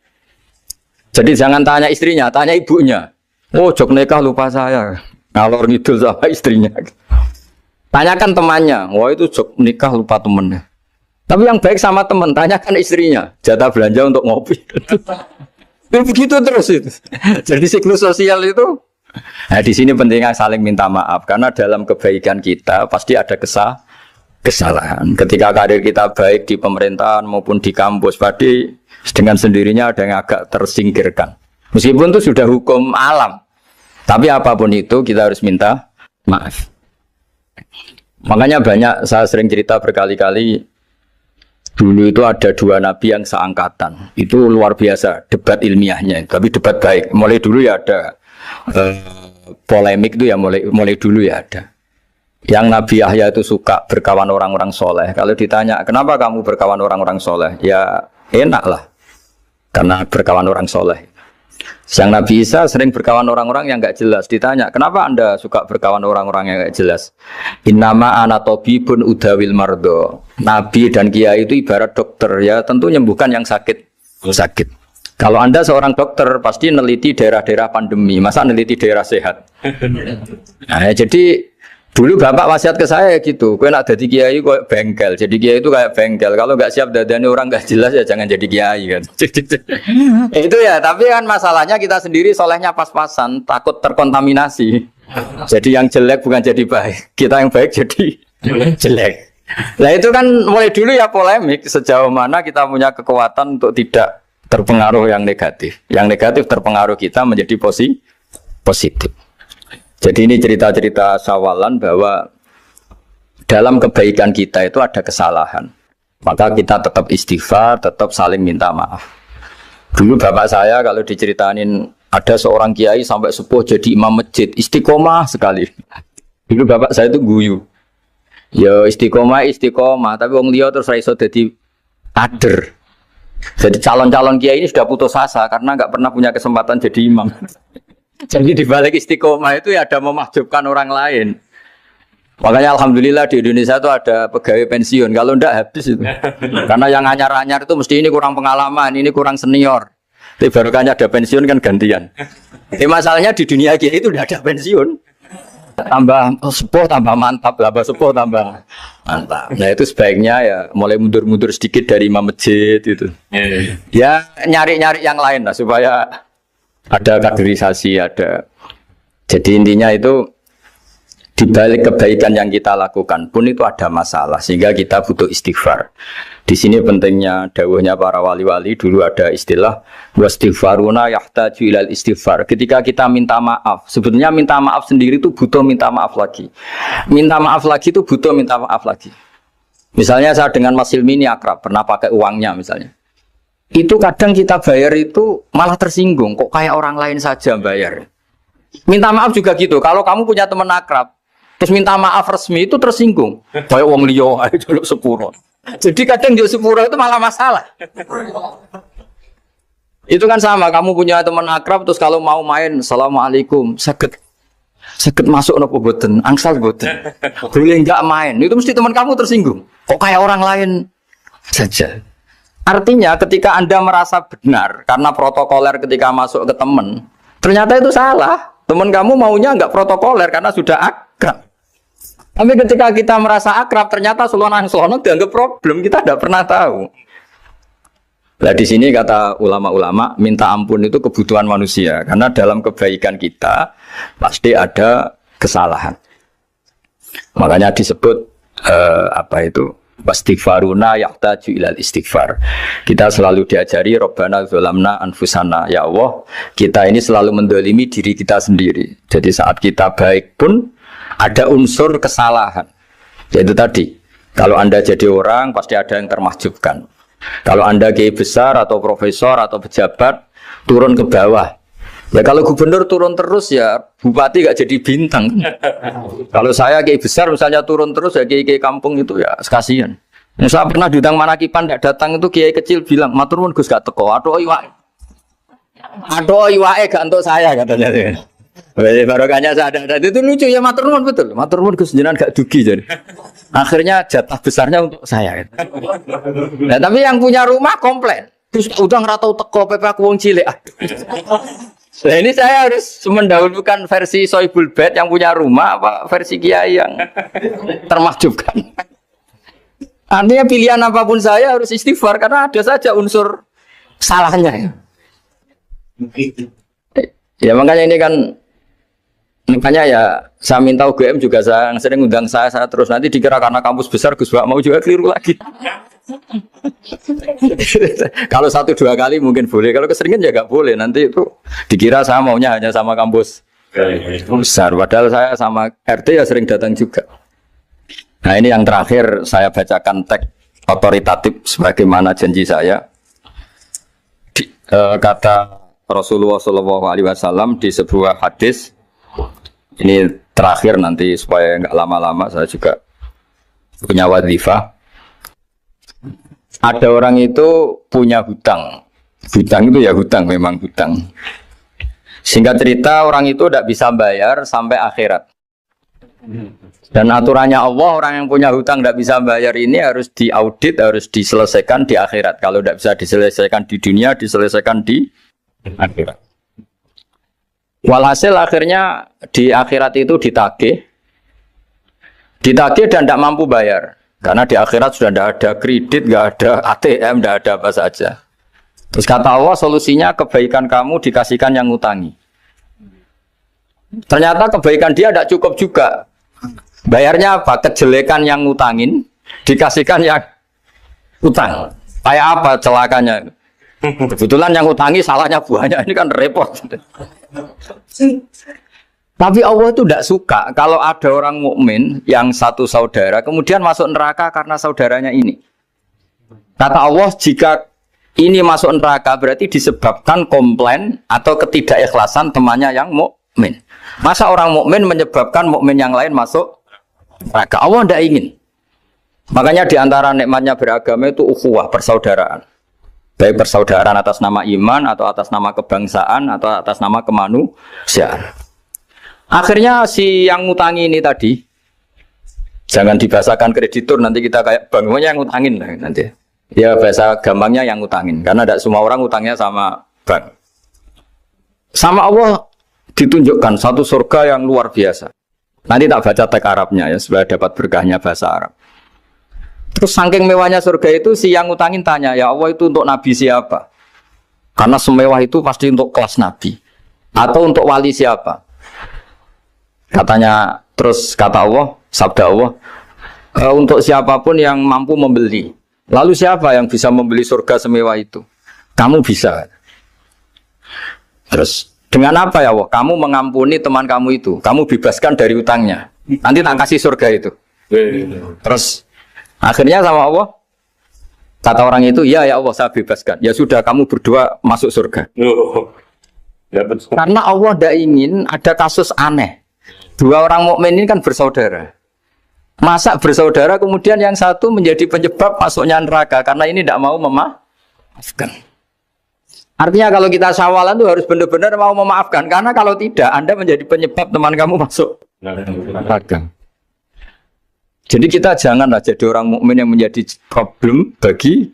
Jadi jangan tanya istrinya, tanya ibunya. Oh, jok nikah lupa saya. Ngalor ngidul sama istrinya. Tanyakan temannya. Wah, itu jok nikah lupa temennya. Tapi yang baik sama teman, tanyakan istrinya. Jatah belanja untuk ngopi. Begitu terus itu. Jadi siklus sosial itu. Nah, di sini pentingnya saling minta maaf karena dalam kebaikan kita pasti ada kesalahan. Ketika karir kita baik di pemerintahan maupun di kampus, pasti dengan sendirinya ada yang agak tersingkirkan. Meskipun itu sudah hukum alam, tapi apapun itu kita harus minta maaf. Makanya banyak, saya sering cerita berkali-kali, dulu itu ada dua nabi yang seangkatan. Itu luar biasa debat ilmiahnya, tapi debat baik. Mulai dulu ya ada polemik itu ya mulai dulu ya ada. Yang Nabi Yahya itu suka berkawan orang-orang soleh. Kalau ditanya kenapa kamu berkawan orang-orang soleh, ya enak lah, karena berkawan orang soleh. Yang Nabi Isa sering berkawan orang-orang yang enggak jelas. Ditanya, kenapa Anda suka berkawan orang-orang yang enggak jelas? Innama ana tabibun udawil mardo. Nabi dan kiai itu ibarat dokter, ya tentu menyembuhkan yang sakit. Kalau Anda seorang dokter, pasti neliti daerah-daerah pandemi, masa neliti daerah sehat? Nah, jadi dulu bapak wasiat ke saya gitu, kowe nak jadi kiai kok bengkel. Jadi kiai itu kayak bengkel. Kalau nggak siap dadani orang nggak jelas ya jangan jadi kiai kan. Itu ya. Tapi kan masalahnya kita sendiri solehnya pas-pasan, takut terkontaminasi. Jadi yang jelek bukan jadi baik. Kita yang baik jadi jelek. Nah itu kan mulai dulu ya polemik sejauh mana kita punya kekuatan untuk tidak terpengaruh yang negatif. Yang negatif terpengaruh kita menjadi positif. Jadi ini cerita-cerita sawalan bahwa dalam kebaikan kita itu ada kesalahan. Maka kita tetap istighfar, tetap saling minta maaf. Dulu bapak saya kalau diceritain ada seorang kiai sampai sepuh jadi imam masjid, istiqomah sekali. Dulu bapak saya itu guyu. Ya istiqomah, tapi wong liya terus ra iso dadi kader. Jadi calon-calon kiai ini sudah putus asa karena nggak pernah punya kesempatan jadi imam. Jadi di balik istiqomah itu ya ada memahjubkan orang lain. Makanya alhamdulillah di Indonesia itu ada pegawai pensiun. Kalau enggak habis itu. Karena yang anyar-anyar itu mesti ini kurang pengalaman, ini kurang senior. Tapi baru kan ada pensiun kan gantian. Tapi masalahnya di dunia kiai itu udah ada pensiun. Tambah sepuh tambah mantap, tambah sepuh tambah mantap. Nah itu sebaiknya ya mulai mundur-mundur sedikit dari imam masjid itu. Ya nyari-nyari yang lain lah supaya ada kaderisasi, ada. Jadi intinya itu Di balik kebaikan yang kita lakukan pun itu ada masalah, sehingga kita butuh istighfar. Di sini pentingnya dawuhnya para wali-wali. Dulu ada istilah wastighfaruna yahtaju ilal istighfar. Ketika kita minta maaf, sebetulnya minta maaf sendiri itu butuh minta maaf lagi. Minta maaf lagi itu butuh minta maaf lagi. Misalnya saya dengan Mas Hilmi ini akrab, pernah pakai uangnya misalnya. Itu kadang kita bayar itu malah tersinggung, kok kayak orang lain saja bayar. Minta maaf juga gitu. Kalau kamu punya teman akrab, terus minta maaf resmi itu tersinggung. Kayak wong liya ae jaluk sepuro. Jadi kadang jaluk sepuro itu malah masalah. Itu kan sama, kamu punya teman akrab terus kalau mau main, assalamualaikum, saged masuk napa boten? Angsal boten. Boleh enggak main? Itu mesti teman kamu tersinggung. Kok kayak orang lain saja. Artinya ketika Anda merasa benar karena protokoler ketika masuk ke teman, ternyata itu salah. Teman kamu maunya enggak protokoler karena sudah akrab. Tapi ketika kita merasa akrab, ternyata selonang-selonang dianggap problem, kita tidak pernah tahu. Nah di sini kata ulama-ulama, minta ampun itu kebutuhan manusia, karena dalam kebaikan kita pasti ada kesalahan. Makanya disebut wastighfaruna yahtaju ilal istighfar. Kita selalu diajari Rabbana dzalamna anfusana, ya Allah, kita ini selalu mendolimi diri kita sendiri. Jadi saat kita baik pun ada unsur kesalahan. Yaitu tadi, kalau Anda jadi orang pasti ada yang termahjubkan. Kalau Anda kiai besar atau profesor atau pejabat turun ke bawah, ya kalau gubernur turun terus ya bupati gak jadi bintang. Kalau saya kiai besar misalnya turun terus ya kiai kampung itu ya kasihan. Saya pernah diundang Manakipan tidak datang itu kiai kecil bilang matur nuwun Gus gak teko. Aduh iwake gak untuk saya katanya. Barokahnya saya ada itu lucu ya, matur nuwun betul. Matur nuwun Gus jenengan gak dugi jadi. Akhirnya jatah besarnya untuk saya. Nah, tapi yang punya rumah komplain. Gus udah ngeratau teko PP aku wong cilik. Nah ini saya harus mendahulukan versi Soibul Bait yang punya rumah apa versi Kiai yang termahjubkan. Artinya pilihan apapun saya harus istighfar karena ada saja unsur salahnya. Ya makanya ini kan, makanya ya saya minta UGM juga saya sering undang saya terus, nanti dikira karena kampus besar Gus Wak mau juga keliru lagi. Kalau 1-2 kali mungkin boleh, kalau keseringan ya gak boleh, nanti itu dikira saya maunya hanya sama kampus besar, padahal saya sama RT ya sering datang juga. Nah ini yang terakhir saya bacakan teks otoritatif sebagaimana janji saya. Kata Rasulullah SAW di sebuah hadis, ini terakhir nanti supaya nggak lama-lama saya juga punya wadhifah. Ada orang itu punya hutang itu ya hutang, memang hutang. Singkat cerita orang itu tidak bisa bayar sampai akhirat. Dan aturannya Allah, orang yang punya hutang tidak bisa bayar ini harus diaudit, harus diselesaikan di akhirat. Kalau tidak bisa diselesaikan di dunia, diselesaikan di akhirat. Walhasil akhirnya di akhirat itu ditagih dan tidak mampu bayar. Karena di akhirat sudah tidak ada kredit, tidak ada ATM, tidak ada apa saja. Terus kata Allah, solusinya kebaikan kamu dikasihkan yang ngutangi. Ternyata kebaikan dia tidak cukup juga. Bayarnya apa? Kejelekan yang ngutangin dikasihkan yang utang. Kayak apa celakanya? Kebetulan yang ngutangi salahnya banyak, ini kan repot. Tapi Allah itu tidak suka kalau ada orang mukmin yang satu saudara kemudian masuk neraka karena saudaranya ini. Kata Allah, jika ini masuk neraka berarti disebabkan komplain atau ketidakikhlasan temannya yang mukmin. Masa orang mukmin menyebabkan mukmin yang lain masuk neraka? Allah tidak ingin. Makanya di antara nikmatnya beragama itu ukhuwah, persaudaraan. Baik persaudaraan atas nama iman atau atas nama kebangsaan atau atas nama kemanusiaan. Akhirnya si yang ngutangi ini tadi, jangan dibahasakan kreditur, nanti kita kayak bank, yang ngutangin nanti. Ya bahasa gampangnya yang ngutangin, karena tidak semua orang ngutangnya sama bank. Sama Allah ditunjukkan satu surga yang luar biasa. Nanti tak baca teks Arabnya ya, supaya dapat berkahnya bahasa Arab. Terus saking mewahnya surga itu, si yang ngutangin tanya, ya Allah itu untuk nabi siapa? Karena semewah itu pasti untuk kelas nabi. Atau untuk wali siapa? Katanya, Terus kata Allah, sabda Allah, untuk siapapun yang mampu membeli. Lalu siapa yang bisa membeli surga semewah itu? Kamu bisa. Terus dengan apa ya Allah? Kamu mengampuni teman kamu itu, kamu bebaskan dari utangnya. Nanti tak kasih surga itu. Terus akhirnya sama Allah, kata orang itu, ya Allah saya bebaskan. Ya sudah, kamu berdua masuk surga. Ya, betul. Karena Allah tidak ingin ada kasus aneh. Dua orang mukmin ini kan bersaudara. Masa bersaudara kemudian yang satu menjadi penyebab masuknya neraka karena ini tidak mau memaafkan. Artinya kalau kita syawalan itu harus benar-benar mau memaafkan. Karena kalau tidak, Anda menjadi penyebab teman kamu masuk neraka. Jadi kita janganlah jadi orang mukmin yang menjadi problem bagi